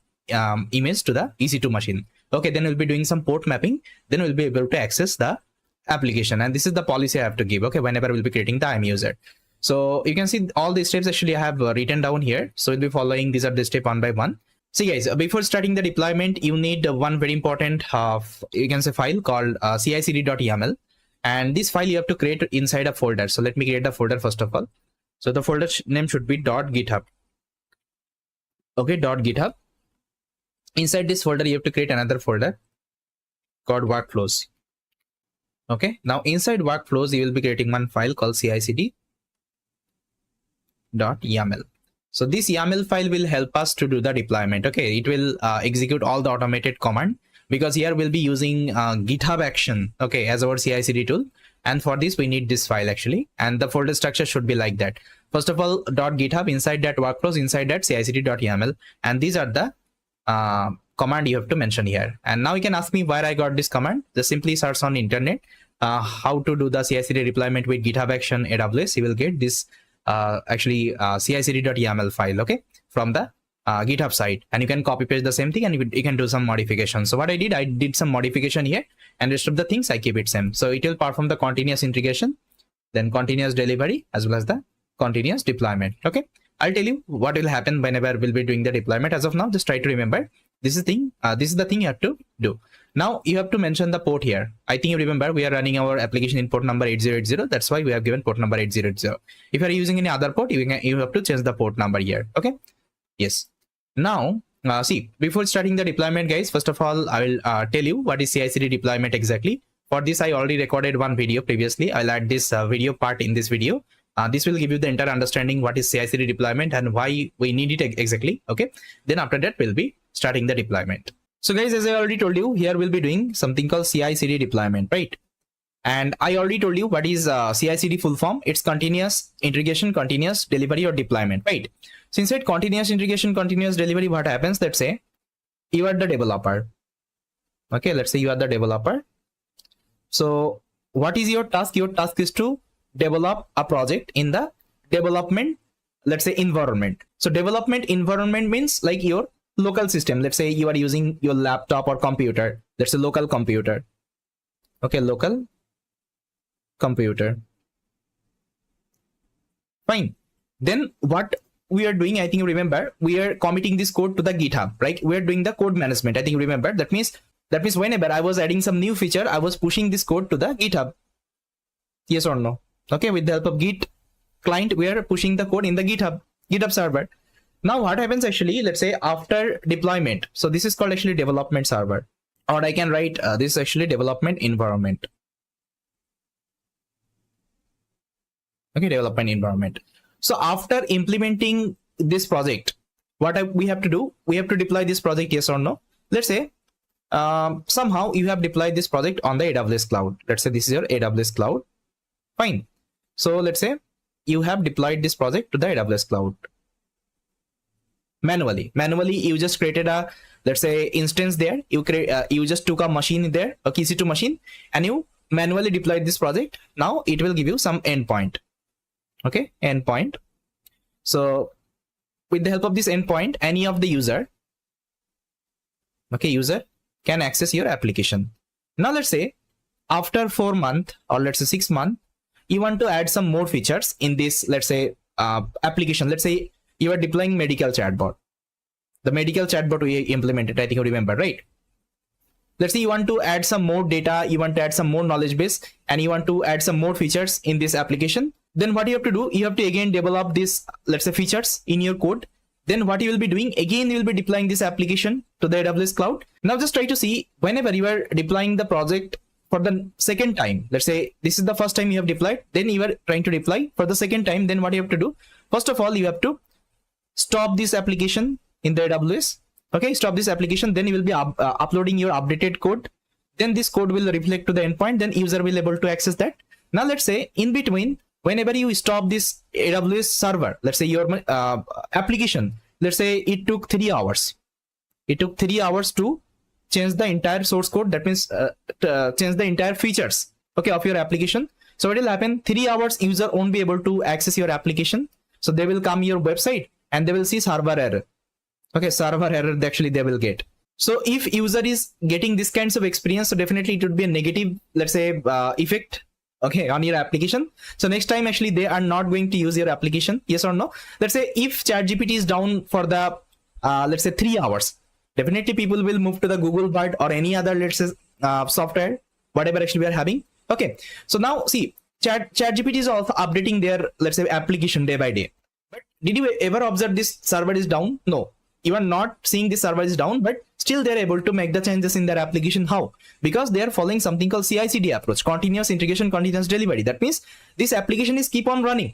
image to the EC2 machine. Okay, then we'll be doing some port mapping. Then we'll be able to access the application. And this is the policy I have to give. Okay, whenever we'll be creating the IAM user. So you can see all these steps actually I have written down here. So we'll be following these are the step one by one. See guys, before starting the deployment, you need one very important you can say file called cicd.yaml, and this file you have to create inside a folder. So let me create a folder first of all. So the folder name should be .github. Okay, .github. Inside this folder you have to create another folder called workflows. Okay, now inside workflows you will be creating one file called cicd.yaml. So this YAML file will help us to do the deployment. Okay, it will execute all the automated command, because here we'll be using GitHub Action, okay, as our CI/CD tool. And for this we need this file actually, and the folder structure should be like that. First of all, .github, inside that workflows, inside that cicd.yaml, and these are the command you have to mention here. And now you can ask me where I got this command. Just simply search on internet how to do the CI/CD deployment with GitHub Action AWS. You will get this cicd.yaml file, okay, from the GitHub site, and you can copy paste the same thing and you can do some modification. So what I did some modification here, and rest of the things I keep it same. So it will perform the continuous integration, then continuous delivery, as well as the continuous deployment. Okay, I'll tell you what will happen whenever we'll be doing the deployment. As of now, just try to remember this is the thing you have to do. Now you have to mention the port here. I think you remember we are running our application in port number 8080. That's why we have given port number 8080. If you are using any other port, you have to change the port number here. Okay. Yes. Now, see, before starting the deployment, guys, first of all, I will tell you what is CI/CD deployment exactly. For this, I already recorded one video previously. I'll add this video part in this video. This will give you the entire understanding what is CI/CD deployment and why we need it exactly. Okay. Then after that, we'll be starting the deployment. So guys, as I already told you, here we'll be doing something called CI/CD deployment, right? And I already told you what is CI/CD full form. It's continuous integration, continuous delivery, or deployment, right? So inside continuous integration, continuous delivery, what happens? Let's say you are the developer. Okay, let's say you are the developer. So what is your task? Your task is to develop a project in the development, let's say, environment. So development environment means like your local system. Let's say you are using your laptop or computer. That's a local computer. Okay, local computer. Fine. Then what we are doing, I think you remember, we are committing this code to the GitHub, right? We are doing the code management. I think you remember. That means whenever I was adding some new feature, I was pushing this code to the GitHub. Yes or no? Okay, with the help of Git client, we are pushing the code in the GitHub server. Now what happens actually, let's say after deployment. So this is called actually development server, or I can write this is actually development environment. Okay, development environment. So after implementing this project, what we have to do, we have to deploy this project, yes or no? Let's say somehow you have deployed this project on the AWS cloud. Let's say this is your AWS cloud. Fine. So let's say you have deployed this project to the AWS cloud. Manually you just created a, let's say, instance there. You just took a machine there, a EC2 machine, and you manually deployed this project. Now it will give you some endpoint. Okay, endpoint. So with the help of this endpoint, any of the user can access your application. Now let's say after 4 months or let's say 6 months, you want to add some more features in this, let's say, application. Let's say you are deploying medical chatbot. The medical chatbot we implemented, I think you remember, right? Let's say you want to add some more data, you want to add some more knowledge base, and you want to add some more features in this application. Then what you have to do, you have to again develop this, let's say, features in your code. Then what you will be doing, again, you will be deploying this application to the AWS cloud. Now just try to see, whenever you are deploying the project for the second time, let's say this is the first time you have deployed, then you are trying to deploy for the second time, then what you have to do, first of all, you have to stop this application in the AWS. Okay, stop this application, then you will be uploading your updated code. Then this code will reflect to the endpoint, then user will be able to access that. Now let's say in between, whenever you stop this AWS server, let's say your application, let's say it took 3 hours. It took 3 hours to change the entire source code. That means change the entire features, okay, of your application. So what will happen? 3 hours user won't be able to access your application. So they will come your website and they will see server error. Okay, server error actually they will get. So if user is getting this kinds of experience, so definitely it would be a negative, let's say, effect, okay, on your application. So next time actually they are not going to use your application. Yes or no? Let's say if ChatGPT is down for the let's say 3 hours, definitely people will move to the Google Bard or any other, let's say, software, whatever actually we are having. Okay, so now see, ChatGPT is also updating their, let's say, application day by day. But did you ever observe this server is down? No, you are not seeing this server is down, but still they're able to make the changes in their application. How? Because they are following something called CI/CD approach, continuous integration, continuous delivery. That means this application is keep on running,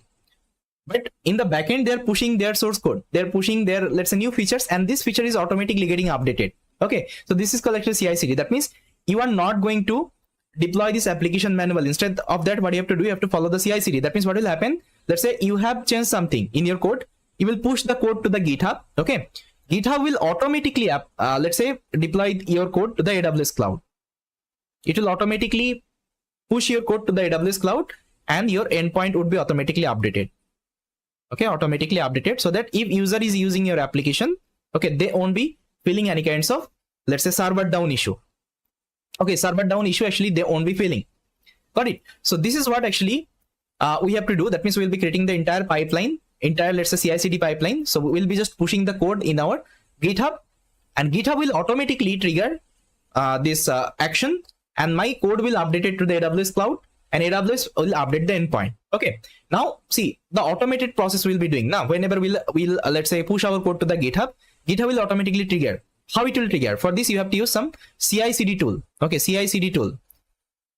but in the backend they're pushing their source code, they're pushing their, let's say, new features, and this feature is automatically getting updated. Okay, so this is called actually CI/CD. That means you are not going to deploy this application manually. Instead of that, what you have to do, you have to follow the CI/CD. That means what will happen? Let's say you have changed something in your code, you will push the code to the GitHub. Okay, GitHub will automatically, let's say, deploy your code to the AWS cloud. It will automatically push your code to the AWS cloud, and your endpoint would be automatically updated. Okay, automatically updated, so that if user is using your application, okay, they won't be feeling any kinds of, let's say, server down issue. Okay, server down issue actually they won't be feeling. Got it? So this is what actually we have to do. That means we'll be creating the entire pipeline, entire, let's say, CI/CD pipeline. So we'll be just pushing the code in our GitHub, and GitHub will automatically trigger this action, and my code will update it to the AWS cloud, and AWS will update the endpoint. Okay, now see, the automated process we'll be doing. Now whenever we'll let's say push our code to the GitHub, GitHub will automatically trigger. How it will trigger? For this you have to use some CI/CD tool. Okay, CI/CD tool,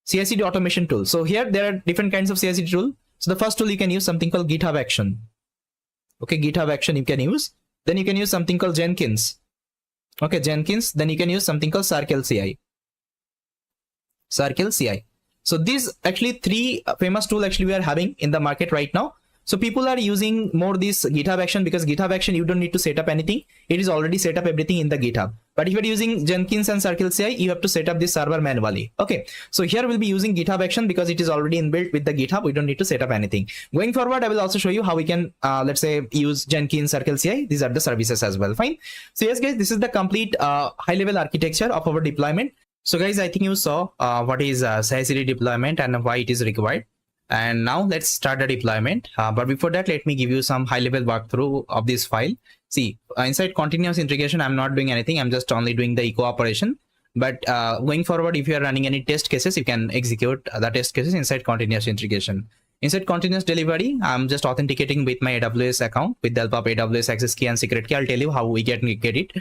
CI/CD automation tool. So here there are different kinds of CI/CD tool. So the first tool you can use something called GitHub Action. Okay, GitHub Action you can use. Then you can use something called Jenkins. Okay, Jenkins. Then you can use something called Circle CI. Circle CI. So these actually 3 famous tools actually we are having in the market right now. So people are using more this GitHub Action, because GitHub Action you don't need to set up anything. It is already set up everything in the GitHub. But if you're using Jenkins and Circle CI, you have to set up this server manually. Okay, so here we'll be using GitHub Action because it is already inbuilt with the GitHub. We don't need to set up anything. Going forward, I will also show you how we can, let's say, use Jenkins, Circle CI. These are the services as well. Fine. So yes, guys, this is the complete high-level architecture of our deployment. So guys, I think you saw what is CI/CD deployment and why it is required. And now let's start the deployment. But before that, let me give you some high-level walkthrough of this file. See, inside continuous integration, I'm not doing anything. I'm just only doing the echo operation. But going forward, if you are running any test cases, you can execute the test cases inside continuous integration. Inside continuous delivery, I'm just authenticating with my AWS account with the help of AWS access key and secret key. I'll tell you how we get it.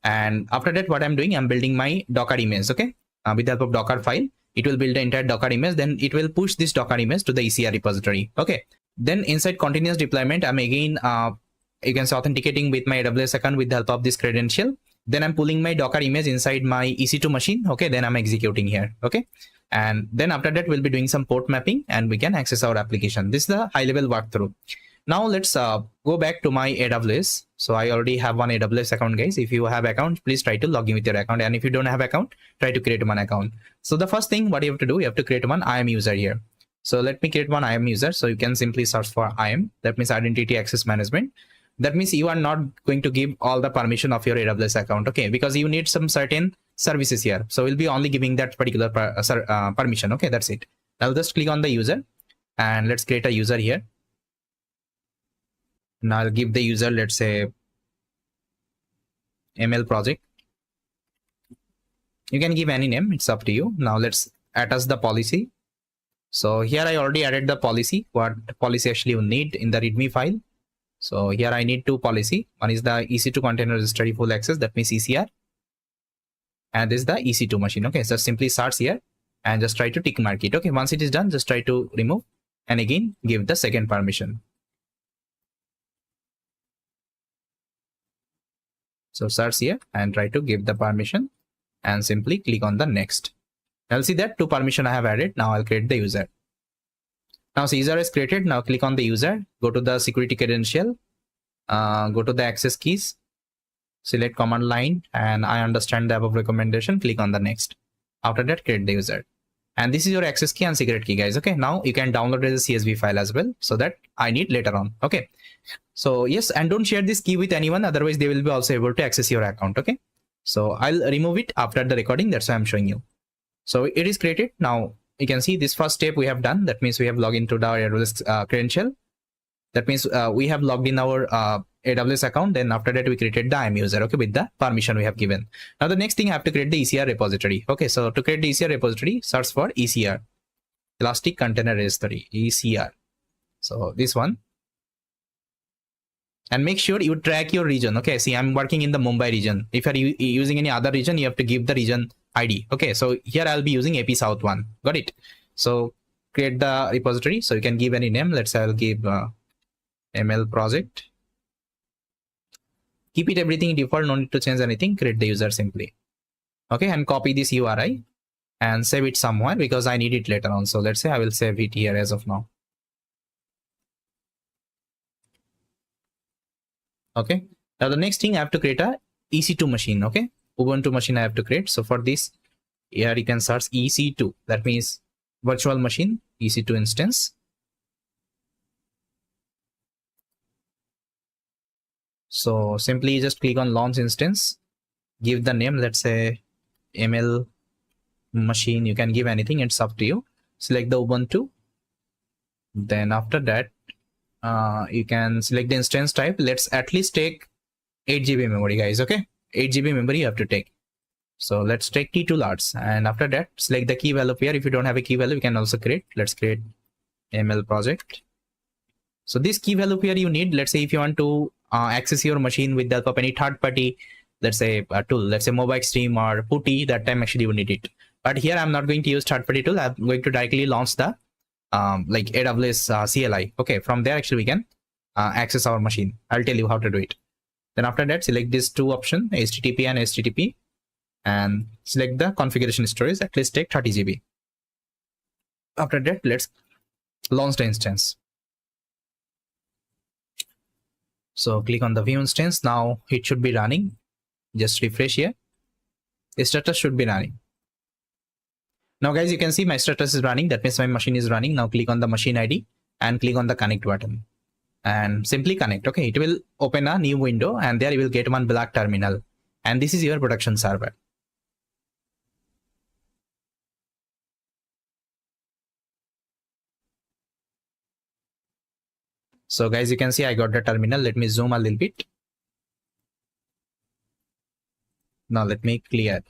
And after that, what I'm doing, I'm building my Docker image. Okay, with the help of Dockerfile. It will build the entire Docker image, then it will push this Docker image to the ECR repository. Okay, then inside continuous deployment, I'm again you can say authenticating with my AWS account with the help of this credential. Then I'm pulling my Docker image inside my EC2 machine. Okay, then I'm executing here. Okay, and then after that we'll be doing some port mapping and we can access our application. This is the high level walkthrough. Now let's go back to my AWS. So I already have one AWS account, guys. If you have account, please try to log in with your account. And if you don't have account, try to create one account. So the first thing what you have to do, you have to create one IAM user here. So let me create one IAM user. So you can simply search for IAM. That means Identity Access Management. That means you are not going to give all the permission of your AWS account. Okay, because you need some certain services here. So we'll be only giving that particular permission. Okay, that's it. I'll just click on the user and let's create a user here. Now I'll give the user, let's say, ML project. You can give any name, it's up to you. Now let's attach the policy. So here I already added the policy, what policy actually you need in the readme file. So here I need two policy. One is the EC2 container registry full access, that means ECR. And this is the EC2 machine. Okay, so simply search here and just try to tick mark it. Okay, once it is done, just try to remove and again give the second permission. So search here and try to give the permission and simply click on the next. I'll see that two permission I have added. Now I'll create the user. Now so user is created. Now click on the user, go to the security credential, go to the access keys, select command line, and I understand the above recommendation. Click on the next. After that, create the user. And this is your access key and secret key, guys. Okay, now you can download it as a CSV file as well, so that I need later on. Okay, so yes, and don't share this key with anyone, otherwise they will be also able to access your account. Okay, so I'll remove it after the recording. That's why I'm showing you. So it is created. Now you can see this first step we have done. That means we have logged into the AWS credential. That means we have logged in our AWS account. Then after that, we created the IAM user, okay, with the permission we have given. Now the next thing, I have to create the ECR repository. Okay, so to create the ECR repository, search for ECR, Elastic Container Registry, ECR. So this one. And make sure you track your region. Okay, see, I'm working in the Mumbai region. If you're using any other region, you have to give the region ID. Okay, so here I'll be using AP South 1. Got it? So create the repository. So you can give any name. Let's say I'll give ML project. Keep it everything default, no need to change anything. Create the user simply. Okay, and copy this URI and save it somewhere because I need it later on. So let's say I will save it here as of now. Okay, now the next thing, I have to create a EC2 machine. Okay, Ubuntu machine I have to create. So for this, here you can search EC2. That means virtual machine, EC2 instance. So simply just click on launch instance, give the name, let's say ML machine. You can give anything, it's up to you. Select the Ubuntu. Then after that, you can select the instance type. Let's at least take 8 GB memory, guys. Okay, 8 GB memory you have to take. So let's take T2 large, and after that, select the key value here. If you don't have a key value, you can also create. Let's create ML project. So this key value here you need. Let's say if you want to access your machine with the help of any third party, let's say a tool, let's say Mobile Stream or Putty, that time actually you need it. But here I'm not going to use third party tool. I'm going to directly launch the like AWS CLI. Okay, from there actually we can access our machine. I'll tell you how to do it. Then after that, select these two options, HTTP and HTTP, and select the configuration storage. At least take 30 GB. After that, let's launch the instance. So click on the view instance. Now it should be running. Just refresh here. The status should be running. Now guys, you can see my status is running. That means my machine is running. Now click on the machine ID and click on the connect button and simply connect. Okay, it will open a new window and there you will get one black terminal. And this is your production server. So guys, you can see I got the terminal. Let me zoom a little bit. Now let me clear.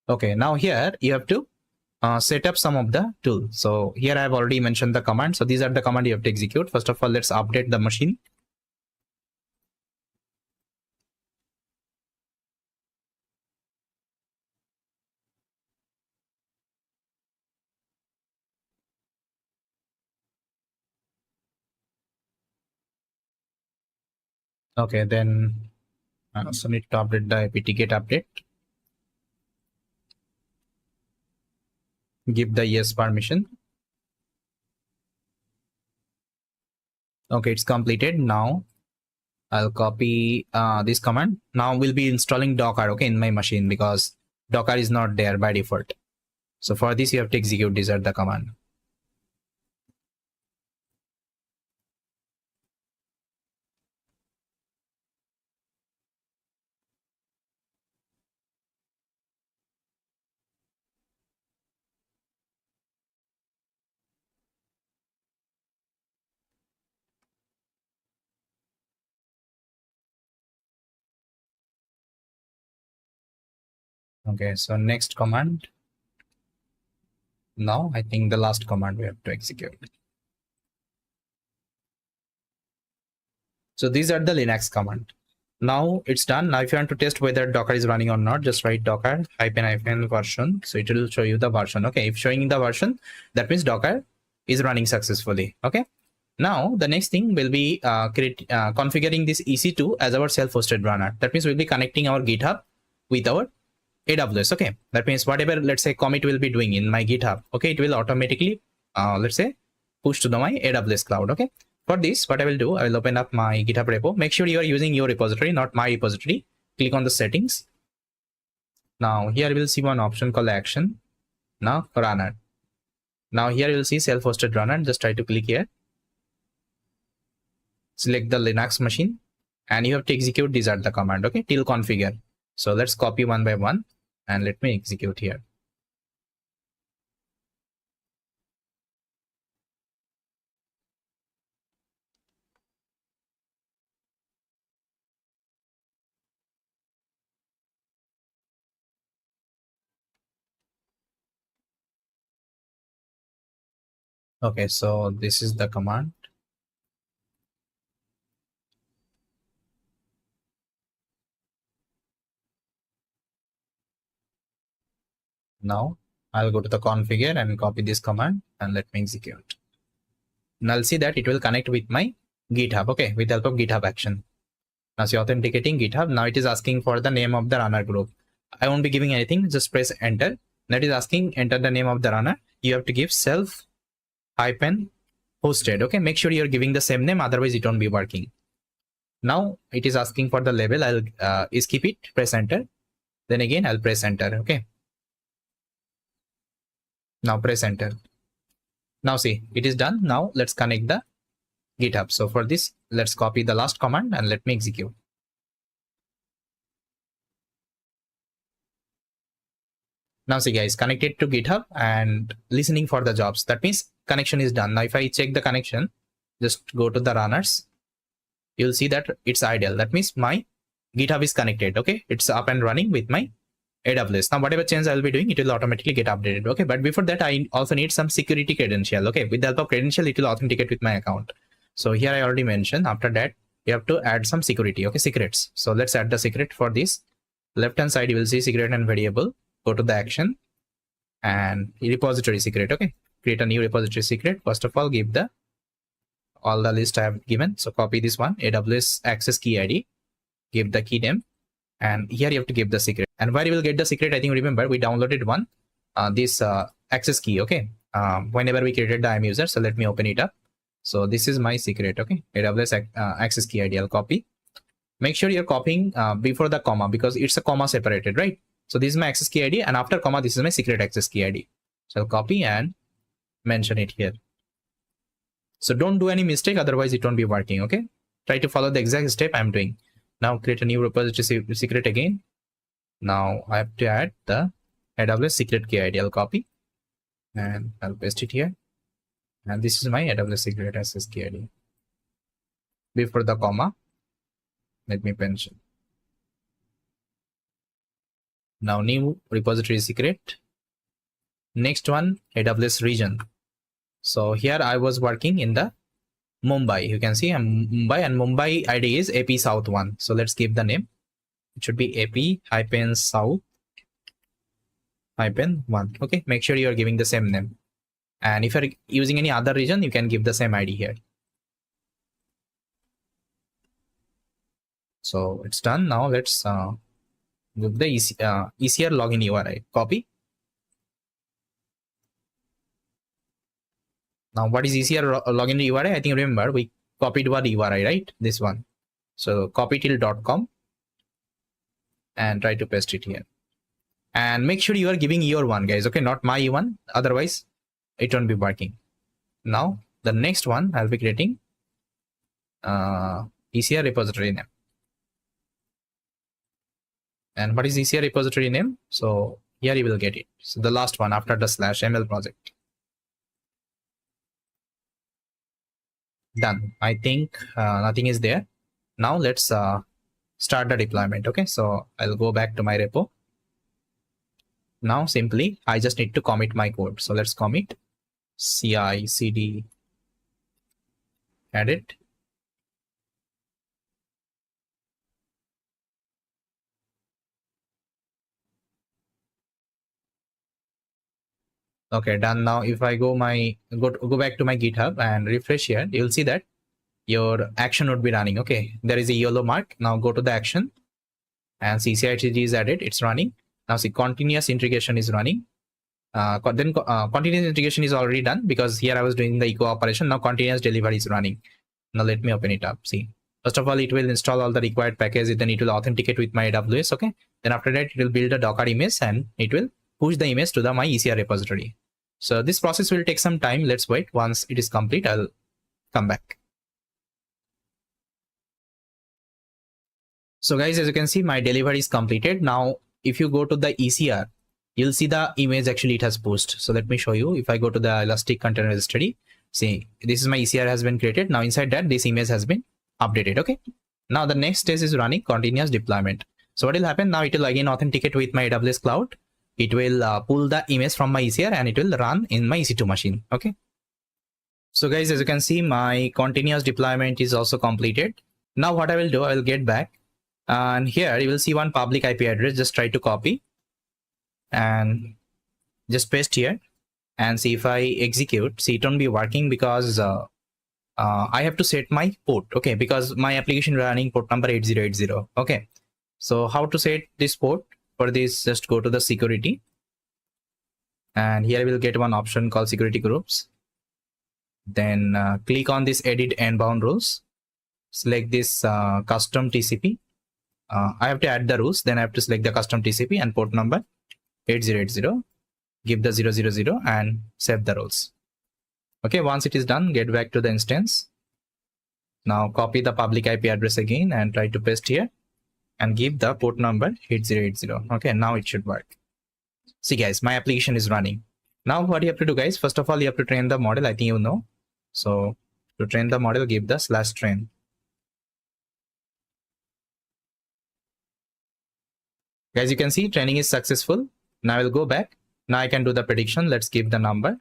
Okay, now here you have to set up some of the tools. So here I have already mentioned the command. So these are the command you have to execute. First of all, let's update the machine. Okay, then so need to update the apt-get update. Give the yes permission. Okay, it's completed. Now I'll copy this command. Now we'll be installing Docker, okay, in my machine because Docker is not there by default. So for this, you have to execute this at the command. Okay, so next command. Now I think the last command we have to execute. So these are the Linux command. Now it's done. Now if you want to test whether Docker is running or not, just write docker ---- version. So it will show you the version. Okay, if showing the version, that means Docker is running successfully. Okay. Now the next thing will be configuring this EC2 as our self-hosted runner. That means we'll be connecting our GitHub with our AWS. Okay, that means whatever, let's say, commit will be doing in my GitHub, okay, it will automatically let's say push to my AWS cloud. Okay, for this, what I will do, I will open up my GitHub repo. Make sure you are using your repository, not my repository. Click on the settings. Now here you will see one option called action. Now runner. Now here you will see self-hosted runner. Just try to click here. Select the Linux machine and you have to execute. These are the command. Okay, till configure. So let's copy one by one and let me execute here. Okay, so this is the command. Now I'll go to the configure and copy this command and let me execute. And I'll see that it will connect with my GitHub. Okay, with the help of GitHub action. Now see authenticating GitHub. Now it is asking for the name of the runner group. I won't be giving anything. Just press enter. That is asking enter the name of the runner. You have to give self -hosted. Okay, make sure you're giving the same name, otherwise it won't be working. Now it is asking for the label. I'll skip it, press enter. Then again I'll press enter. Okay, now press enter. Now see, it is done. Now let's connect the GitHub. So for this, let's copy the last command and let me execute. Now see guys, connected to GitHub and listening for the jobs. That means connection is done. Now if I check the connection, just go to the runners. You'll see that it's idle. That means my GitHub is connected. Okay, it's up and running with my AWS. Now whatever change I'll be doing, it will automatically get updated. Okay, but before that, I also need some security credential. Okay, with the help of credential, it will authenticate with my account. So here I already mentioned, after that you have to add some security. Okay, secrets. So let's add the secret. For this, left hand side you will see secret and variable. Go to the action and repository secret. Okay, create a new repository secret. First of all, give the all the list I have given. So copy this one, AWS access key ID, give the key name, and here you have to give the secret. And where you will get the secret, I think, remember we downloaded one, this access key. Okay, whenever we created the IAM user. So let me open it up. So this is my secret. Okay, AWS access key ID. I'll copy. Make sure you're copying before the comma, because it's a comma separated, right? So this is my access key ID, and after comma, this is my secret access key ID. So I'll copy and mention it here. So don't do any mistake, otherwise it won't be working. Okay, try to follow the exact step I'm doing. Now create a new repository secret again. Now I have to add the AWS secret key ID. I'll copy and I'll paste it here. And this is my AWS secret access key ID. Before the comma, let me mention. Now new repository secret. Next one, AWS region. So here I was working in the Mumbai. You can see I'm Mumbai, and Mumbai ID is AP South 1. So let's give the name. It should be AP-South-1. Okay, make sure you are giving the same name. And if you're using any other region, you can give the same ID here. So it's done. Now let's give the ECR login URI. Copy. Now what is ECR login URI? I think, remember, we copied one URI, right? This one. So copy till .com and try to paste it here. And make sure you are giving your one, guys. Okay, not my one. Otherwise, it won't be working. Now the next one, I'll be creating ECR repository name. And what is ECR repository name? So here you will get it. So the last one after the /ML project. Done. I think nothing is there. Now let's start the deployment. Okay, so I'll go back to my repo. Now simply I just need to commit my code. So let's commit CI CD edit. Okay, done. Now if I go back to my GitHub and refresh here, you'll see that your action would be running. Okay, there is a yellow mark. Now go to the action and CCITG is added. It's running. Now see, continuous integration is running. Continuous integration is already done because here I was doing the echo operation. Now continuous delivery is running. Now let me open it up. See, first of all, it will install all the required packages. Then it will authenticate with my AWS. Okay. Then after that, it will build a Docker image and it will push the image to my ECR repository. So this process will take some time. Let's wait. Once it is complete, I'll come back. So guys, as you can see, my delivery is completed. Now, if you go to the ECR, you'll see the image actually it has pushed. So let me show you. If I go to the Elastic Container Registry, see, this is my ECR has been created. Now inside that, this image has been updated. Okay. Now the next stage is running continuous deployment. So what will happen now? It will again authenticate with my AWS cloud. It will pull the image from my ECR and it will run in my EC2 machine. Okay. So guys, as you can see, my continuous deployment is also completed. Now what I will do, I will get back. And here you will see one public IP address. Just try to copy and just paste here and see if I execute. See, it won't be working because I have to set my port. Okay, because my application running port number 8080. Okay, so how to set this port? For this, just go to the security and here we will get one option called security groups. Then click on this edit endbound rules. Select this custom TCP. I have to add the rules. Then I have to select the custom TCP and port number 8080. Give the 000 and save the rules. Okay, once it is done, get back to the instance. Now copy the public IP address again and try to paste here and give the port number 8080. Okay, now it should work. See guys, my application is running. Now what you have to do guys, first of all, you have to train the model. I think you know. So to train the model, give the /train. Guys, you can see training is successful. Now I will go back. Now I can do the prediction. Let's give the number.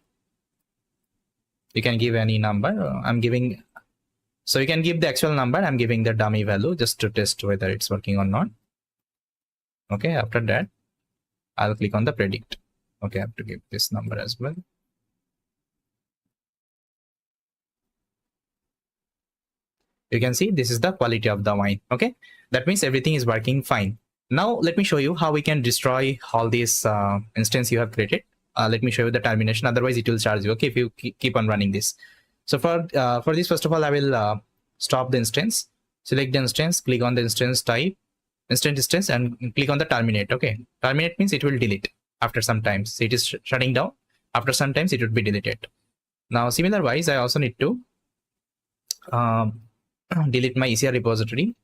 You can give any number. I'm giving, so you can give the actual number. I'm giving the dummy value just to test whether it's working or not. Okay, after that, I'll click on the predict. Okay, I have to give this number as well. You can see this is the quality of the wine. Okay, that means everything is working fine. Now let me show you how we can destroy all these instance you have created. Let me show you the termination. Otherwise, it will charge you. Okay, if you keep on running this. So for this, first of all, I will stop the instance. Select the instance. Click on the instance type, instance, and click on the terminate. Okay, terminate means it will delete after some time. So it is shutting down. After some times, it would be deleted. Now, similar wise, I also need to delete my ECR repository.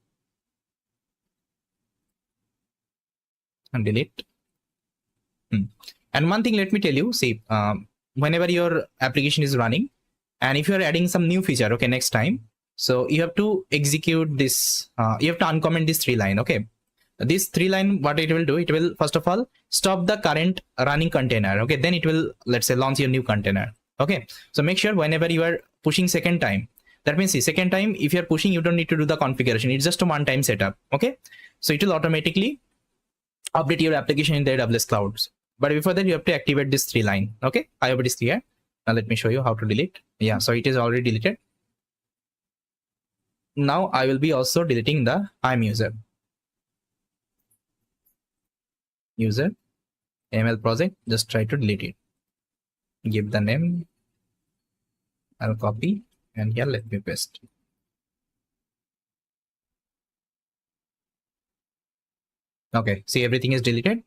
And delete. And one thing, let me tell you, see, whenever your application is running and if you're adding some new feature, okay, next time, so you have to execute this, you have to uncomment this 3 line. Okay, this 3 line, what it will do, it will first of all stop the current running container. Okay, then it will, let's say, launch your new container. Okay, so make sure whenever you are pushing second time, that means see, second time if you're pushing, you don't need to do the configuration. It's just a one-time setup. Okay, so it will automatically update your application in the AWS clouds. But before that, you have to activate this 3 line. Okay, I hope it is clear. Now let me show you how to delete. Yeah, so it is already deleted. Now I will be also deleting the I'm user ML project. Just try to delete it. Give the name. I'll copy and here let me paste. Okay, see, everything is deleted.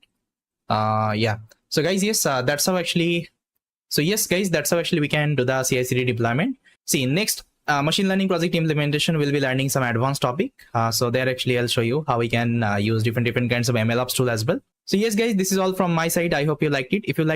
Yeah, so guys, yes, that's how actually, so yes guys, that's how actually we can do the CI/CD deployment. See, next machine learning project implementation, we'll be learning some advanced topic. So there actually I'll show you how we can use different kinds of MLOps tool as well. So yes guys, this is all from my side. I hope you liked it. If you like